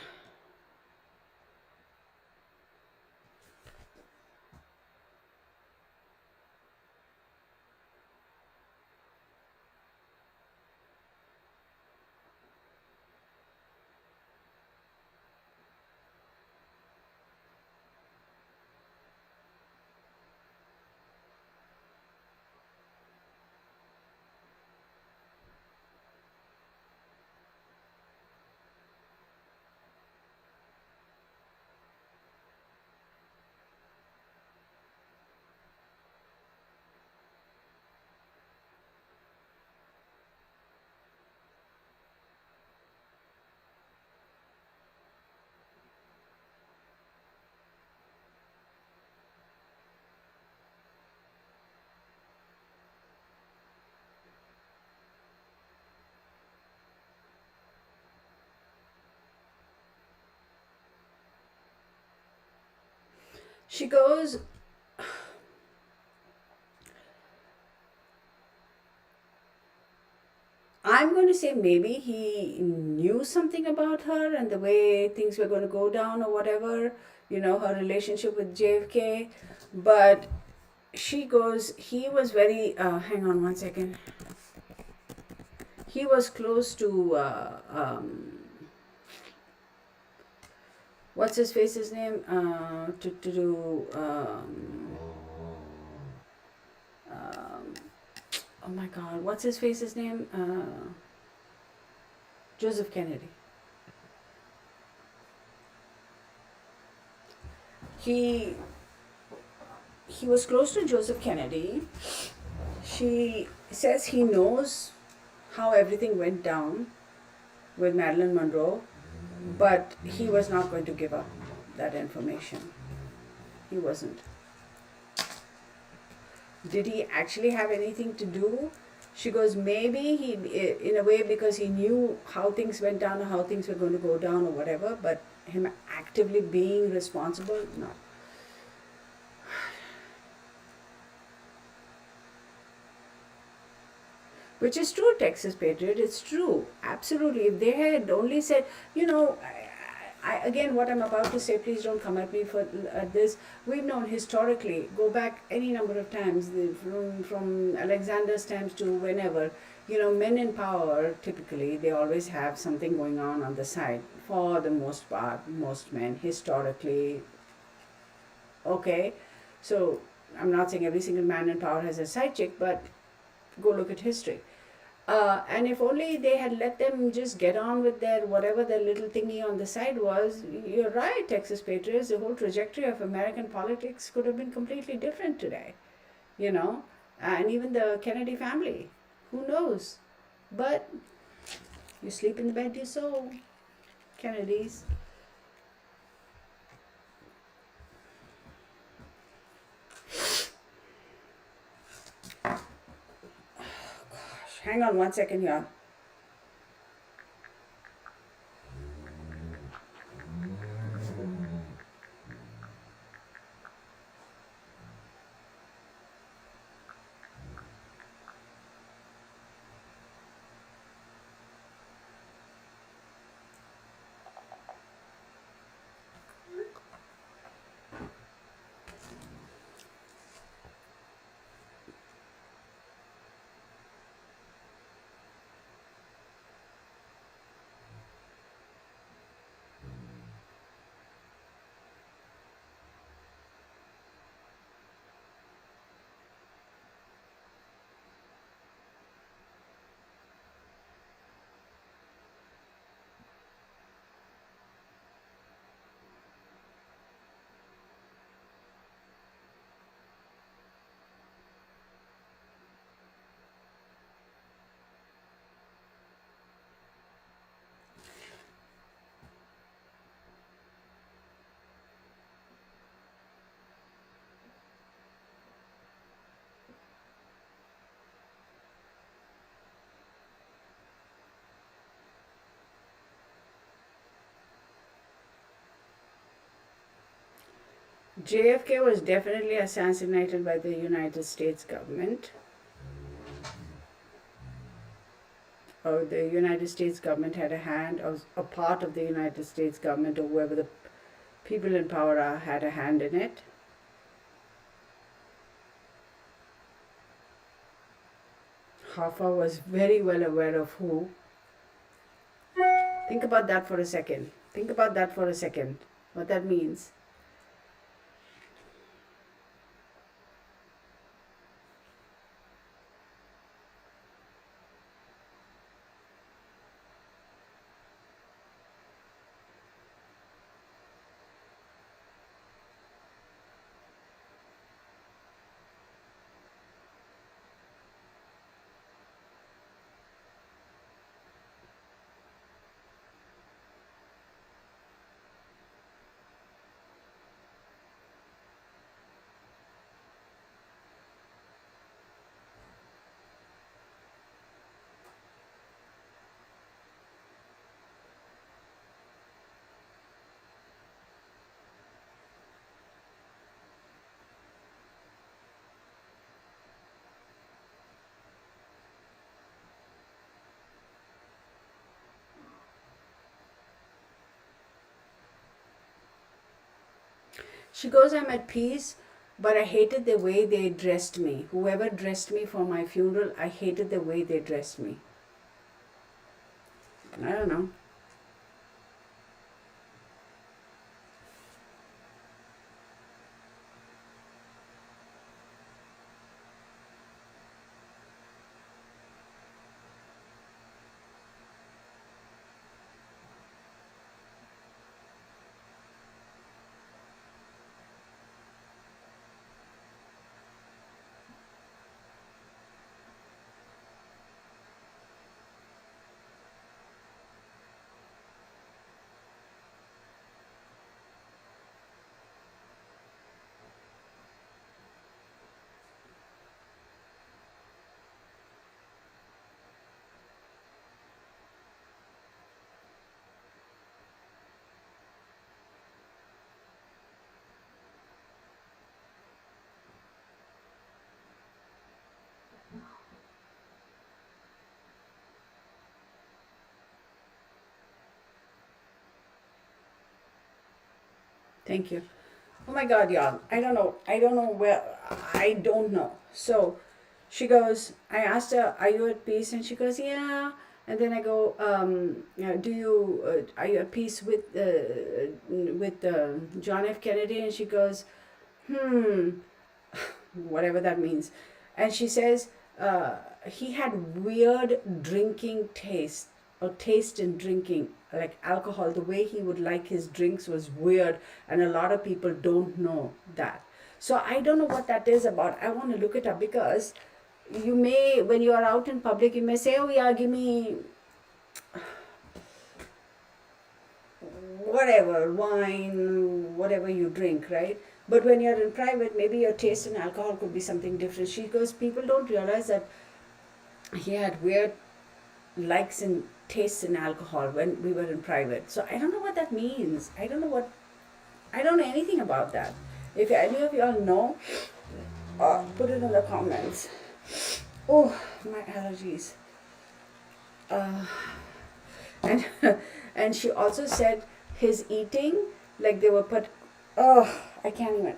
She goes, I'm going to say maybe he knew something about her and the way things were going to go down or whatever, her relationship with JFK. But she goes, he was very, hang on one second. He was close to, what's his face's name? To do, oh my God, what's his face's name? Joseph Kennedy. He was close to Joseph Kennedy. She says he knows how everything went down with Marilyn Monroe, but he was not going to give up that information. He wasn't. Did he actually have anything to do? She goes, maybe he, in a way, because he knew how things went down or how things were going to go down or whatever, but him actively being responsible, no. Which is true, Texas Patriot. It's true. Absolutely. If they had only said, again, what I'm about to say, please don't come at me for this. We've known historically, go back any number of times, from Alexander's times to whenever, men in power, typically, they always have something going on the side. For the most part, most men, historically, okay? So, I'm not saying every single man in power has a side chick, but go look at history. And if only they had let them just get on with their whatever their little thingy on the side was, you're right, Texas Patriots, the whole trajectory of American politics could have been completely different today, you know, and even the Kennedy family. Who knows? But you sleep in the bed you sow, Kennedys. Hang on 1 second here. JFK was definitely assassinated by the United States government. Or the United States government had a hand, or a part of the United States government, or whoever the people in power are, had a hand in it. Hoffa was very well aware of who. Think about that for a second. Think about that for a second. What that means. She goes, I'm at peace, but I hated the way they dressed me. Whoever dressed me for my funeral, I hated the way they dressed me. I don't know. Thank you. Oh my God, y'all. I don't know. I don't know where. I don't know. So she goes, I asked her, are you at peace? And she goes, yeah. And then I go, do you, are you at peace with John F. Kennedy? And she goes, whatever that means. And she says, uh, he had weird drinking taste, or taste in drinking, like alcohol. The way he would like his drinks was weird, and a lot of people don't know that. So I don't know what that is about. I want to look it up, because you may, when you are out in public, you may say, oh yeah, give me whatever, wine, whatever you drink, right? But when you're in private, maybe your taste in alcohol could be something different. She goes, people don't realize that he had weird likes and tastes in alcohol when we were in private. So I don't know what that means. I don't know anything about that. If any of y'all know, put it in the comments. Oh, my allergies. Uh, and and she also said his eating, like they were put. Oh, I can't even.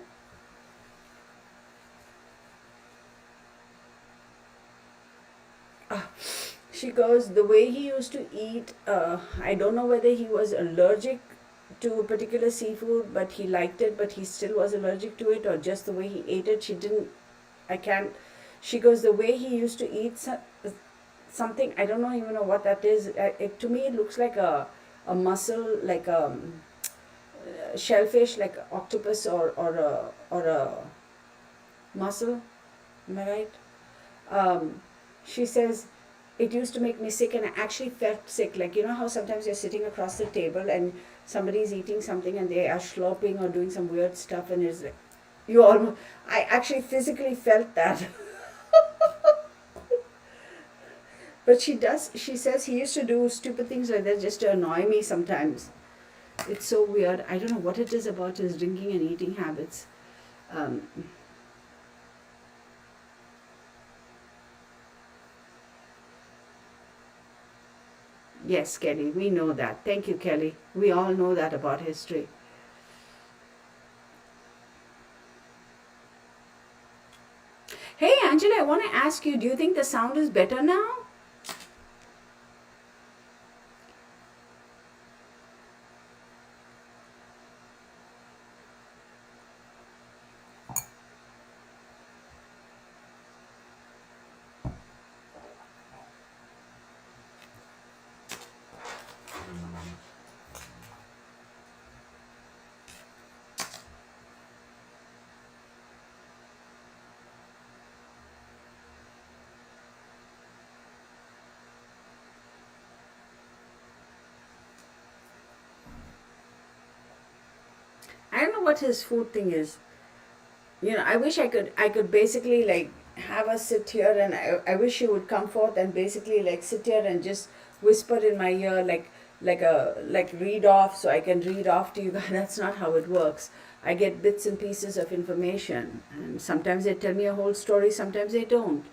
She goes, the way he used to eat, I don't know whether he was allergic to a particular seafood, but he liked it, but he still was allergic to it, or just the way he ate it. She didn't, I can't. She goes, the way he used to eat something, I don't know even know what that is. To me, it looks like a mussel, like a shellfish, like octopus, or a mussel. Am I right? um, she says, it used to make me sick, and I actually felt sick. Like, you know how sometimes you're sitting across the table and somebody's eating something and they are slurping or doing some weird stuff, and it's like, you almost, I actually physically felt that. But she says he used to do stupid things like that just to annoy me sometimes. It's so weird. I don't know what it is about his drinking and eating habits. Um, yes, Kelly, we know that. Thank you, Kelly. We all know that about history. Hey, Angela, I want to ask you, do you think the sound is better now? I don't know what his food thing is. I wish I could basically like have us sit here, and I wish he would come forth and basically like sit here and just whisper in my ear, like read off, so I can read off to you guys. That's not how it works. I get bits and pieces of information, and sometimes they tell me a whole story, sometimes they don't.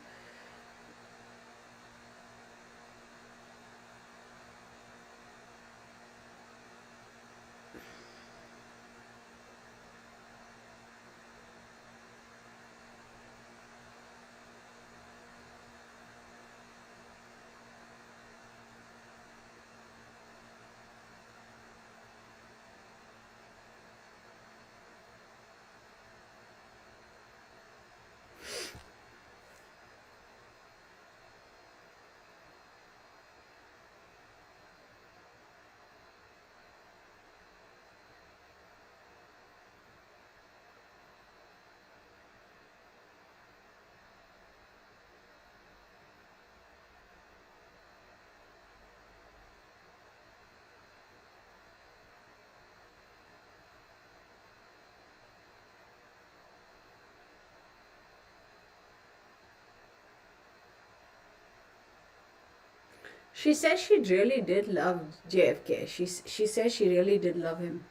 She says she really did love JFK. She says she really did love him.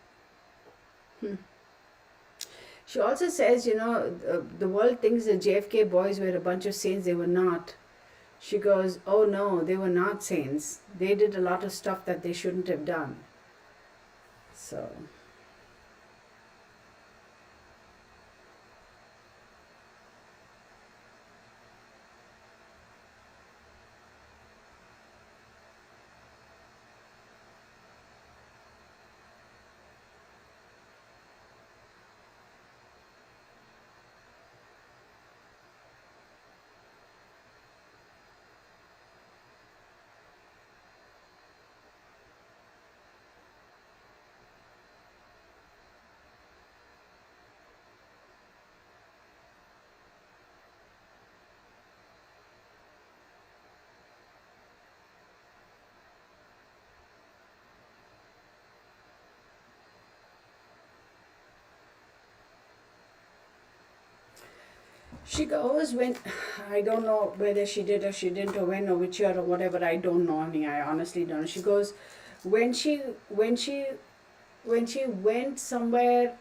She also says, the world thinks the JFK boys were a bunch of saints. They were not. She goes, oh no, they were not saints. They did a lot of stuff that they shouldn't have done. So, She goes when I don't know whether she did or she didn't or when or which year or whatever. I don't know. I mean, I honestly don't know. She goes when she when she when she went somewhere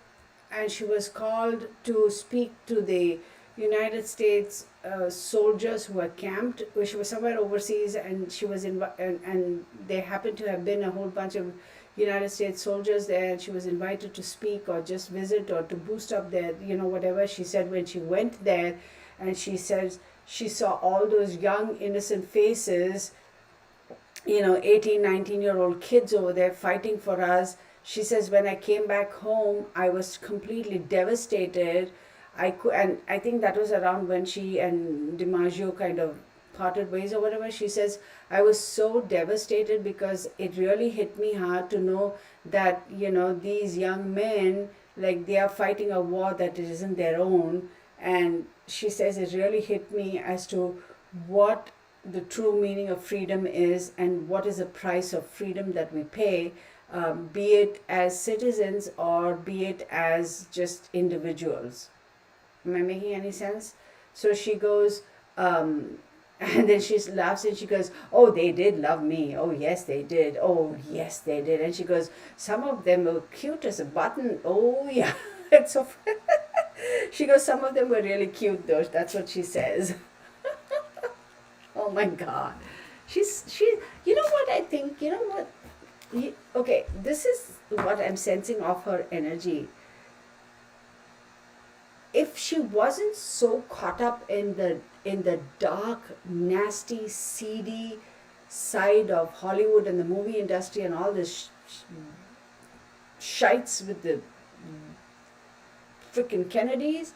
and she was called to speak to the United States soldiers who were camped. She was somewhere overseas, and she was and there happened to have been a whole bunch of United States soldiers there, and she was invited to speak or just visit or to boost up their, whatever. She said when she went there, and she says she saw all those young innocent faces, 18, 19-year-old kids over there fighting for us. She says when I came back home, I was completely devastated. And I think that was around when she and DiMaggio kind of parted ways or whatever. She says I was so devastated because it really hit me hard to know that these young men, like, they are fighting a war that isn't their own. And she says it really hit me as to what the true meaning of freedom is and what is the price of freedom that we pay, be it as citizens or be it as just individuals. Am I making any sense? So she goes, and then she laughs and she goes, oh, they did love me. Oh, yes, they did. Oh, yes, they did. And she goes, some of them were cute as a button. Oh, yeah. It's so she goes, some of them were really cute, though. That's what she says. Oh my God. She, you know what I think? You know what? Okay, this is what I'm sensing of her energy. If she wasn't so caught up in the dark, nasty, seedy side of Hollywood and the movie industry and all this shites with the freaking Kennedys,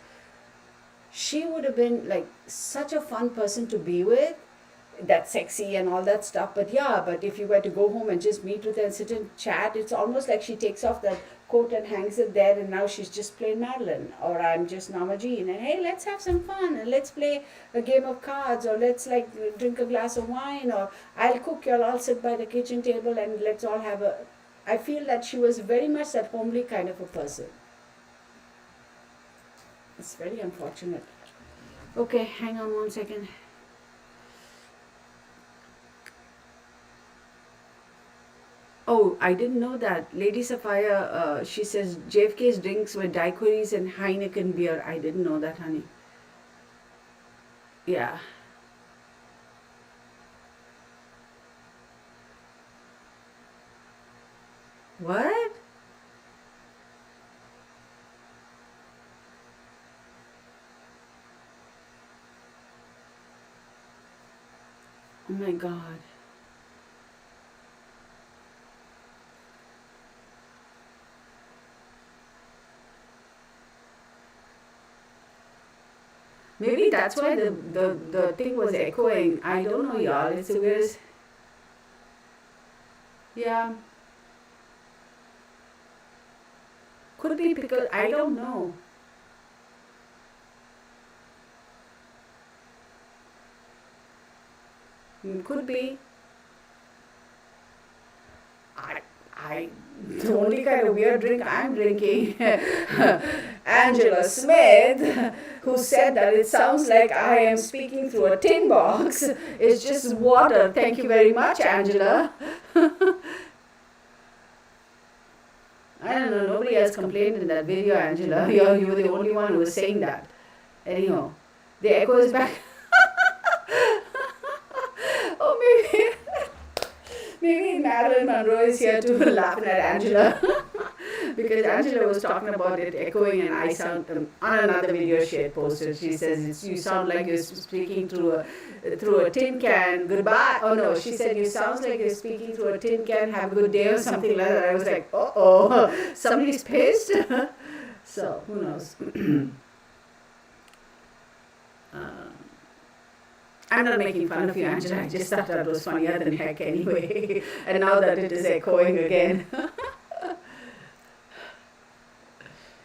she would have been like such a fun person to be with. That's sexy and all that stuff, but if you were to go home and just meet with her and sit and chat, it's almost like she takes off that coat and hangs it there, and now she's just plain Madeline, or I'm just Norma Jeane, and hey, let's have some fun and let's play a game of cards, or let's like drink a glass of wine, or I'll cook, you'll all sit by the kitchen table and let's all have a. I feel that she was very much that homely kind of a person. It's very unfortunate. Okay, hang on one second. Oh, I didn't know that. Lady Sapphire, she says JFK's drinks were daiquiris and Heineken beer. I didn't know that, honey. Yeah. What? Oh my God. Maybe that's why the thing was echoing. I don't know, y'all. It's a weird. Yeah. Could be because I don't know. Could be. I, I, the only kind of weird drink I'm drinking, Angela Smith, who said that it sounds like I am speaking through a tin box. It's just water. Thank you very much, Angela. I don't know, nobody else complained in that video, Angela. You were the only one who was saying that. Anyhow, the echo is back. Oh, maybe Marilyn Monroe is here too, laughing at Angela. Because Angela was talking about it echoing, and I sound on another video she had posted. She says you sound like you're speaking through a tin can. Goodbye. Oh no, she said you sounds like you're speaking through a tin can. Have a good day or something like that. I was like, somebody's pissed. So who knows? I'm not making fun of you, Angela. I just thought that was funnier than heck anyway. And now that it is echoing again.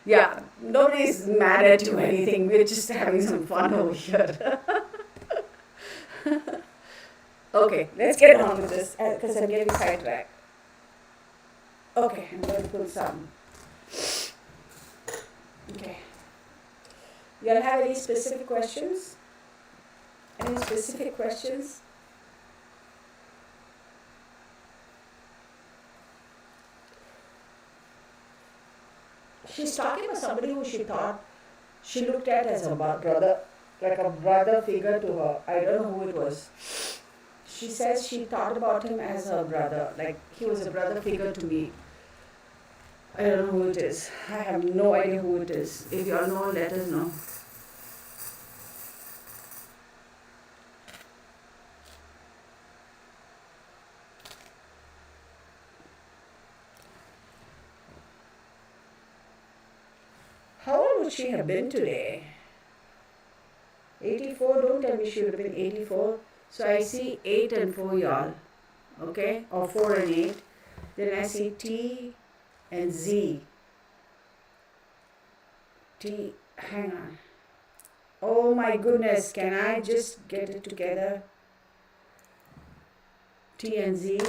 Yeah, nobody's mad at you or anything. We're just having some fun over here. Okay, let's get on with this because I'm getting sidetracked. Okay, I'm going to pull some. Okay. You all have any specific questions? Any specific questions? She's talking about somebody who she thought she looked at as a brother, like a brother figure to her. I don't know who it was. She says she thought about him as her brother, like he was a brother figure to me. I don't know who it is. I have no idea who it is. If you all know, let us know. How old would she have been today? 84, don't tell me she would have been 84. So I see 8 and 4, y'all. Okay? Or 4 and 8. Then I see T and Z. T, hang on. Oh my goodness, can I just get it together? T and Z.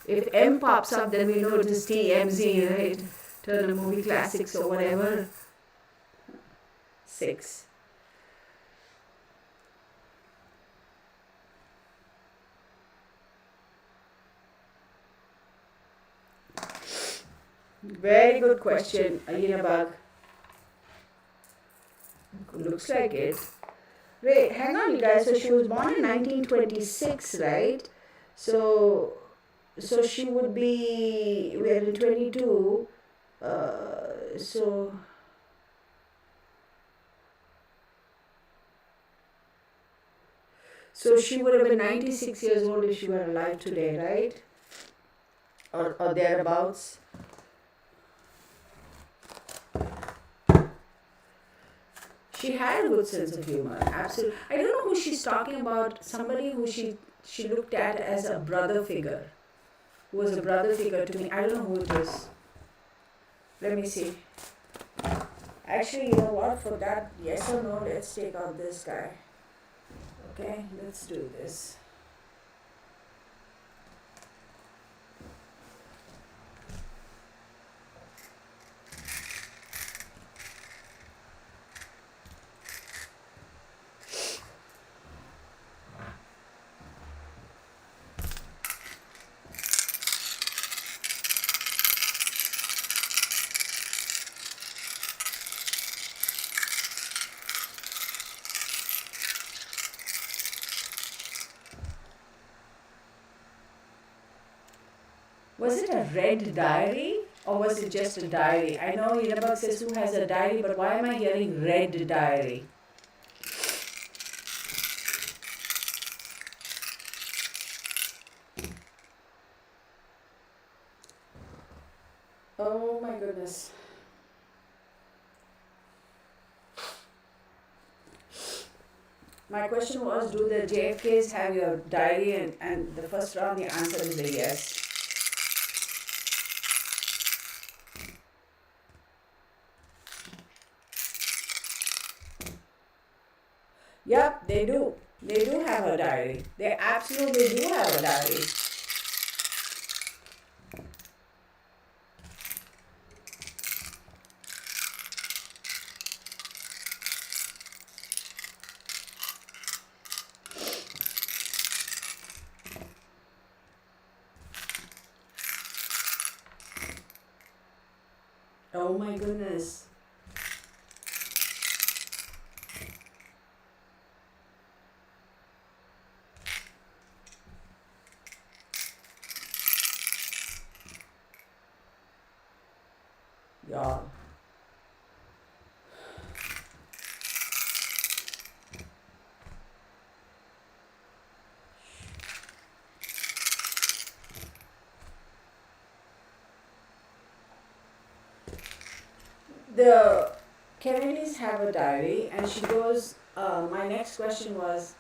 If M pops up, then we know it is T, M, Z, right? Turner Movie Classics or whatever. 6. Very good question, Ayinabag. Looks like it. Wait, hang on, you guys. So she was born in 1926, right? So she would be, we're in 22. So she would have been 96 years old if she were alive today, right? Or thereabouts. She had a good sense of humor, absolutely. I don't know who she's talking about. Somebody who she looked at as a brother figure, who was a brother figure to me. I don't know who it is. Let me see. Actually, you know what? For that, yes or no, let's take out this guy. Okay, let's do this. Was it a red diary or was it just a diary? I know Yinabag says who has a diary, but why am I hearing red diary? Oh my goodness. My question was, do the JFKs have your diary? And the first round, the answer is a yes. Yep, they do. They do have a diary. They absolutely do have a diary. Oh my goodness. Y'all. The Kennedys have a diary, and she goes, my next question was,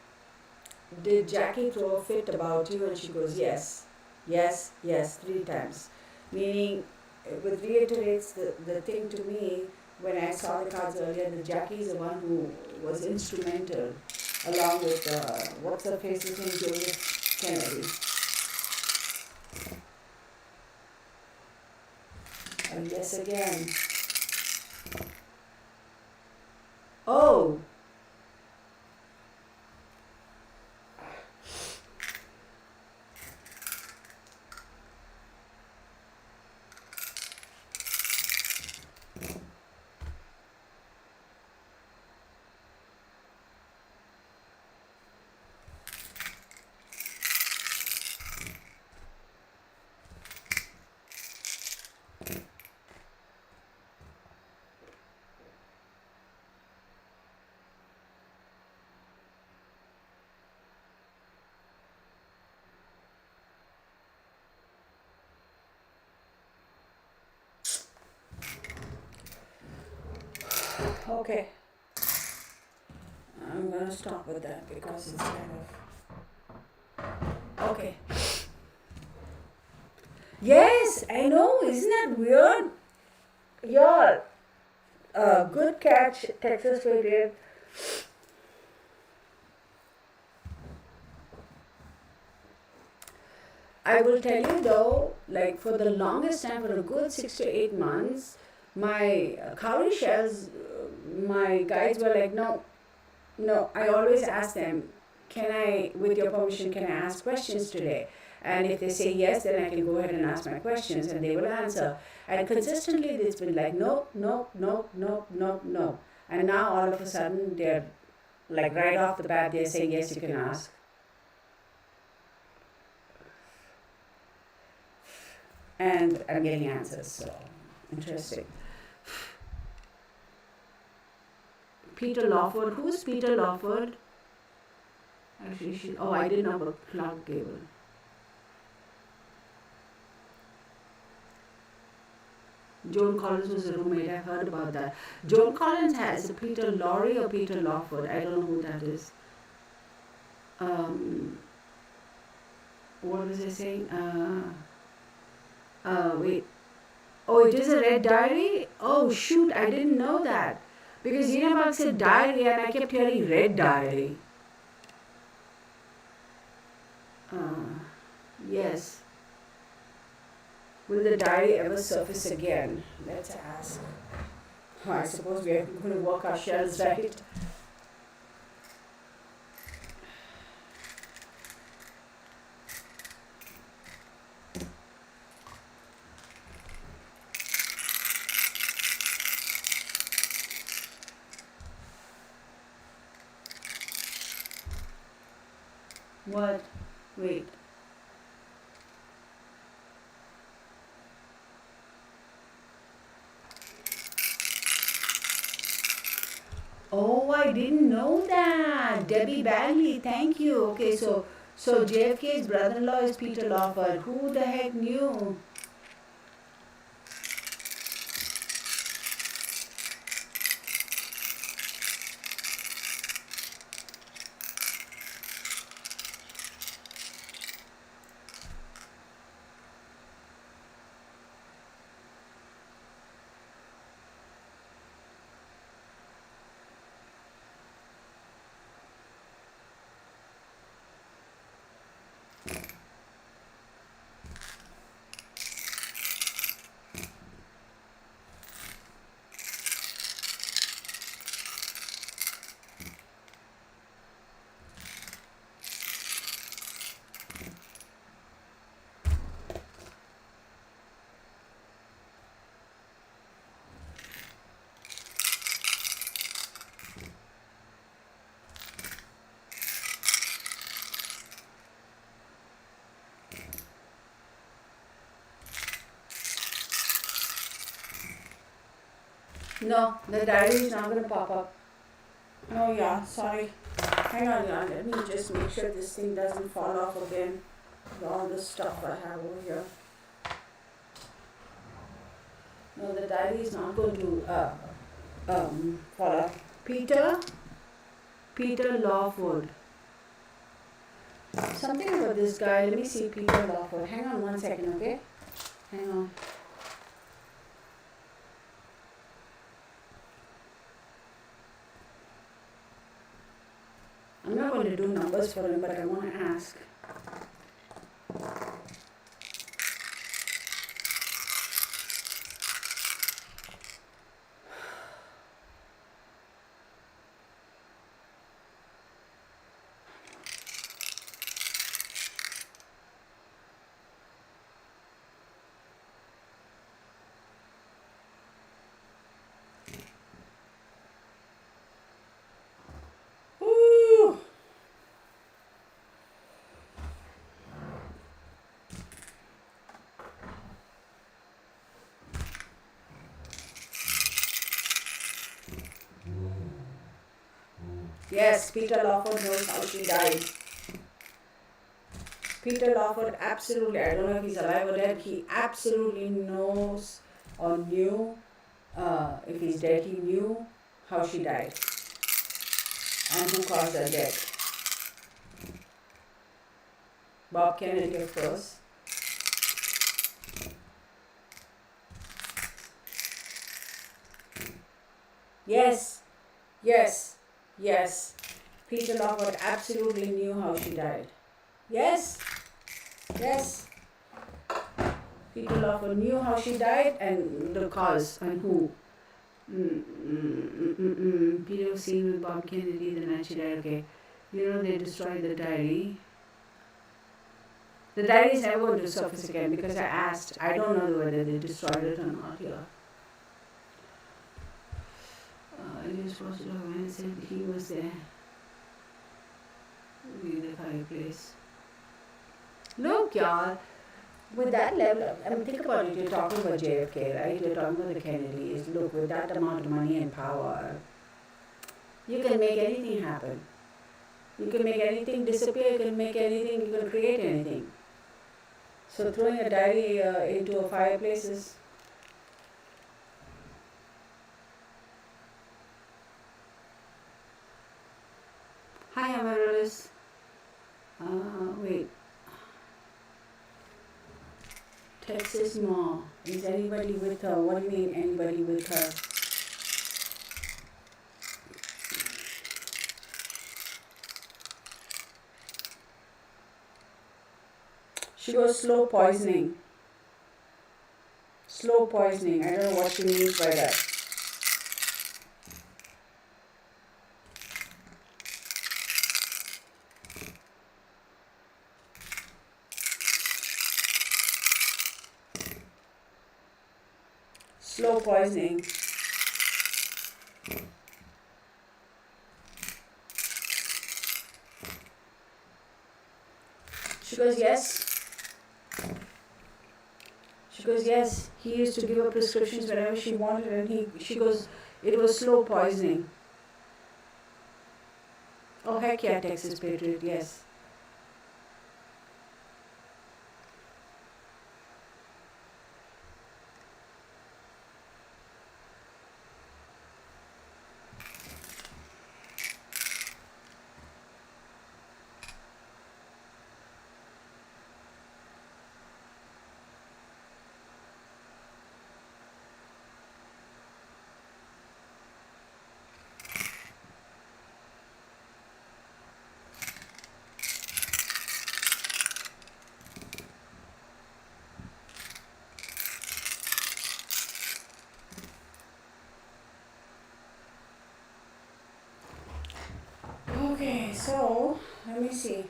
did Jackie throw a fit about you? And she goes, yes, yes, yes, 3 times. Meaning, it reiterates the thing to me when I saw the cards earlier that Jackie is the one who was instrumental, along with, what's her face's name, Joseph Kennedy. Yes, again. Oh, okay. I'm gonna stop with that because it's kind of okay. Yes, I know. Isn't that weird? Y'all, good catch, Texas Patriot. I will tell you though, like for the longest time, for a good 6 to 8 months, my cowrie shells, my guides were like, no, no. I always ask them, can I, with your permission, can I ask questions today? And if they say yes, then I can go ahead and ask my questions and they will answer. And consistently, it's been like, no, no, no, no, no, no. And now all of a sudden, they're like right off the bat, they're saying, yes, you can ask. And I'm getting answers. So interesting. Peter Lawford. Who's Peter Lawford? Actually, oh, I didn't know about Clark Gable. Joan Collins was a roommate. I've heard about that. Joan Collins has a Peter Lorre or Peter Lawford. I don't know who that is. Um, what was I saying? Wait. Oh, it is a red diary? Oh, shoot. I didn't know that. Because Zinabag said diary and I kept hearing red diary. Yes. Will the diary ever surface again? Let's ask. Oh, I suppose we are going to work our shells, right? What? Wait. Oh, I didn't know that. Debbie Bagley, thank you. Okay, so JFK's brother-in-law is Peter Lawford. Who the heck knew? No, the diary is not going to pop up. Oh yeah, sorry. Hang on, yeah. Let me just make sure this thing doesn't fall off again. With all the stuff I have over here. No, the diary is not going to fall off. Peter Lawford. Something about this guy. Let me see Peter Lawford. Hang on 1 second, okay? Hang on. I'm not going to do numbers for him, but I want to ask. Yes, Peter Lawford knows how she died. Peter Lawford absolutely, I don't know if he's alive or dead, he absolutely knows or knew, if he's dead, he knew how she died and who caused her death. Bob Kennedy, of course. Yes, yes, yes. Peter Lawford absolutely knew how she died. Yes, yes. Peter Lawford knew how she died and the cause and who. Peter was seen with Bob Kennedy the night she died. Okay, you know they destroyed the diary. The diary is never going to surface again because I asked. I don't know whether they destroyed it or not here. I just watched it and said he was there. In the fireplace. Look, y'all. With that level, I mean, think about it. You're talking about JFK, right? You're talking about the Kennedys. Look, with that amount of money and power, you can make anything happen. You can make anything disappear. You can make anything. You can create anything. So throwing a diary into a fireplace is. Hi, Amaryllis. Wait. Texas Mall. Is anybody with her? What do you mean, anybody with her? She was slow poisoning. Slow poisoning. I don't know what she means by that. Slow poisoning. She goes, yes. She goes, yes. He used to give her prescriptions whenever she wanted, and she goes, it was slow poisoning. Oh, heck yeah, Texas Patriot, yes. Okay, so let me see.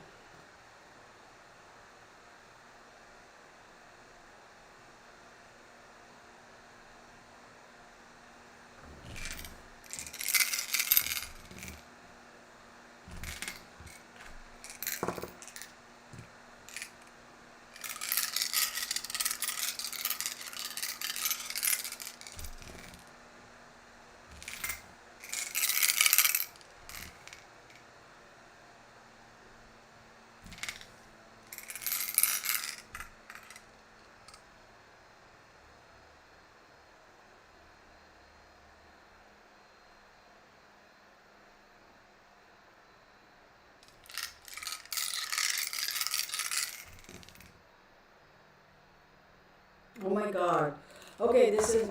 Oh my god. Okay, this is.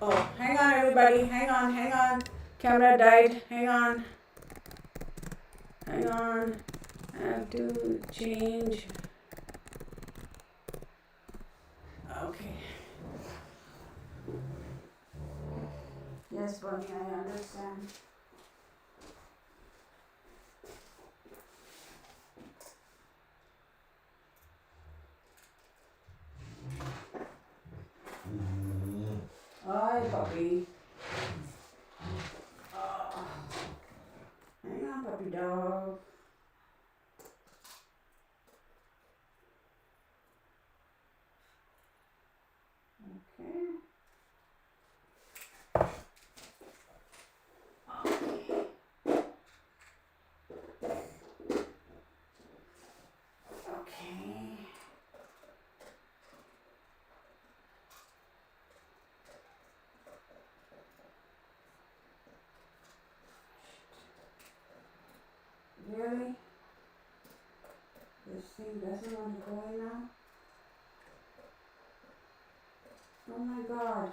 Oh, hang on, everybody. Hang on, hang on. Camera died. Hang on. Hang on. I have to change. Okay. Yes, Bonnie, I understand. Hi, puppy. Oh. Hang on, puppy dog. Okay. This thing doesn't want to go in now. Oh my god.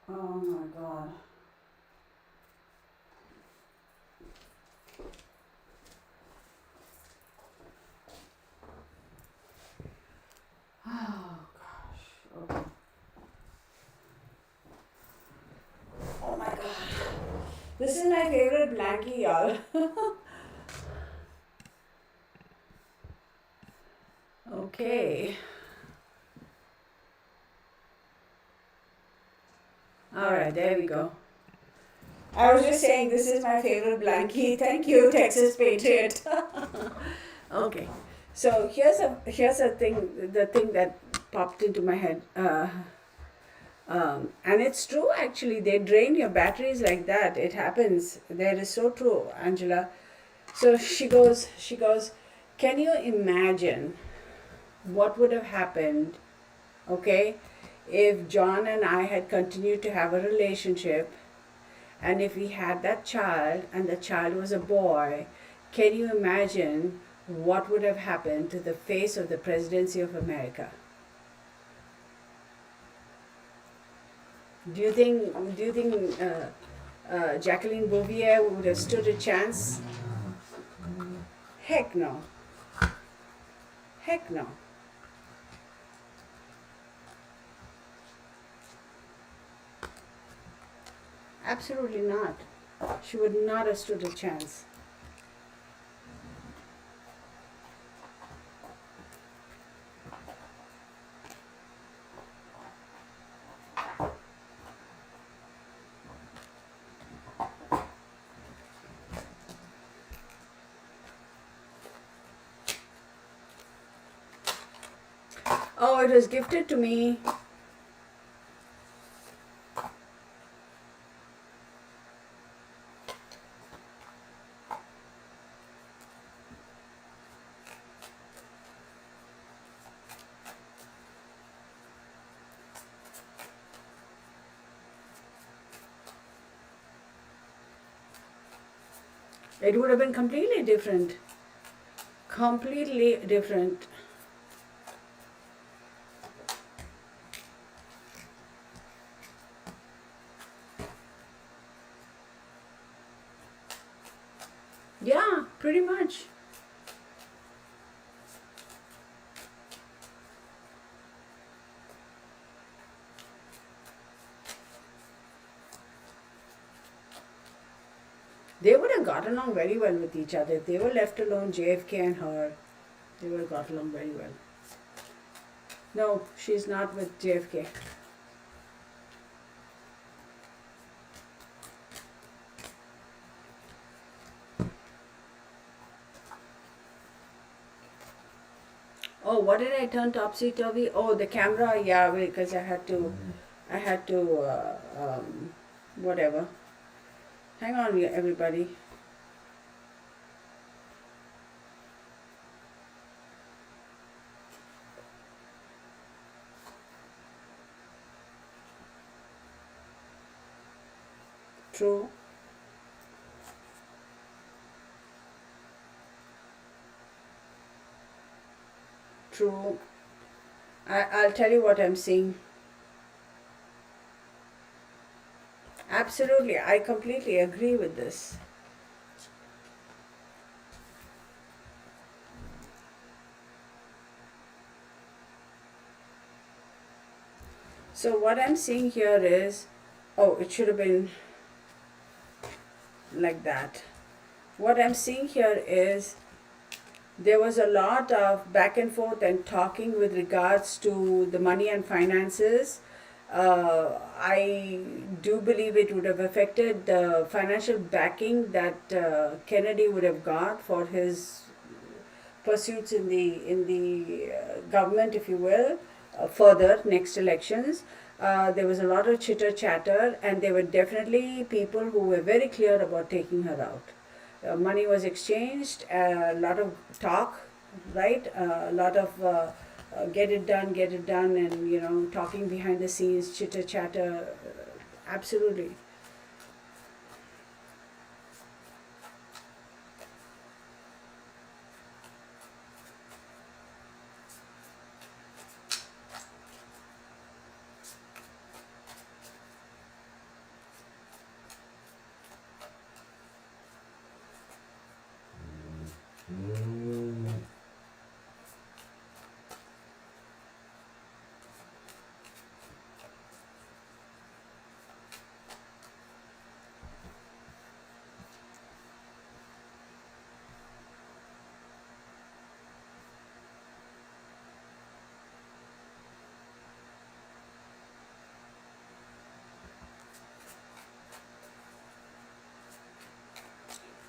Oh my god. Oh gosh. Okay. Oh my god. This is my favorite blankie, y'all. Okay. Alright, there we go. I was just saying this is my favorite blankie. Thank you, Texas Patriot. Okay. So here's a thing, the thing that popped into my head. And it's true actually. They drain your batteries like that. It happens. That is so true, Angela. So she goes, can you imagine what would have happened, okay, if John and I had continued to have a relationship, and if we had that child and the child was a boy? Can you imagine what would have happened to the face of the presidency of America? Do you think Jacqueline Bouvier would have stood a chance? Heck no. Heck no. Absolutely not. She would not have stood a chance. Oh, it was gifted to me. It would have been completely different. Completely different. Yeah, pretty much. They would have got along very well with each other. If they were left alone, JFK and her, they would have got along very well. No, she's not with JFK. Oh, what did I turn topsy turvy? Oh, the camera. Yeah, because I had to, whatever. Hang on, everybody. True. True. I'll tell you what I'm seeing. Absolutely, I completely agree with this. So what I'm seeing here is, oh, it should have been like that. What I'm seeing here is there was a lot of back and forth and talking with regards to the money and finances. I do believe it would have affected the financial backing that Kennedy would have got for his pursuits in the government, if you will, further next elections. There was a lot of chitter chatter, and there were definitely people who were very clear about taking her out. money was exchanged, a lot of talk, right? A lot of get it done, and talking behind the scenes, chitter chatter. Absolutely.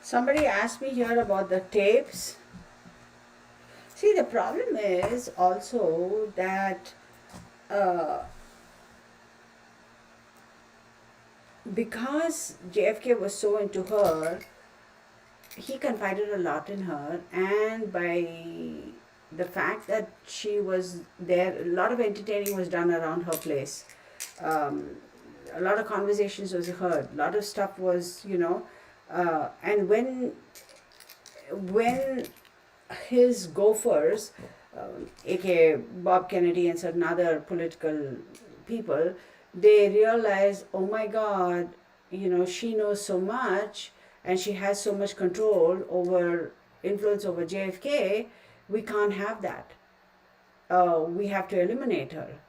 Somebody asked me here about the tapes. See, the problem is also that uh, because JFK was so into her, he confided a lot in her, and by the fact that she was there, a lot of entertaining was done around her place. Um, a lot of conversations was heard, a lot of stuff was, and when his gophers, aka Bob Kennedy and certain other political people, they realize, oh my God, she knows so much and she has so much control over, influence over JFK. We can't have that. We have to eliminate her,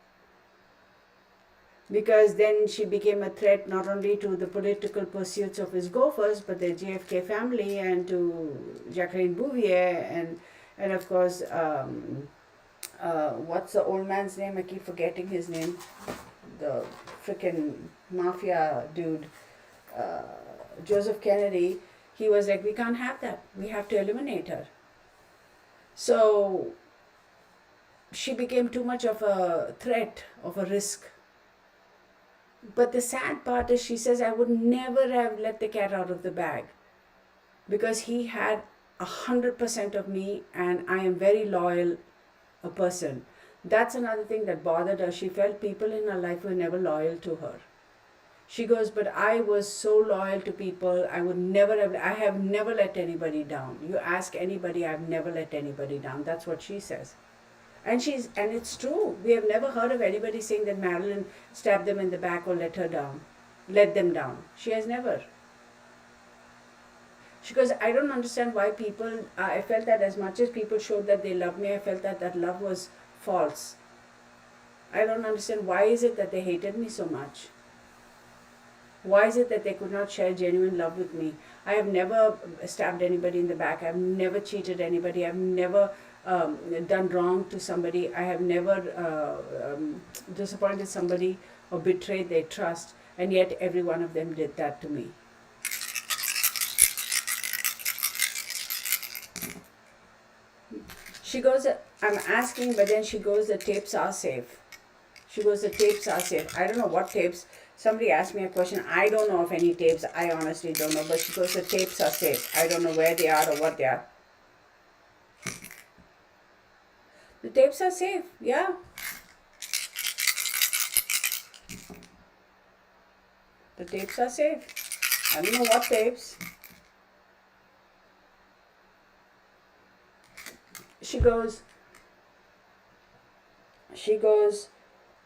because then she became a threat not only to the political pursuits of his gophers, but the JFK family and to Jacqueline Bouvier, and of course, what's the old man's name? I keep forgetting his name. The freaking mafia dude, uh, Joseph Kennedy. He was like, we can't have that. We have to eliminate her. So she became too much of a threat, of a risk. But the sad part is, she says, I would never have let the cat out of the bag, because he had 100% of me, and I am very loyal a person. That's another thing that bothered her. She felt people in her life were never loyal to her. She goes, but I was so loyal to people. I have never let anybody down. You ask anybody, I've never let anybody down. That's what she says. And it's true. We have never heard of anybody saying that Marilyn stabbed them in the back or let them down. She has never. She goes, I don't understand why people, I felt that as much as people showed that they loved me, I felt that that love was false. I don't understand, why is it that they hated me so much? Why is it that they could not share genuine love with me? I have never stabbed anybody in the back. I've never cheated anybody. I've never done wrong to somebody. I have never disappointed somebody or betrayed their trust. And yet every one of them did that to me. She goes, I'm asking, but then she goes, the tapes are safe. She goes, the tapes are safe. I don't know what tapes. Somebody asked me a question. I don't know of any tapes. I honestly don't know. But she goes, the tapes are safe. I don't know where they are or what they are. The tapes are safe. Yeah. The tapes are safe. I don't know what tapes. She goes,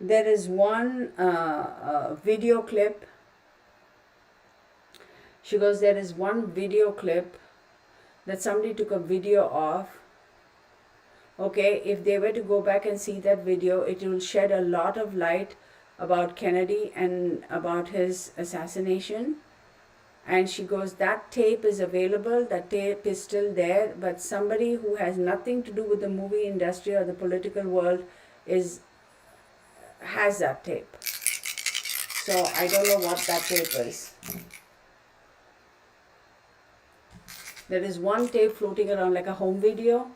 there is one video clip. She goes, there is one video clip that somebody took a video of. Okay, if they were to go back and see that video, it will shed a lot of light about Kennedy and about his assassination. And she goes, that tape is available, that tape is still there, but somebody who has nothing to do with the movie industry or the political world has that tape. So I don't know what that tape is. There is one tape floating around like a home video.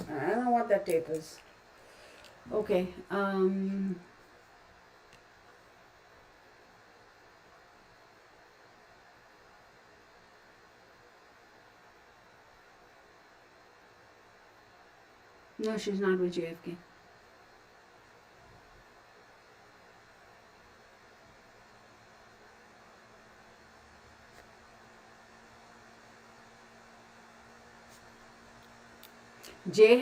I don't know what that tape is. Okay. No, she's not with JFK. J.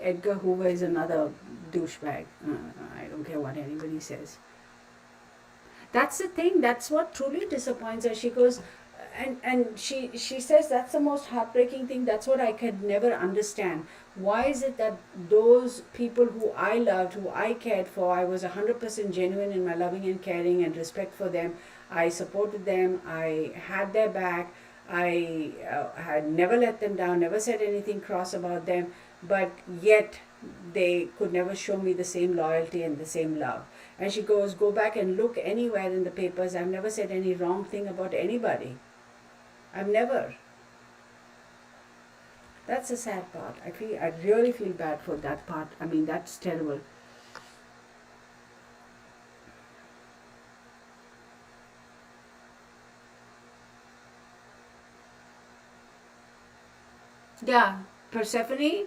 Edgar Hoover is another douchebag. I don't care what anybody says. That's the thing. That's what truly disappoints her. She goes, and she says that's the most heartbreaking thing. That's what I could never understand. Why is it that those people who I loved, who I cared for, I was 100% genuine in my loving and caring and respect for them. I supported them. I had their back. I had never let them down. Never said anything cross about them. But yet they could never show me the same loyalty and the same love. And she goes, go back and look anywhere in the papers. I've never said any wrong thing about anybody. I've never. That's the sad part. I really feel bad for that part. I mean, that's terrible. Yeah, Persephone,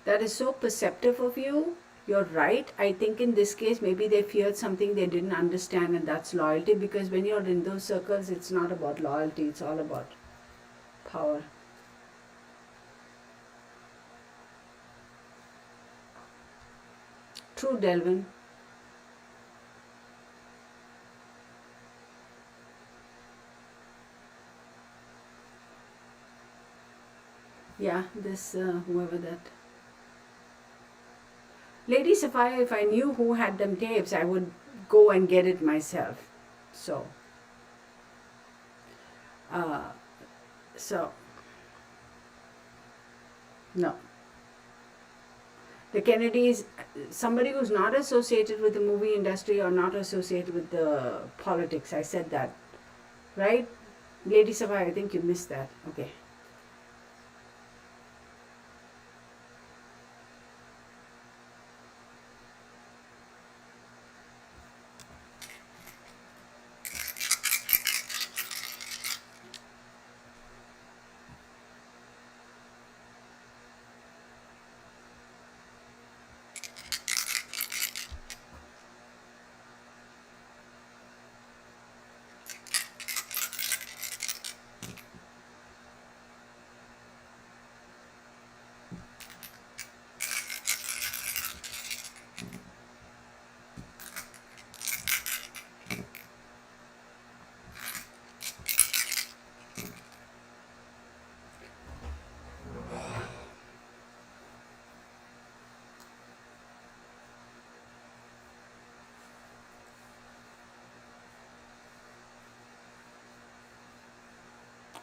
that is so perceptive of you. You're right. I think in this case, maybe they feared something they didn't understand, and that's loyalty. Because when you're in those circles, it's not about loyalty, it's all about power. True, Delvin. Yeah, this, whoever that. Lady Sapphire, if I knew who had them tapes, I would go and get it myself. So, uh, so, no. The Kennedys, somebody who's not associated with the movie industry or not associated with the politics. I said that, right? Lady Sapphire, I think you missed that. Okay.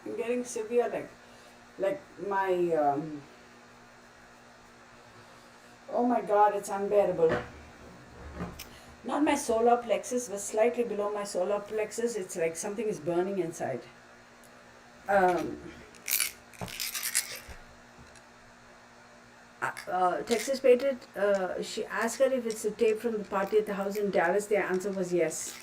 I'm getting severe, like my, oh my God, it's unbearable. Not my solar plexus, but slightly below my solar plexus. It's like something is burning inside. Um, Texas Patriot, she asked her if it's a tape from the party at the house in Dallas. The answer was yes.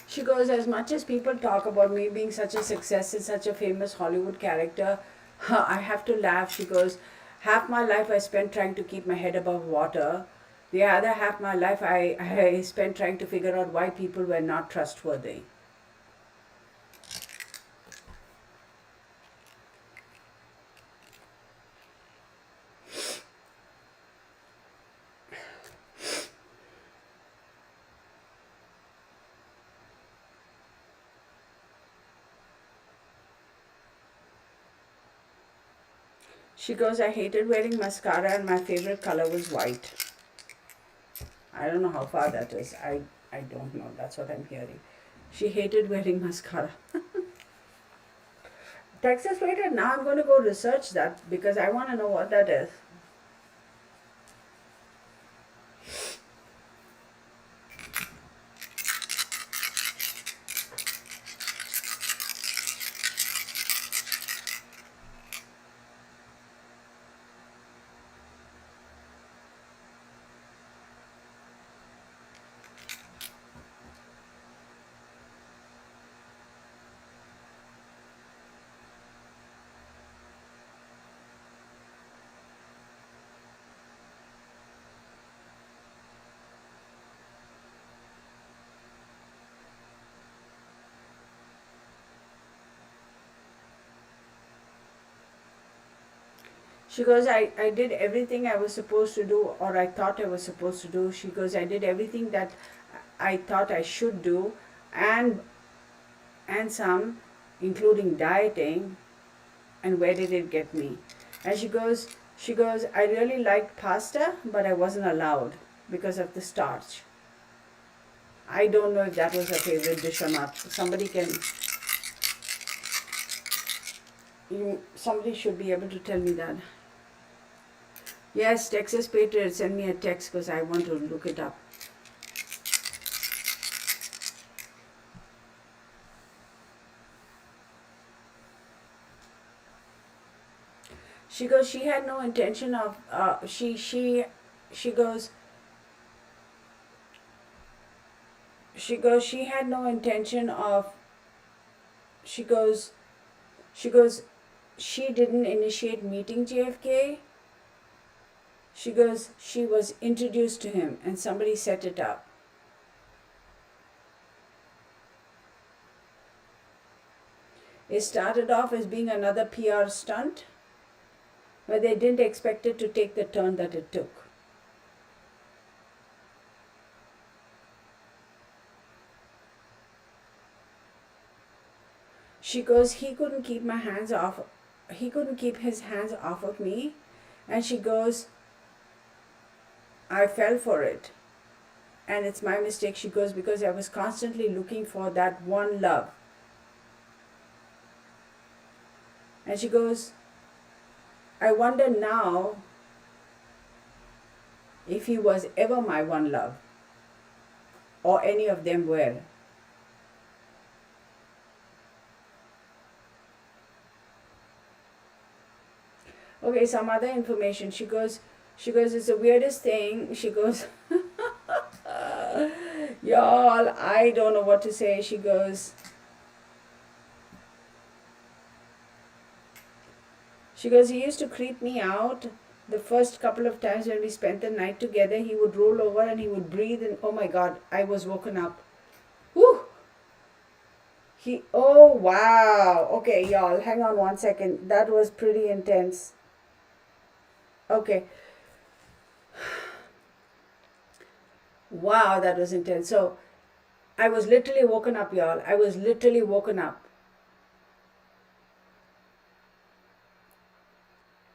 She goes, as much as people talk about me being such a success and such a famous Hollywood character, I have to laugh. She goes, half my life I spent trying to keep my head above water. The other half my life I spent trying to figure out why people were not trustworthy. She goes, I hated wearing mascara and my favorite color was white. I don't know how far that is. I don't know. That's what I'm hearing. She hated wearing mascara. Texas Waiter. Now I'm going to go research that because I want to know what that is. She goes, I did everything I was supposed to do, or I thought I was supposed to do. She goes, I did everything that I thought I should do, and and some, including dieting. And where did it get me? And she goes, I really liked pasta, but I wasn't allowed because of the starch. I don't know if that was her favorite dish or not. Somebody should be able to tell me that. Yes, Texas Patriot, send me a text because I want to look it up. She goes, she had no intention of, she goes, she had no intention of, she goes, she goes, she didn't initiate meeting JFK. She goes, she was introduced to him and somebody set it up. It started off as being another PR stunt, but they didn't expect it to take the turn that it took. She goes, he couldn't keep his hands off of me. And she goes, I fell for it. And it's my mistake. She goes, because I was constantly looking for that one love. And she goes, I wonder now if he was ever my one love, or any of them were. Okay, some other information. She goes, it's the weirdest thing. She goes, y'all, I don't know what to say. She goes, he used to creep me out. The first couple of times when we spent the night together, he would roll over and he would breathe, and oh my God, I was woken up. Whew! Oh wow. Okay, y'all, hang on one second. That was pretty intense. Okay. Wow, that was intense. So I was literally woken up, y'all. I was literally woken up.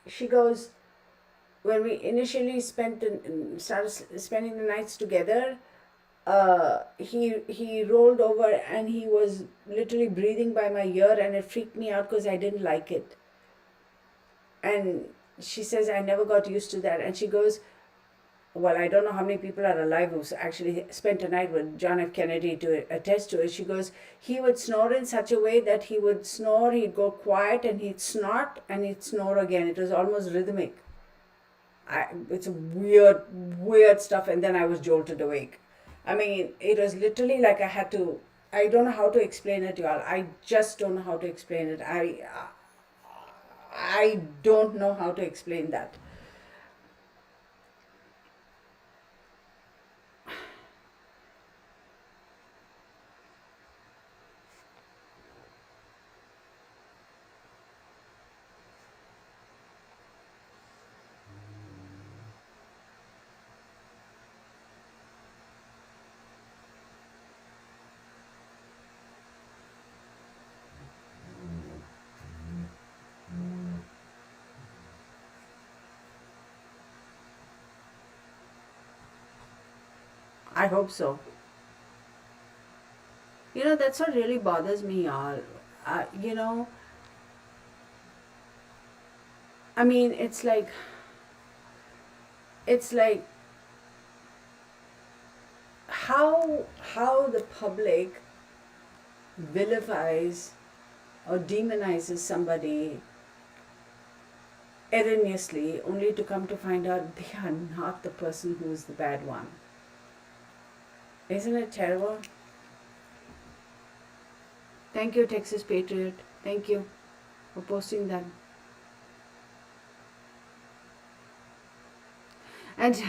She goes, when we initially started spending the nights together, he rolled over and he was literally breathing by my ear, and it freaked me out because I didn't like it. And she says, I never got used to that. And she goes, well, I don't know how many people are alive who actually spent a night with John F. Kennedy to attest to it. She goes, he would snore in such a way that he would snore, he'd go quiet, and he'd snort, and he'd snore again. It was almost rhythmic. It's weird, weird stuff. And then I was jolted awake. I mean, it was literally like I don't know how to explain it, y'all. I just don't know how to explain it. I don't know how to explain that. I hope so. That's what really bothers me, y'all. You know, I mean, it's like how the public vilifies or demonizes somebody erroneously, only to come to find out they are not the person who is the bad one. Isn't it terrible? Thank you, Texas Patriot. Thank you for posting that. And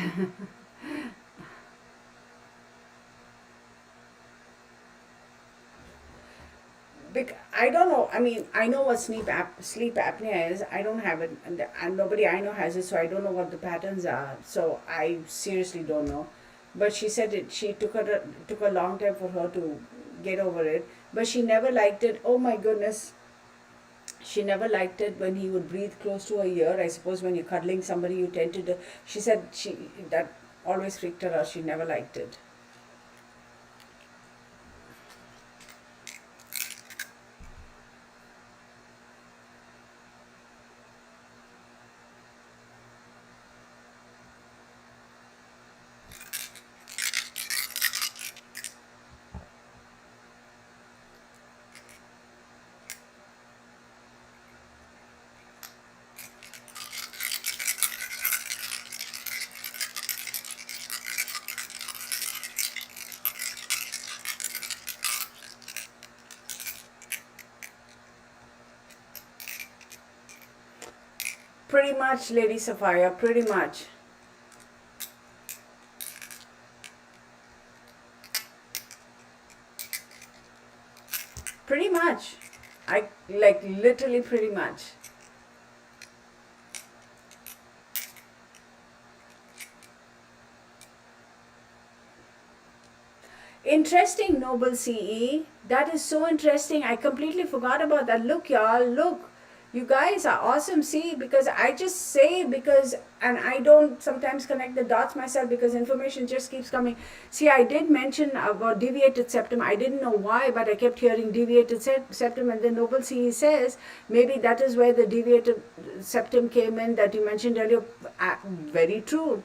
I don't know. I mean, I know what sleep apnea is. I don't have it, and nobody I know has it, so I don't know what the patterns are. So I seriously don't know. But she said it. She took a long time for her to get over it. But she never liked it. Oh my goodness, she never liked it when he would breathe close to her ear. I suppose when you're cuddling somebody, you tend to do. She said that always freaked her out. She never liked it. Pretty much, Lady Sapphire. Pretty much. Pretty much. I like literally pretty much. Interesting, Noble CE. That is so interesting. I completely forgot about that. Look, y'all, look. You guys are awesome. See, because I just say because, and I don't sometimes connect the dots myself because information just keeps coming. See, I did mention about deviated septum. I didn't know why, but I kept hearing deviated septum, and then Noble CE says maybe that is where the deviated septum came in that you mentioned earlier. Very true.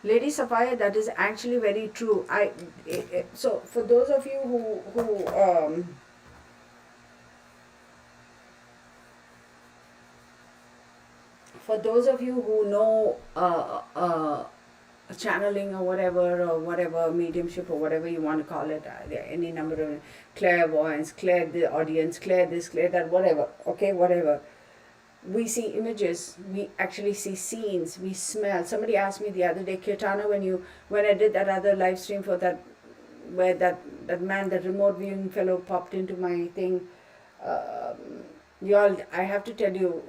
Lady Sapphire, that is actually very true. So for those of you who for those of you who know channeling or whatever mediumship or whatever you want to call it, there are any number of clairvoyance, clair the audience, clair this, clair that, whatever. Okay, whatever. We see images, we actually see scenes, we smell. Somebody asked me the other day, Kirtana, when I did that other live stream for that, where that man, that remote viewing fellow popped into my thing. Y'all, I have to tell you,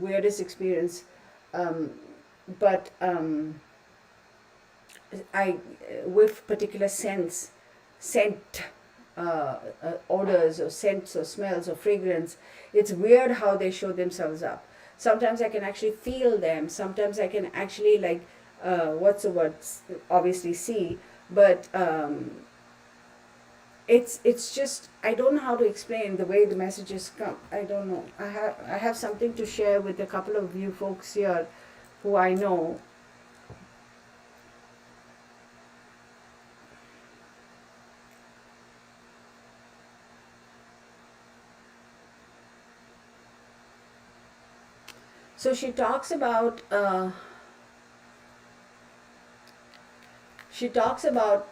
weirdest experience. But I with particular scent, odors or scents or smells or fragrance. It's weird how they show themselves up. Sometimes I can actually feel them. Sometimes I can actually like, what's the word? Obviously see, but it's just I don't know how to explain the way the messages come. I don't know. I have something to share with a couple of you folks here, who I know. So she talks about she talks about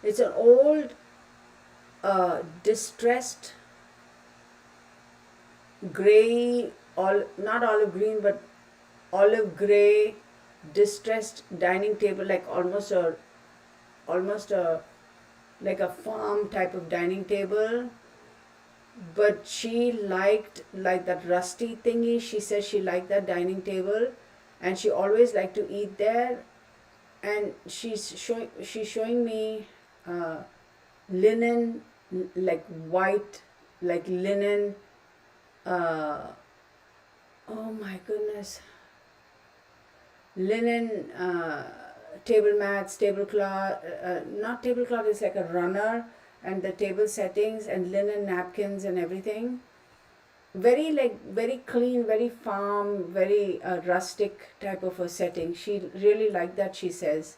it's an old distressed gray, all not olive green but olive gray distressed dining table, like almost a like a farm type of dining table. But she liked like that rusty thingy. She says she liked that dining table, and she always liked to eat there. And she's showing me linen, like white like linen, uh, oh my goodness, linen table mats, tablecloth, not tablecloth, it's like a runner, and the table settings and linen napkins and everything. Very like very clean, very farm, very rustic type of a setting. She really liked that, she says.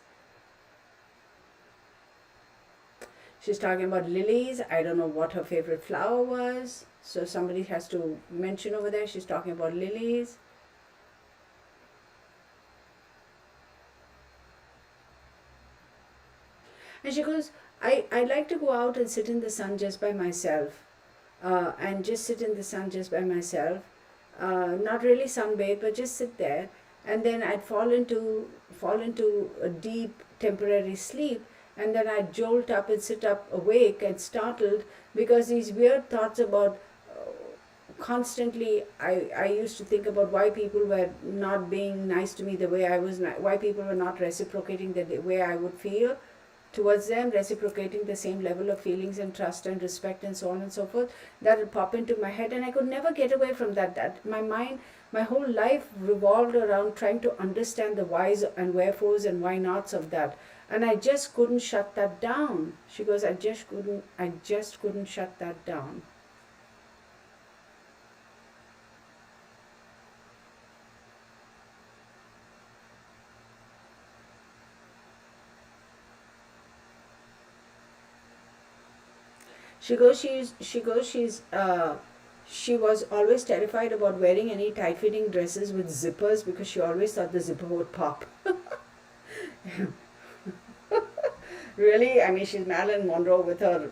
She's talking about lilies. I don't know what her favorite flower was. So somebody has to mention over there. She's talking about lilies. And she goes, I like to go out and sit in the sun just by myself. And just sit in the sun just by myself. Not really sunbathe, but just sit there. And then I'd fall into a deep temporary sleep, and then I'd jolt up and sit up awake and startled because these weird thoughts about constantly I used to think about why people were not being nice to me the way I was, why people were not reciprocating the way I would feel towards them, reciprocating the same level of feelings and trust and respect and so on and so forth. That would pop into my head, and I could never get away from that my mind, my whole life revolved around trying to understand the whys and wherefores and why nots of that, and I just couldn't shut that down. She goes, I just couldn't shut that down. She was always terrified about wearing any tight fitting dresses with zippers because she always thought the zipper would pop. Really, I mean, she's Marilyn Monroe with her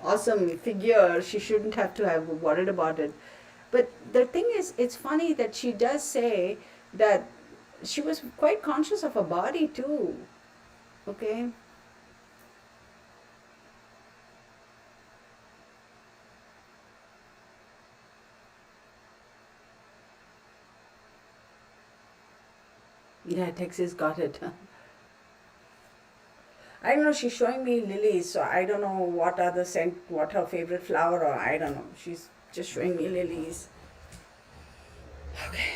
awesome figure. She shouldn't have to have worried about it. But the thing is, it's funny that she does say that she was quite conscious of her body too. Okay? Yeah, Texas got it. I don't know. She's showing me lilies, so I don't know what are the scent, what her favorite flower, or I don't know. She's just showing me lilies. Okay.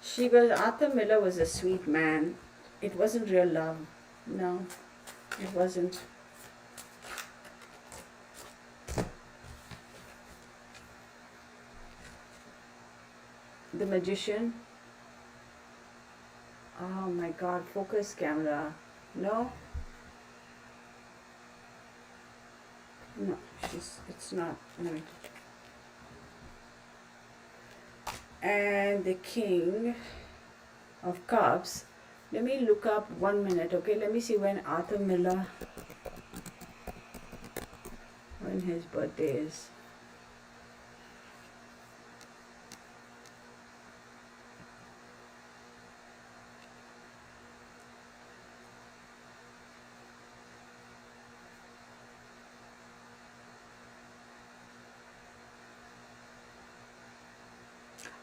She goes, Arthur Miller was a sweet man. It wasn't real love. No, it wasn't. The Magician. Oh my God, focus camera. No, no, it's not. No. And the King of Cups. Let me look up 1 minute, okay? Let me see when Arthur Miller, when his birthday is.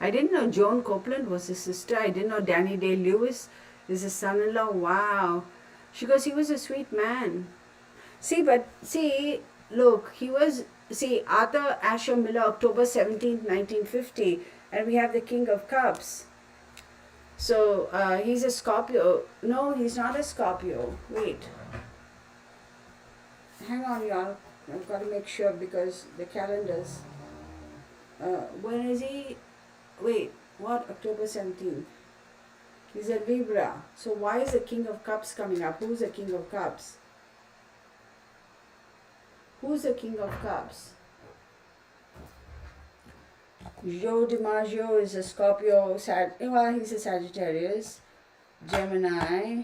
I didn't know Joan Copeland was his sister. I didn't know Danny Day-Lewis is his son-in-law. Wow. She goes, he was a sweet man. Look, Arthur Asher Miller, October 17th, 1950, and we have the King of Cups. So he's a Scorpio. No, he's not a Scorpio. Wait. Hang on, y'all. I've got to make sure because the calendars. When is he? Wait, what? October 17th. He's a Libra. So why is the King of Cups coming up? Who's the King of Cups? Who's the King of Cups? Joe DiMaggio is a Scorpio. Well, he's a Sagittarius. Gemini.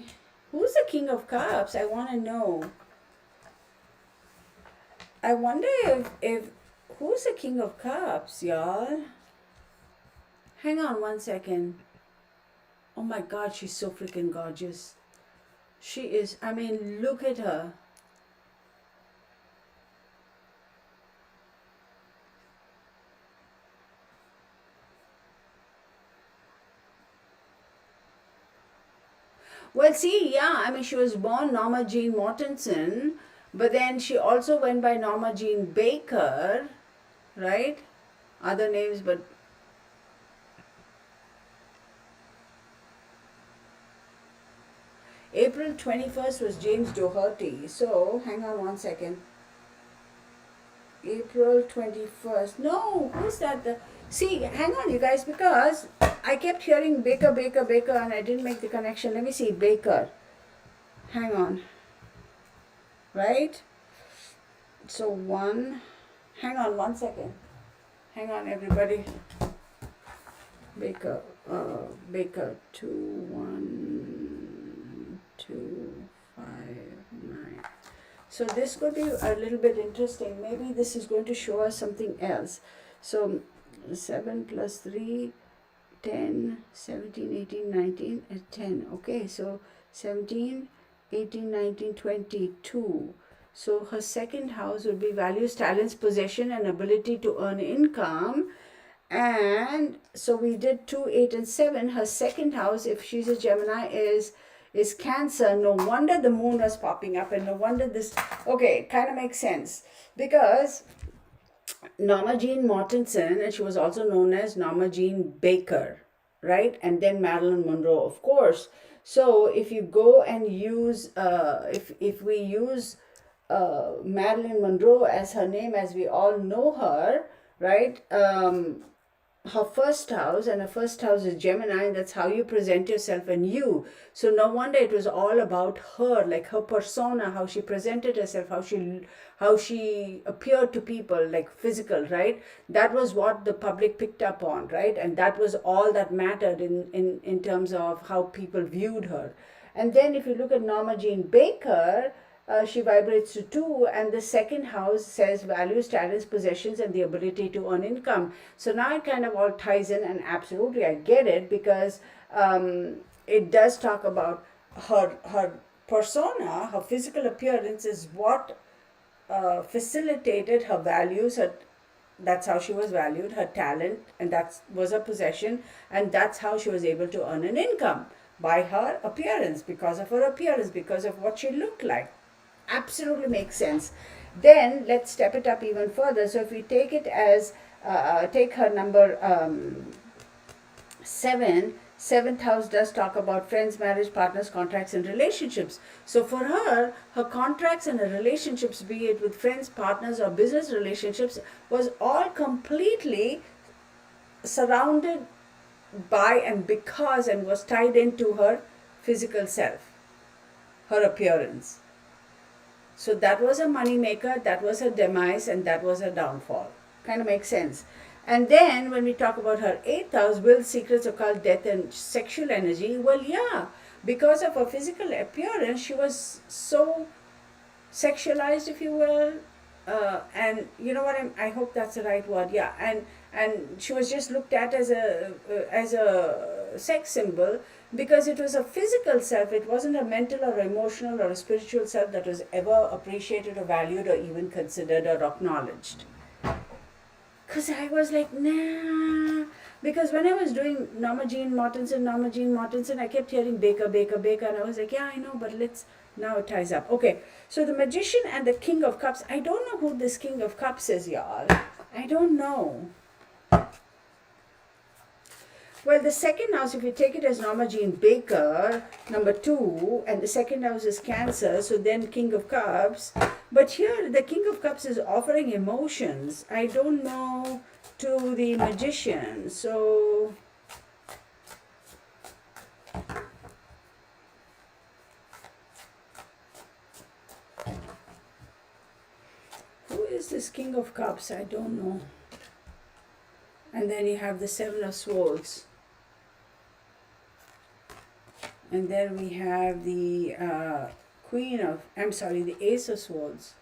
Who's the King of Cups? I want to know. I wonder if who's the King of Cups, y'all? Hang on 1 second. Oh my God, she's so freaking gorgeous. She is, I mean, look at her. Well, see, yeah, I mean, she was born Norma Jeane Mortenson, but then she also went by Norma Jeane Baker, right? Other names, but April 21st was James Doherty. So, hang on one second. April 21st. No, who's that? See, hang on, you guys, because I kept hearing Baker, Baker, Baker, and I didn't make the connection. Let me see, Baker. Hang on. Right? So, hang on one second. Hang on, everybody. Baker, Baker, 21259. So this could be a little bit interesting. Maybe this is going to show us something else. So 7 plus 3, 10, 17, 18, 19, 10. Okay, so 17, 18, 19, 22. So her second house would be values, talents, possession, and ability to earn income. And so we did 2, 8, and 7. Her second house, if she's a Gemini, is Cancer. No wonder the moon was popping up, and no wonder this. Okay, it kind of makes sense because Norma Jeane Mortenson, and she was also known as Norma Jeane Baker, right? And then Marilyn Monroe, of course. So if you go and use, if we use Marilyn Monroe as her name, as we all know her, right? Her first house, and her first house is Gemini, and that's how you present yourself and you. So no wonder it was all about her, like her persona, how she presented herself, how she appeared to people, like physical, right? That was what the public picked up on, right? And that was all that mattered in terms of how people viewed her. And then if you look at Norma Jeane Baker, she vibrates to 2, and the second house says values, talents, possessions, and the ability to earn income. So now it kind of all ties in, and absolutely I get it, because it does talk about her persona, her physical appearance is what facilitated her values, that's how she was valued, her talent, and that was her possession, and that's how she was able to earn an income, by her appearance, because of her appearance, because of what she looked like. Absolutely makes sense. Then let's step it up even further. So if we take it as take her number 7, seventh house does talk about friends, marriage, partners, contracts, and relationships. So for her, her contracts and her relationships, be it with friends, partners, or business relationships, was all completely surrounded by and because and was tied into her physical self, her appearance. So that was a money maker, that was her demise, and that was her downfall. Kind of makes sense. And then when we talk about her 8th house, will, secrets, occult, death, and sexual energy, well, yeah, because of her physical appearance, she was so sexualized, if you will, and you know what, I hope that's the right word, yeah, and she was just looked at as a sex symbol, because it was a physical self. It wasn't a mental or emotional or a spiritual self that was ever appreciated or valued or even considered or acknowledged. Because I was like, nah. Because when I was doing Norma Jeane Mortenson, I kept hearing Baker, Baker, Baker, and I was like, yeah, I know, but now it ties up. Okay, so the Magician and the King of Cups. I don't know who this King of Cups is, y'all. I don't know. Well, the second house, if you take it as Norma Jeane Baker, number 2, and the second house is Cancer, so then King of Cups. But here, the King of Cups is offering emotions. I don't know to the Magician. So who is this King of Cups? I don't know. And then you have the Seven of Swords. And then we have the the Ace of Swords.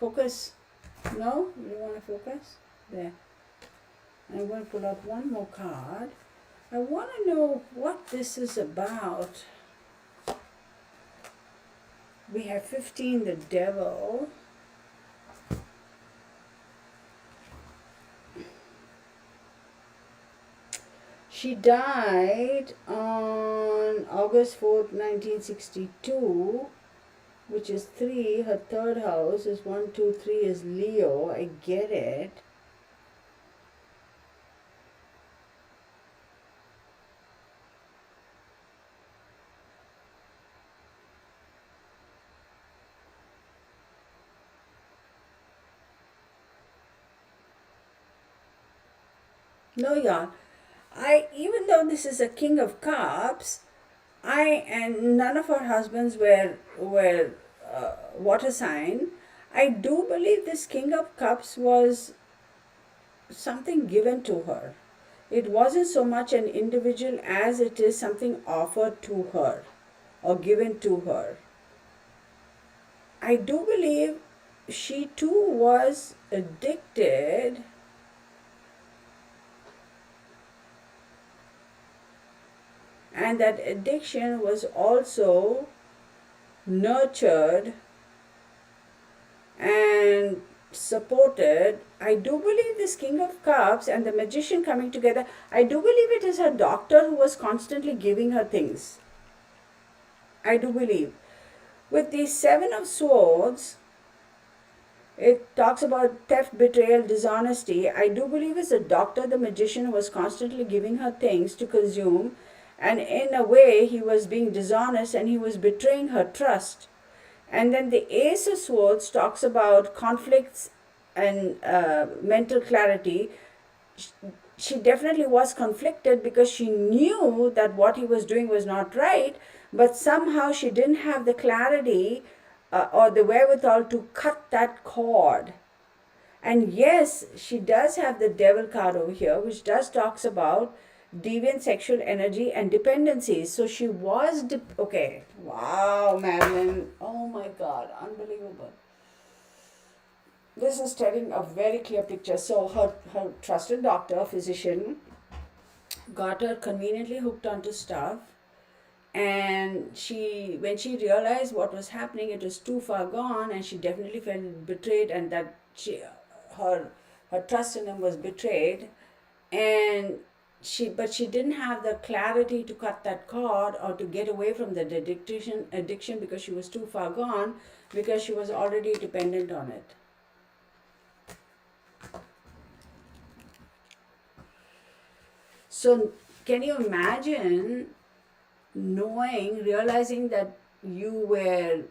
Focus. No? You don't want to focus? There. I'm going to pull out one more card. I want to know what this is about. We have 15, the devil. She died on August 4th, 1962, which is 3. Her third house is 1, 2, 3 is Leo. I get it. No, yeah. Even though this is a King of Cups, and none of her husbands were water sign. I do believe this King of Cups was something given to her. It wasn't so much an individual as it is something offered to her or given to her. I do believe she too was addicted, and that addiction was also nurtured and supported. I do believe this King of Cups and the magician coming together, I do believe it is her doctor who was constantly giving her things. I do believe. With the Seven of Swords, it talks about theft, betrayal, dishonesty. I do believe it's a doctor, the magician, who was constantly giving her things to consume, and in a way, he was being dishonest and he was betraying her trust. And then the Ace of Swords talks about conflicts and mental clarity. She definitely was conflicted because she knew that what he was doing was not right, but somehow she didn't have the clarity or the wherewithal to cut that cord. And yes, she does have the devil card over here, which does talks about deviant sexual energy and dependencies. So she was okay. Wow, Madeline. Oh my God, unbelievable. This is telling a very clear picture. So her trusted doctor, physician, got her conveniently hooked onto stuff, and when she realized what was happening, it was too far gone, and she definitely felt betrayed, and that her her trust in him was betrayed, and she didn't have the clarity to cut that cord or to get away from the addiction because she was too far gone, because she was already dependent on it. So can you imagine realizing that you were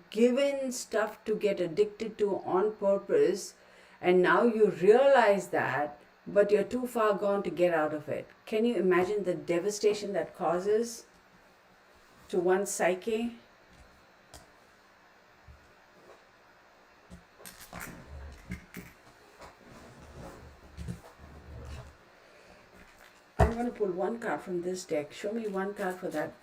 given stuff to get addicted to on purpose, and now you realize that, but you're too far gone to get out of it? Can you imagine the devastation that causes to one's psyche? I'm going to pull one card from this deck. Show me one card for that.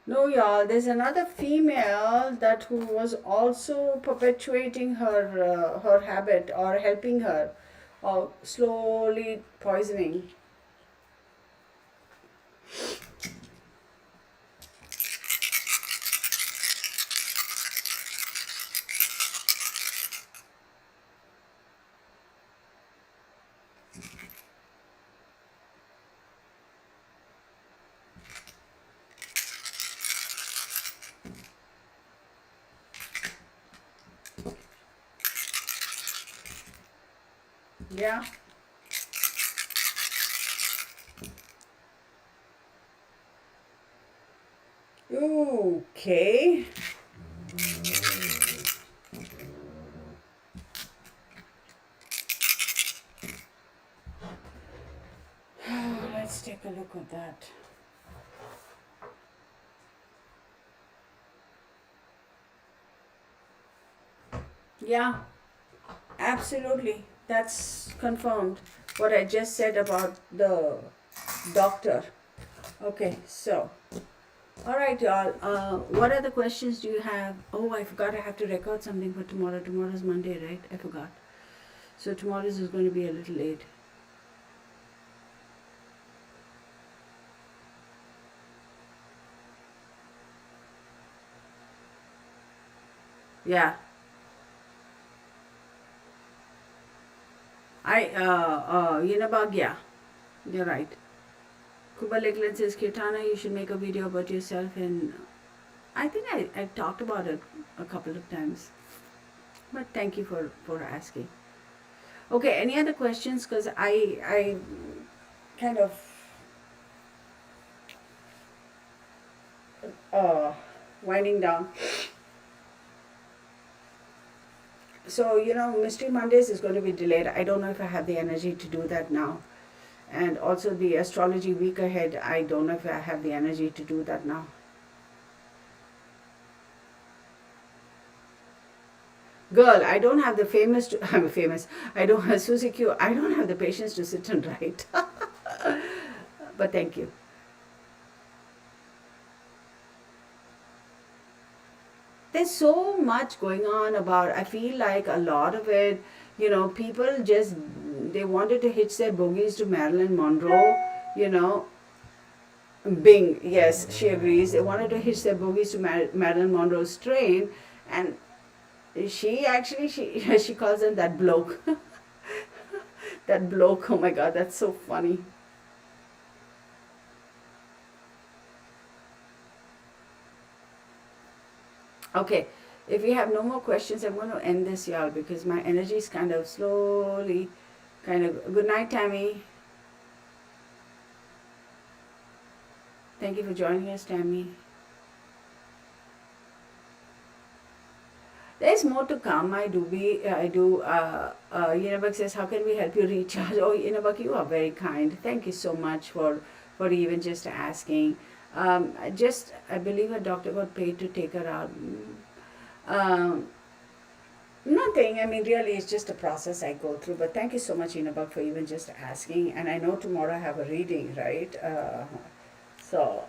No, y'all. There's another female that who was also perpetuating her habit, or helping her, or slowly poisoning. Yeah. Okay. Let's take a look at that. Yeah, absolutely. That's confirmed what I just said about the doctor. Okay, so, all right, y'all. What other questions do you have? Oh, I forgot I have to record something for tomorrow. Tomorrow's Monday, right? I forgot. So tomorrow's is going to be a little late. Yeah. Yinabag, yeah. You're right. Kuba Lakeland says, Kirtana, you should make a video about yourself. And I think I talked about it a couple of times. But thank you for asking. Okay, any other questions? Because I kind of uh, winding down. So, Mystery Mondays is going to be delayed. I don't know if I have the energy to do that now. And also the astrology week ahead, I don't know if I have the energy to do that now. Girl, I don't have the famous, I'm famous, I don't have Susie Q, I don't have the patience to sit and write. But thank you. There's so much going on about, I feel like a lot of it, people just, they wanted to hitch their bogies to Marilyn Monroe, you know. Bing, yes, she agrees. They wanted to hitch their bogies to Marilyn Monroe's train, and she actually, she calls him that bloke. That bloke, oh my god, that's so funny. Okay, if you have no more questions, I'm going to end this, y'all, because my energy is kind of slowly, kind of. Good night, Tammy. Thank you for joining us, Tammy. There's more to come. I do. Yinabak says, how can we help you recharge? Oh, Yinabak, you are very kind. Thank you so much for even just asking. I believe a doctor got paid to take her out. Um, Nothing. I mean, really, it's just a process I go through. But thank you so much, Inabak, for even just asking. And I know tomorrow I have a reading, right? So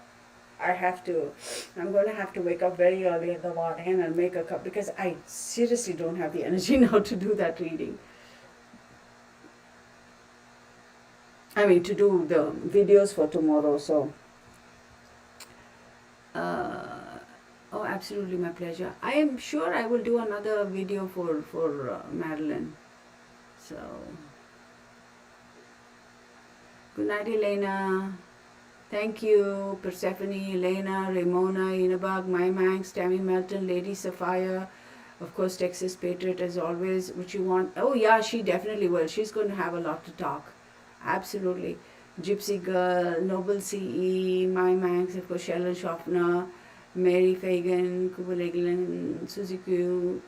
I have to, I'm going to have to wake up very early in the morning and make a cup because I seriously don't have the energy now to do that reading. I mean, to do the videos for tomorrow. So, uh, oh, absolutely, my pleasure. I am sure I will do another video for Madeline. So, good night, Elena. Thank you, Persephone, Elena, Ramona, Inabag, Manx, Tammy Melton, Lady Sapphire, of course, Texas Patriot as always, which you want. Oh, yeah, she definitely will. She's going to have a lot to talk. Absolutely. Gypsy Girl, Noble CE, Manx, of course, Sheldon Schaffner, Mary Fagan, Kuba Leglin, Suzy Q.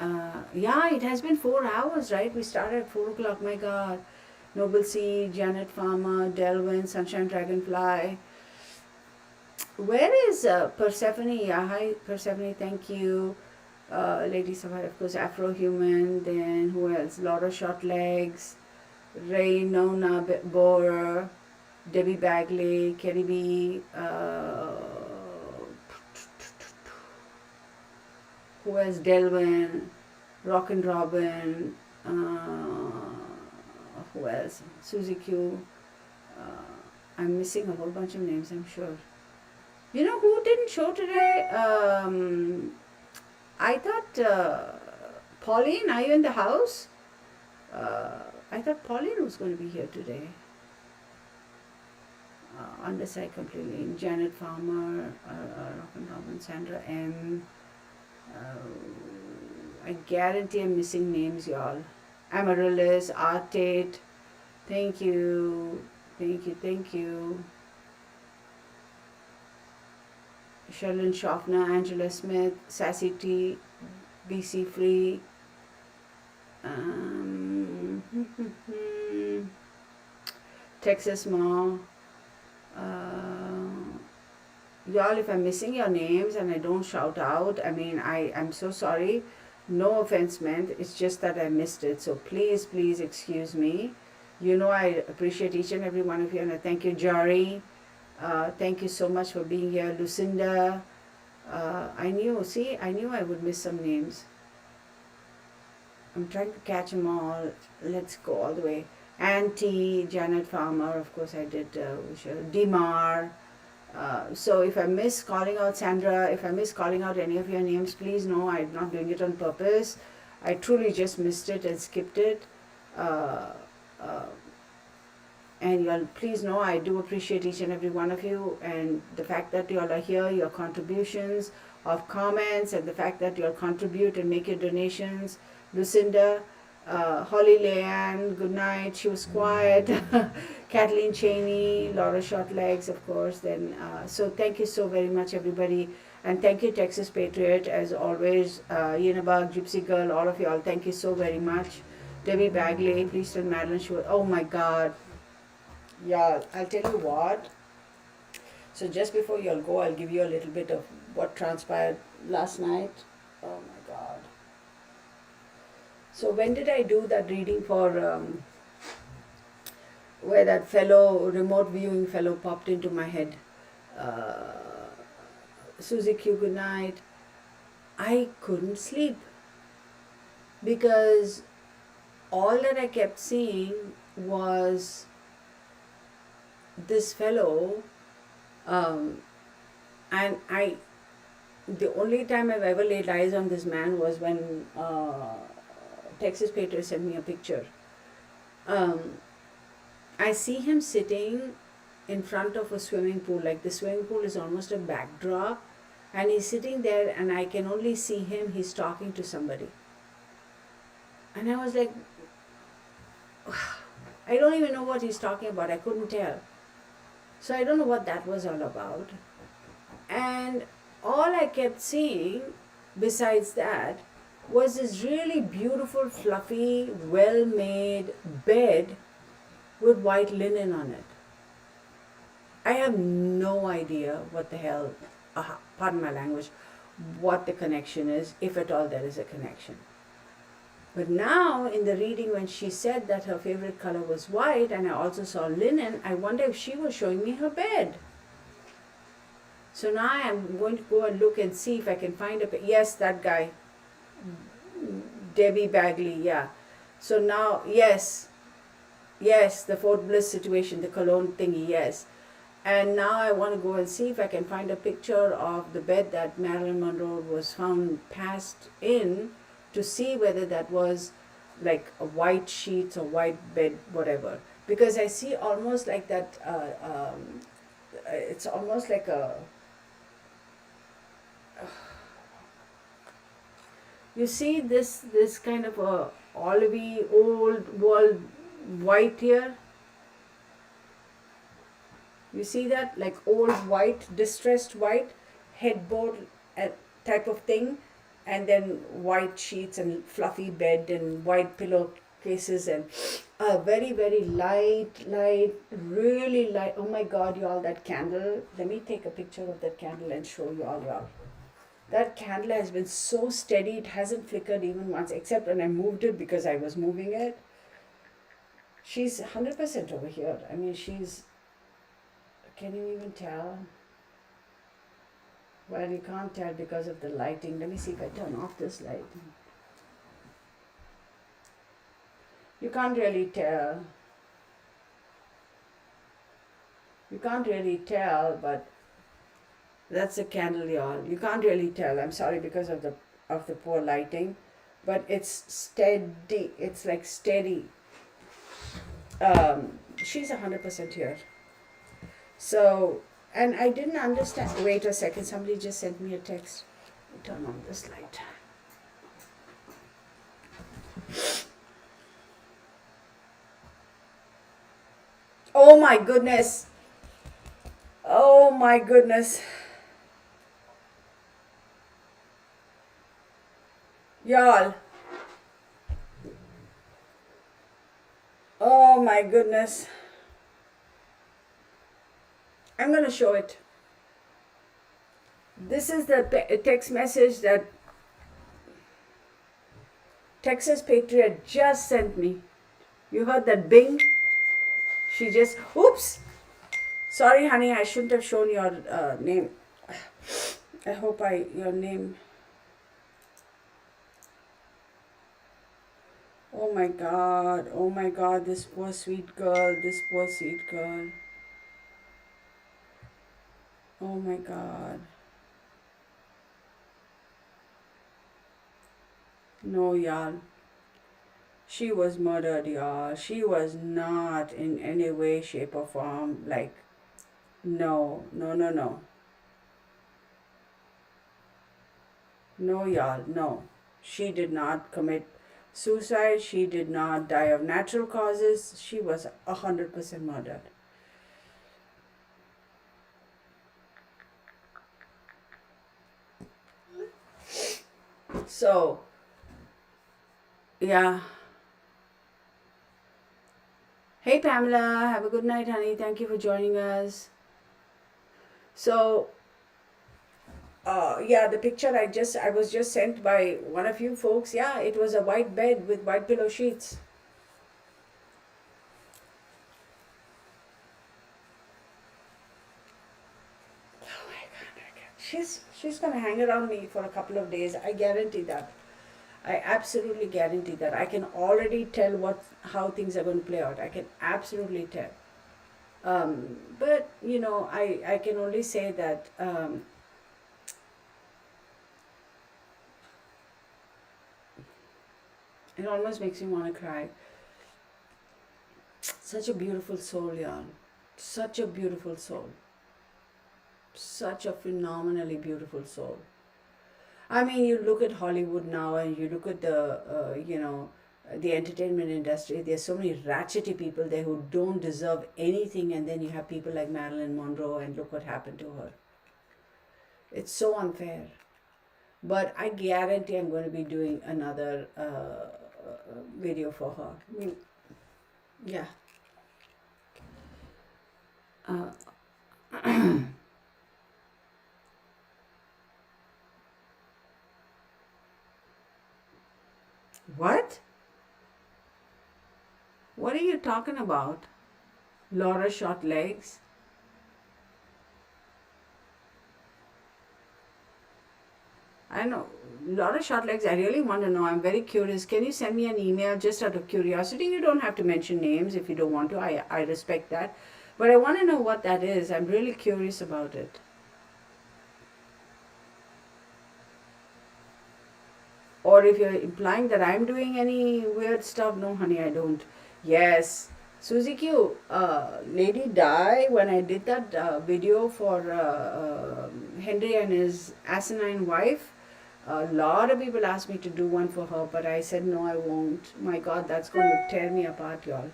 Yeah, it has been 4 hours, right? We started at 4 o'clock, my God. Noble C, Janet Farmer, Delvin, Sunshine Dragonfly. Where is Persephone? Yeah, hi Persephone, thank you. Lady Sapphire, of course, Afro Human. Then who else? Laura Shortlegs, Ray Nona Borer, Debbie Bagley, Kerry B. Who else? Delvin, Rock and Robin. Who else? Suzy Q. I'm missing a whole bunch of names, I'm sure. You know who didn't show today? I thought Pauline, are you in the house? I thought Pauline was going to be here today. Unless I completely. Janet Farmer, Rock and Robin, Sandra M. I guarantee I'm missing names, y'all. Amaryllis, Art Tate. Thank you. Thank you. Thank you. Sherilyn Schaffner, Angela Smith, Sassy T, BC Free, um, Texas Ma. Y'all, if I'm missing your names and I don't shout out, I mean, I'm so sorry. No offense meant. It's just that I missed it. So please excuse me. You know, I appreciate each and every one of you, and I thank you, Jari. Thank you so much for being here, Lucinda. I knew I would miss some names. I'm trying to catch them all. Let's go all the way. Auntie, Janet Farmer, of course I did. Dimar. So if I miss calling out Sandra, if I miss calling out any of your names, please know I'm not doing it on purpose. I truly just missed it and skipped it. Uh, uh, and you'll please know I do appreciate each and every one of you, and the fact that you all are here, your contributions of comments, and the fact that you'll contribute and make your donations. Lucinda, Holly Leanne, good night. She was quiet. Kathleen Cheney, Laura Shortlegs, of course. Then, so thank you so very much, everybody, and thank you, Texas Patriot, as always. Yinabag, Gypsy Girl, all of you all. Thank you so very much. Debbie Bagley, please tell Madeline she was. Oh my God. Yeah, I'll tell you what. So just before you all go, I'll give you a little bit of what transpired last night. Oh my God. So when did I do that reading for where that fellow, remote viewing fellow popped into my head? Susie Q, good night. I couldn't sleep because all that I kept seeing was this fellow, and the only time I've ever laid eyes on this man was when Texas Patriot sent me a picture. I see him sitting in front of a swimming pool, like the swimming pool is almost a backdrop, and he's sitting there, and I can only see him, he's talking to somebody. And I was like, I don't even know what he's talking about, I couldn't tell. So I don't know what that was all about. And all I kept seeing besides that was this really beautiful, fluffy, well-made bed with white linen on it. I have no idea what the hell, pardon my language, what the connection is, if at all there is a connection. But now in the reading, when she said that her favorite color was white, and I also saw linen, I wonder if she was showing me her bed. So now I'm going to go and look and see if I can find yes, that guy, Debbie Bagley, yeah. So now, yes, the Fort Bliss situation, the cologne thingy, yes. And now I want to go and see if I can find a picture of the bed that Marilyn Monroe was found passed in, to see whether that was like a white sheets or white bed, whatever. Because I see almost like that, it's almost like a, you see this kind of a olivey old world white here. You see that, like old white, distressed white, headboard type of thing, and then white sheets and fluffy bed and white pillowcases and very, very light, really light. Oh my God, y'all, that candle. Let me take a picture of that candle and show y'all. That candle has been so steady, it hasn't flickered even once, except when I moved it because I was moving it. She's 100% over here. I mean, she's, can you even tell? Well, you can't tell because of the lighting. Let me see if I turn off this light. You can't really tell. You can't really tell, but that's a candle, y'all. You can't really tell. I'm sorry because of the poor lighting, but it's steady. It's like steady. She's 100% here. So, and I didn't understand. Wait a second. Somebody just sent me a text. Turn on this light. Oh my goodness. Oh my goodness. Y'all, oh my goodness. I'm gonna show it. This is the text message that Texas Patriot just sent me. You heard that bing? She just, oops. Sorry, honey, I shouldn't have shown your name. I hope your name. Oh my God, this poor sweet girl, this poor sweet girl. Oh my God. No, y'all. She was murdered, y'all. She was not in any way, shape, or form like, no, no, no, no. No, y'all, no. She did not commit suicide. She did not die of natural causes. She was 100% murdered. So, yeah. Hey, Pamela. Have a good night, honey. Thank you for joining us. So, yeah, the picture I was just sent by one of you folks. Yeah, it was a white bed with white pillow sheets. Oh my God. She's gonna hang around me for a couple of days. I guarantee that. I absolutely guarantee that. I can already tell how things are going to play out. I can absolutely tell. But I can only say that it almost makes me want to cry. Such a beautiful soul, y'all. Such a beautiful soul. Such a phenomenally beautiful soul. I mean, you look at Hollywood now and you look at the entertainment industry. There's so many ratchety people there who don't deserve anything, and then you have people like Marilyn Monroe, and look what happened to her. It's so unfair. But I guarantee I'm going to be doing another video for her. I mean, yeah. What? What are you talking about? Laura short legs? I know. Laura short legs, I really want to know. I'm very curious. Can you send me an email just out of curiosity? You don't have to mention names if you don't want to. I respect that. But I want to know what that is. I'm really curious about it. Or if you're implying that I'm doing any weird stuff, no, honey, I don't. Yes, Suzy Q, Lady Di, when I did that video for Henry and his asinine wife, a lot of people asked me to do one for her, but I said no, I won't. My God, that's going to tear me apart, y'all.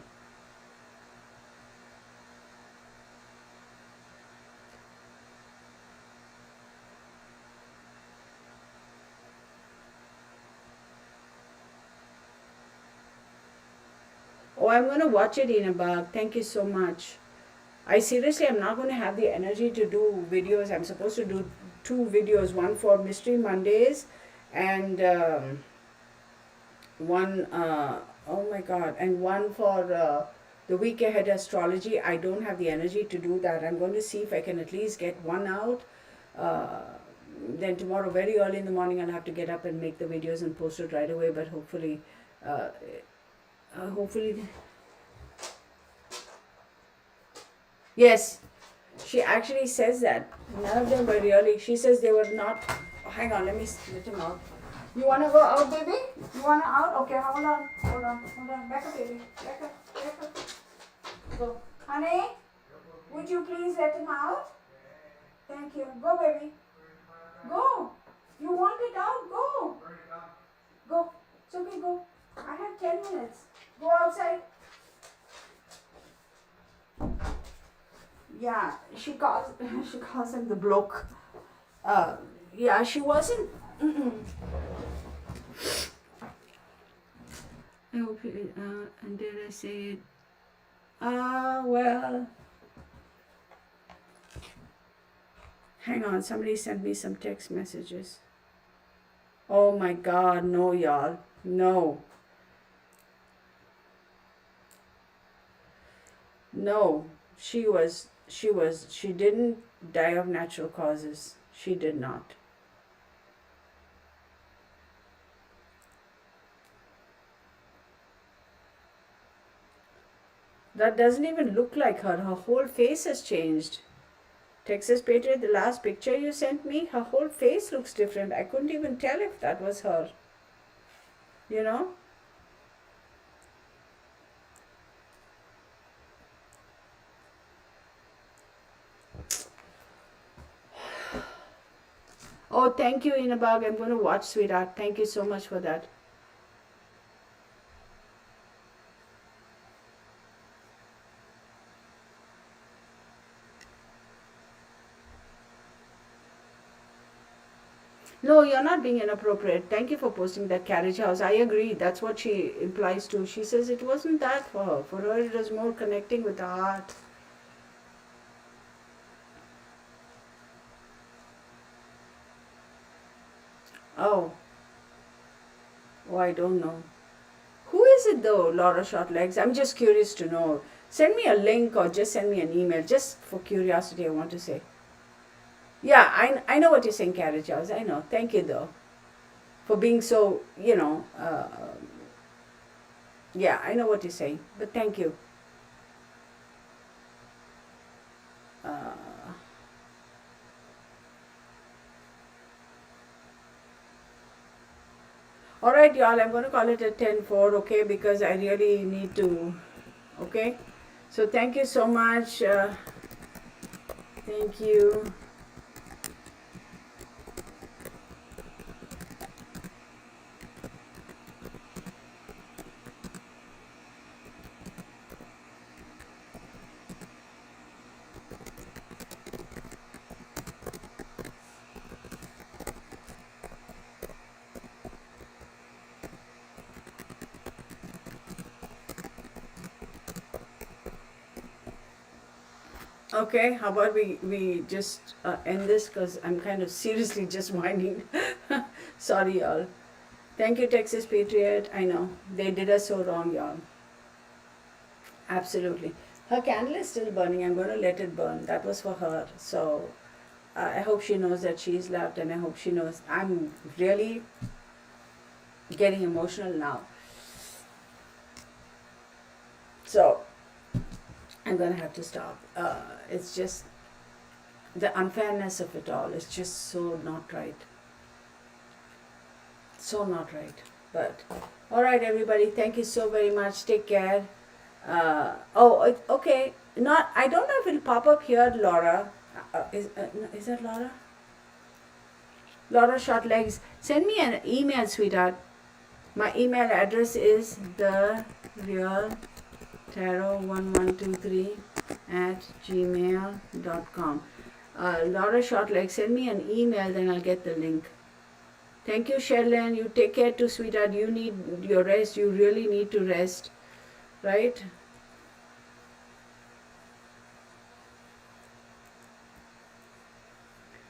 Oh, I'm going to watch it in a bag. Thank you so much. I seriously am not going to have the energy to do videos. I'm supposed to do 2 videos, one for Mystery Mondays and one, oh my God, and one for the week ahead astrology. I don't have the energy to do that. I'm going to see if I can at least get one out. Then tomorrow, very early in the morning, I'll have to get up and make the videos and post it right away. But hopefully, hopefully, yes. She actually says that. None of them were really. She says they were not. Oh, hang on, let me split him out. You want to go out, baby? You want to out? Okay, hold on. Back up, baby. Back up. Go. Honey, would you please let him out? Thank you. Go, baby. Go. You want it out? Go. Go. It's okay, go. I have 10 minutes. Go outside. Yeah, she calls him the bloke. Yeah, she wasn't. I hope you, and did I say it? Well, hang on. Somebody sent me some text messages. Oh my God, no, y'all. No, no. She didn't die of natural causes. She did not. That doesn't even look like her. Her whole face has changed. Texas Patriot, the last picture you sent me, her whole face looks different. I couldn't even tell if that was her. You know? Oh, thank you, Inabag. I'm going to watch, sweetheart. Thank you so much for that. No, you're not being inappropriate. Thank you for posting that carriage house. I agree. That's what she implies too. She says it wasn't that for her. For her, it was more connecting with the heart. Oh, oh, I don't know. Who is it though, Laura Shortlegs? I'm just curious to know. Send me a link or just send me an email. Just for curiosity, I want to say. Yeah, I know what you're saying, carriage house. I know. Thank you though for being so, yeah, I know what you're saying. But thank you. Uh, all right, y'all. I'm going to call it a 10-4, okay? Because I really need to, okay? So thank you so much. Thank you. Okay, how about we just end this because I'm kind of seriously just whining. Sorry, y'all. Thank you, Texas Patriot. I know they did us so wrong, y'all. Absolutely. Her candle is still burning. I'm going to let it burn. That was for her. So I hope she knows that she's loved, and I hope she knows I'm really getting emotional now. So I'm going to have to stop. It's just the unfairness of it all is just so not right. So not right. But all right, everybody. Thank you so very much. Take care. Okay. Not. I don't know if it'll pop up here, Laura. Is that Laura? Laura Shortlegs. Send me an email, sweetheart. My email address is the real tarot1123 at gmail.com. Laura Shortlegs, send me an email, then I'll get the link. Thank you, Sherlyn. You take care too, sweetheart. You need your rest. You really need to rest, right?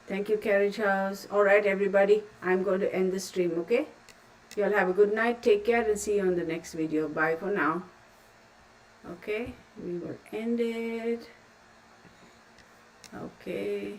Thank you, Carriage House. All right, everybody. I'm going to end the stream, okay? You all have a good night. Take care and see you on the next video. Bye for now. Okay, we will end it. Okay.